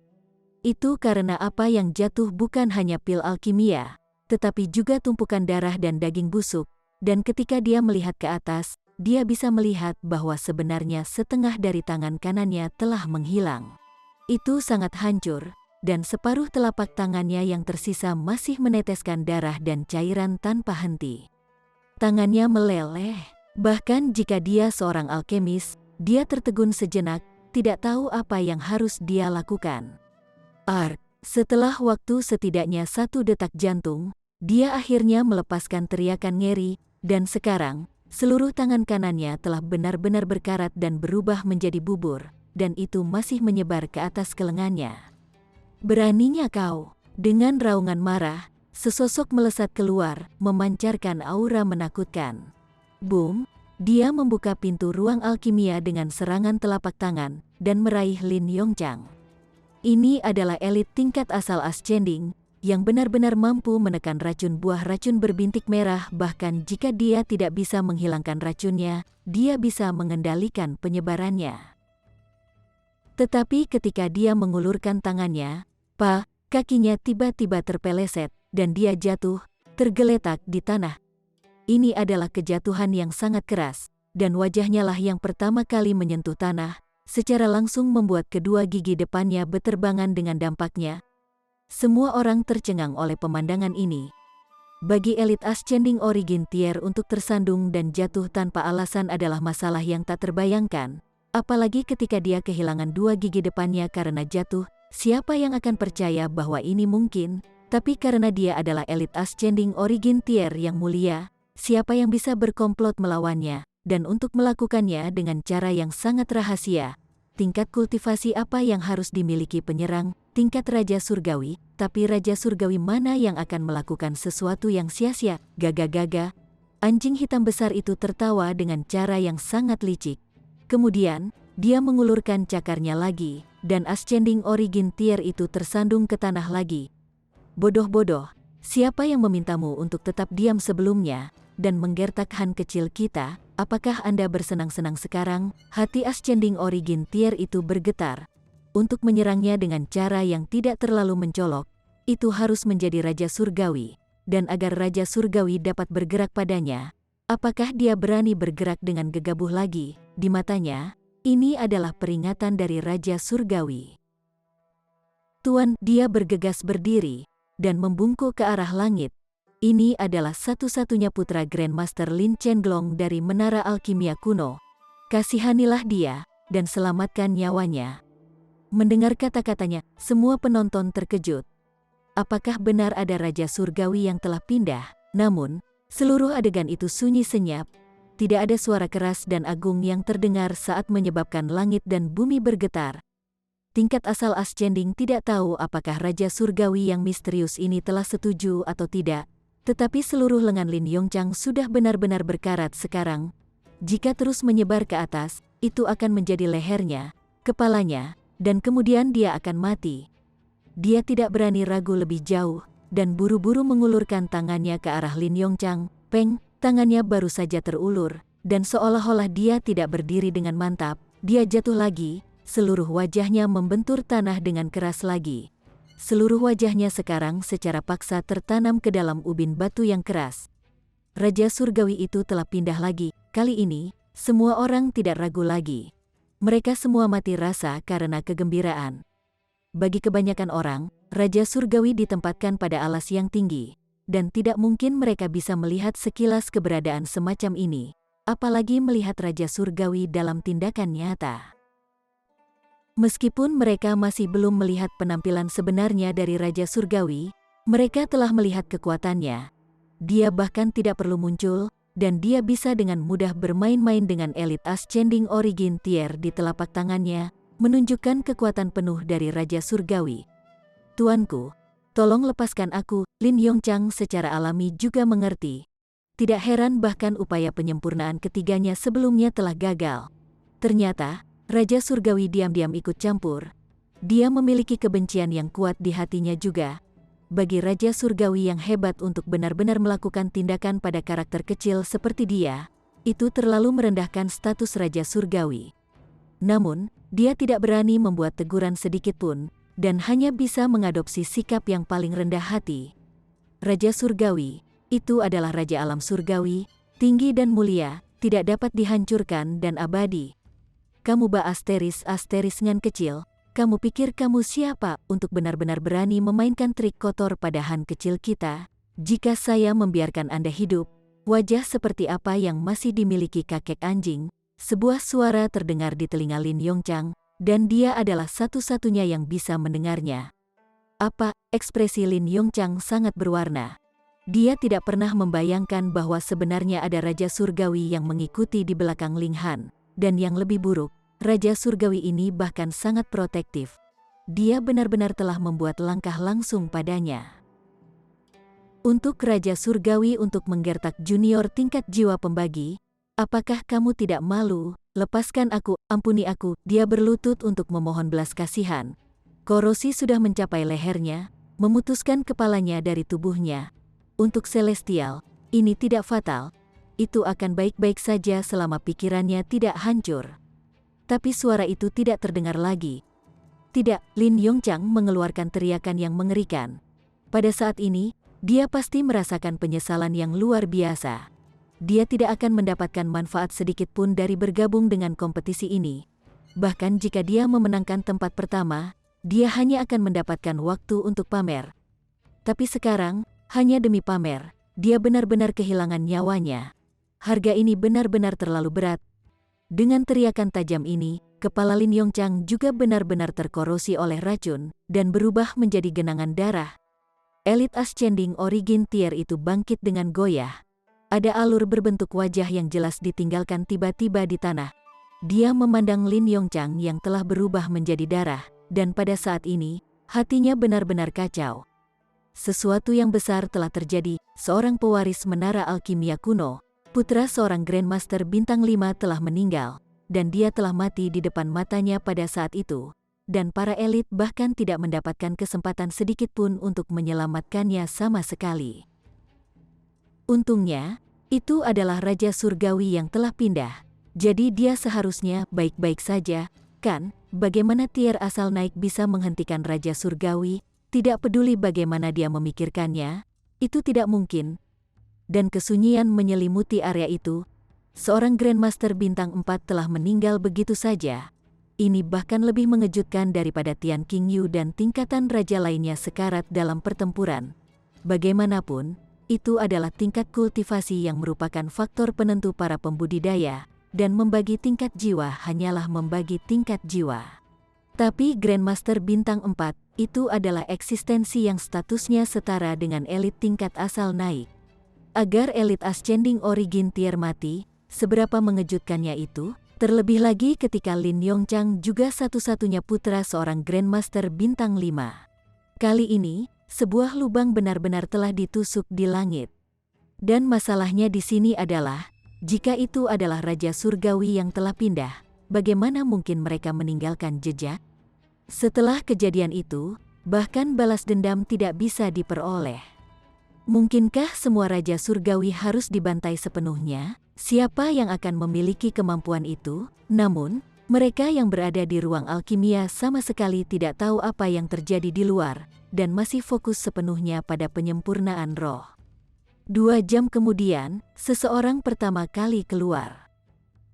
Itu karena apa yang jatuh bukan hanya pil alkimia, tetapi juga tumpukan darah dan daging busuk, dan ketika dia melihat ke atas, dia bisa melihat bahwa sebenarnya setengah dari tangan kanannya telah menghilang. Itu sangat hancur, dan separuh telapak tangannya yang tersisa masih meneteskan darah dan cairan tanpa henti. Tangannya meleleh, bahkan jika dia seorang alkemis, dia tertegun sejenak, tidak tahu apa yang harus dia lakukan. Setelah waktu setidaknya 1 detak jantung, dia akhirnya melepaskan teriakan ngeri, dan sekarang, seluruh tangan kanannya telah benar-benar berkarat dan berubah menjadi bubur, dan itu masih menyebar ke atas ke lengannya. "Beraninya kau!" Dengan raungan marah, sesosok melesat keluar, memancarkan aura menakutkan. Boom! Dia membuka pintu ruang alkimia dengan serangan telapak tangan, dan meraih Lin Yongchang. Ini adalah elit tingkat asal ascending, yang benar-benar mampu menekan racun buah racun berbintik merah, bahkan jika dia tidak bisa menghilangkan racunnya, dia bisa mengendalikan penyebarannya. Tetapi ketika dia mengulurkan tangannya, kakinya tiba-tiba terpeleset, dan dia jatuh, tergeletak di tanah. Ini adalah kejatuhan yang sangat keras, dan wajahnya lah yang pertama kali menyentuh tanah, secara langsung membuat kedua gigi depannya beterbangan dengan dampaknya. Semua orang tercengang oleh pemandangan ini. Bagi elit ascending origin tier untuk tersandung dan jatuh tanpa alasan adalah masalah yang tak terbayangkan. Apalagi ketika dia kehilangan 2 gigi depannya karena jatuh, siapa yang akan percaya bahwa ini mungkin? Tapi karena dia adalah elit ascending origin tier yang mulia, siapa yang bisa berkomplot melawannya? Dan untuk melakukannya dengan cara yang sangat rahasia. Tingkat kultivasi apa yang harus dimiliki penyerang? Tingkat Raja Surgawi, tapi Raja Surgawi mana yang akan melakukan sesuatu yang sia-sia? Gaga-gaga. Anjing hitam besar itu tertawa dengan cara yang sangat licik. Kemudian, dia mengulurkan cakarnya lagi, dan ascending origin tier itu tersandung ke tanah lagi. "Bodoh-bodoh, siapa yang memintamu untuk tetap diam sebelumnya, dan menggertak Han kecil kita? Apakah Anda bersenang-senang sekarang?" Hati ascending origin tier itu bergetar. Untuk menyerangnya dengan cara yang tidak terlalu mencolok, itu harus menjadi Raja Surgawi, dan agar Raja Surgawi dapat bergerak padanya, apakah dia berani bergerak dengan gegabah lagi? Di matanya, ini adalah peringatan dari Raja Surgawi. "Tuan," dia bergegas berdiri, dan membungkuk ke arah langit. Ini adalah satu-satunya putra Grandmaster Lin Chenglong dari Menara Alkimia Kuno. "Kasihanilah dia, dan selamatkan nyawanya." Mendengar kata-katanya, semua penonton terkejut. Apakah benar ada Raja Surgawi yang telah pindah? Namun, seluruh adegan itu sunyi senyap. Tidak ada suara keras dan agung yang terdengar saat menyebabkan langit dan bumi bergetar. Tingkat asal ascending tidak tahu apakah Raja Surgawi yang misterius ini telah setuju atau tidak. Tetapi seluruh lengan Lin Yongchang sudah benar-benar berkarat sekarang. Jika terus menyebar ke atas, itu akan menjadi lehernya, kepalanya, dan kemudian dia akan mati. Dia tidak berani ragu lebih jauh, dan buru-buru mengulurkan tangannya ke arah Lin Yongchang. Tangannya baru saja terulur, dan seolah-olah dia tidak berdiri dengan mantap, dia jatuh lagi, seluruh wajahnya membentur tanah dengan keras lagi. Seluruh wajahnya sekarang secara paksa tertanam ke dalam ubin batu yang keras. Raja Surgawi itu telah pindah lagi. Kali ini, semua orang tidak ragu lagi. Mereka semua mati rasa karena kegembiraan. Bagi kebanyakan orang, Raja Surgawi ditempatkan pada alas yang tinggi, dan tidak mungkin mereka bisa melihat sekilas keberadaan semacam ini, apalagi melihat Raja Surgawi dalam tindakan nyata. Meskipun mereka masih belum melihat penampilan sebenarnya dari Raja Surgawi, mereka telah melihat kekuatannya. Dia bahkan tidak perlu muncul, dan dia bisa dengan mudah bermain-main dengan elit ascending origin tier di telapak tangannya, menunjukkan kekuatan penuh dari Raja Surgawi. "Tuanku, tolong lepaskan aku." Lin Yongchang secara alami juga mengerti. Tidak heran bahkan upaya penyempurnaan ketiganya sebelumnya telah gagal. Ternyata, Raja Surgawi diam-diam ikut campur. Dia memiliki kebencian yang kuat di hatinya juga. Bagi Raja Surgawi yang hebat untuk benar-benar melakukan tindakan pada karakter kecil seperti dia, itu terlalu merendahkan status Raja Surgawi. Namun, dia tidak berani membuat teguran sedikit pun, dan hanya bisa mengadopsi sikap yang paling rendah hati. Raja Surgawi, itu adalah Raja Alam Surgawi, tinggi dan mulia, tidak dapat dihancurkan dan abadi. Kamu asteris ngan kecil, kamu pikir kamu siapa untuk benar-benar berani memainkan trik kotor pada Han kecil kita? Jika saya membiarkan Anda hidup, wajah seperti apa yang masih dimiliki kakek anjing? Sebuah suara terdengar di telinga Lin Yongchang, dan dia adalah satu-satunya yang bisa mendengarnya. Apa? Ekspresi Lin Yongchang sangat berwarna. Dia tidak pernah membayangkan bahwa sebenarnya ada Raja Surgawi yang mengikuti di belakang Ling Han. Dan yang lebih buruk, Raja Surgawi ini bahkan sangat protektif. Dia benar-benar telah membuat langkah langsung padanya. Untuk Raja Surgawi untuk menggertak junior tingkat jiwa pembagi, apakah kamu tidak malu? Lepaskan aku, ampuni aku. Dia berlutut untuk memohon belas kasihan. Korosi sudah mencapai lehernya, memutuskan kepalanya dari tubuhnya. Untuk Celestial, ini tidak fatal. Itu akan baik-baik saja selama pikirannya tidak hancur. Tapi suara itu tidak terdengar lagi. Tidak, Lin Yongchang mengeluarkan teriakan yang mengerikan. Pada saat ini, dia pasti merasakan penyesalan yang luar biasa. Dia tidak akan mendapatkan manfaat sedikit pun dari bergabung dengan kompetisi ini. Bahkan jika dia memenangkan tempat pertama, dia hanya akan mendapatkan waktu untuk pamer. Tapi sekarang, hanya demi pamer, dia benar-benar kehilangan nyawanya. Harga ini benar-benar terlalu berat. Dengan teriakan tajam ini, kepala Lin Yongchang juga benar-benar terkorosi oleh racun, dan berubah menjadi genangan darah. Elite Ascending Origin Tier itu bangkit dengan goyah. Ada alur berbentuk wajah yang jelas ditinggalkan tiba-tiba di tanah. Dia memandang Lin Yongchang yang telah berubah menjadi darah, dan pada saat ini, hatinya benar-benar kacau. Sesuatu yang besar telah terjadi, seorang pewaris menara alkimia kuno, putra seorang Grandmaster Bintang 5 telah meninggal, dan dia telah mati di depan matanya pada saat itu, dan para elit bahkan tidak mendapatkan kesempatan sedikit pun untuk menyelamatkannya sama sekali. Untungnya, itu adalah Raja Surgawi yang telah pindah, jadi dia seharusnya baik-baik saja, kan? Bagaimana tier asal naik bisa menghentikan Raja Surgawi, tidak peduli bagaimana dia memikirkannya, itu tidak mungkin. Dan kesunyian menyelimuti area itu. Seorang Grandmaster Bintang 4 telah meninggal begitu saja. Ini bahkan lebih mengejutkan daripada Tian Qingyu dan tingkatan raja lainnya sekarat dalam pertempuran. Bagaimanapun, itu adalah tingkat kultivasi yang merupakan faktor penentu para pembudidaya, dan membagi tingkat jiwa hanyalah membagi tingkat jiwa. Tapi Grandmaster Bintang 4, itu adalah eksistensi yang statusnya setara dengan elit tingkat asal naik. Agar Elite Ascending Origin Tier mati, seberapa mengejutkannya itu, terlebih lagi ketika Lin Yongchang juga satu-satunya putra seorang Grandmaster Bintang 5. Kali ini, sebuah lubang benar-benar telah ditusuk di langit. Dan masalahnya di sini adalah, jika itu adalah Raja Surgawi yang telah pindah, bagaimana mungkin mereka meninggalkan jejak? Setelah kejadian itu, bahkan balas dendam tidak bisa diperoleh. Mungkinkah semua Raja Surgawi harus dibantai sepenuhnya? Siapa yang akan memiliki kemampuan itu? Namun, mereka yang berada di ruang alkimia sama sekali tidak tahu apa yang terjadi di luar, dan masih fokus sepenuhnya pada penyempurnaan roh. 2 jam kemudian, seseorang pertama kali keluar.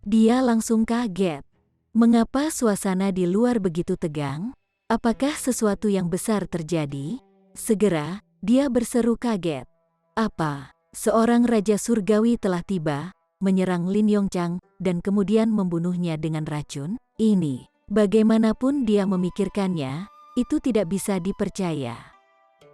Dia langsung kaget. Mengapa suasana di luar begitu tegang? Apakah sesuatu yang besar terjadi? Segera, dia berseru kaget. Apa? Seorang Raja Surgawi telah tiba, menyerang Lin Yongchang, dan kemudian membunuhnya dengan racun? Ini, bagaimanapun dia memikirkannya, itu tidak bisa dipercaya.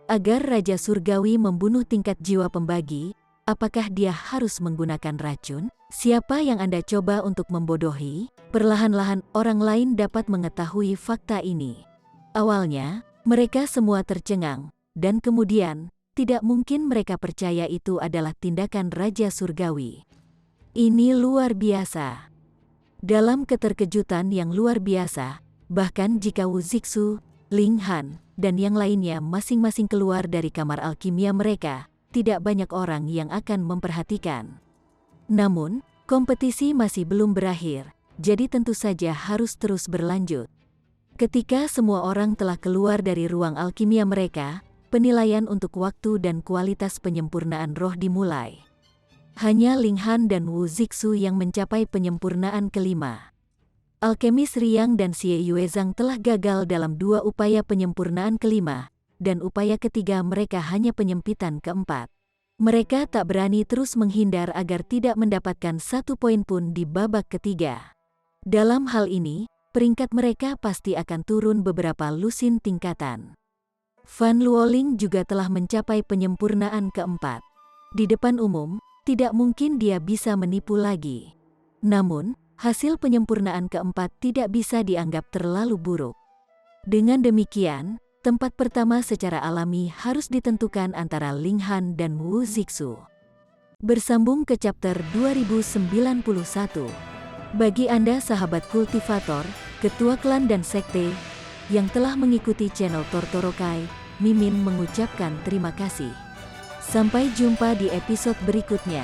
Agar Raja Surgawi membunuh tingkat jiwa pembagi, apakah dia harus menggunakan racun? Siapa yang Anda coba untuk membodohi? Perlahan-lahan orang lain dapat mengetahui fakta ini. Awalnya, mereka semua tercengang, dan kemudian, tidak mungkin mereka percaya itu adalah tindakan Raja Surgawi. Ini luar biasa. Dalam keterkejutan yang luar biasa, bahkan jika Wu Zixu, Ling Han, dan yang lainnya masing-masing keluar dari kamar alkimia mereka, tidak banyak orang yang akan memperhatikan. Namun, kompetisi masih belum berakhir, jadi tentu saja harus terus berlanjut. Ketika semua orang telah keluar dari ruang alkimia mereka, penilaian untuk waktu dan kualitas penyempurnaan roh dimulai. Hanya Ling Han dan Wu Zixu yang mencapai penyempurnaan kelima. Alkemis Riang dan Xie Yuezhang telah gagal dalam 2 upaya penyempurnaan kelima, dan upaya ketiga mereka hanya penyempitan keempat. Mereka tak berani terus menghindar agar tidak mendapatkan 1 poin pun di babak ketiga. Dalam hal ini, peringkat mereka pasti akan turun beberapa lusin tingkatan. Fan Luoling juga telah mencapai penyempurnaan keempat. Di depan umum, tidak mungkin dia bisa menipu lagi. Namun, hasil penyempurnaan keempat tidak bisa dianggap terlalu buruk. Dengan demikian, tempat pertama secara alami harus ditentukan antara Ling Han dan Wu Zixu. Bersambung ke chapter 2091. Bagi Anda sahabat kultivator, ketua klan dan sekte, yang telah mengikuti channel Tortorokai, Mimin mengucapkan terima kasih. Sampai jumpa di episode berikutnya.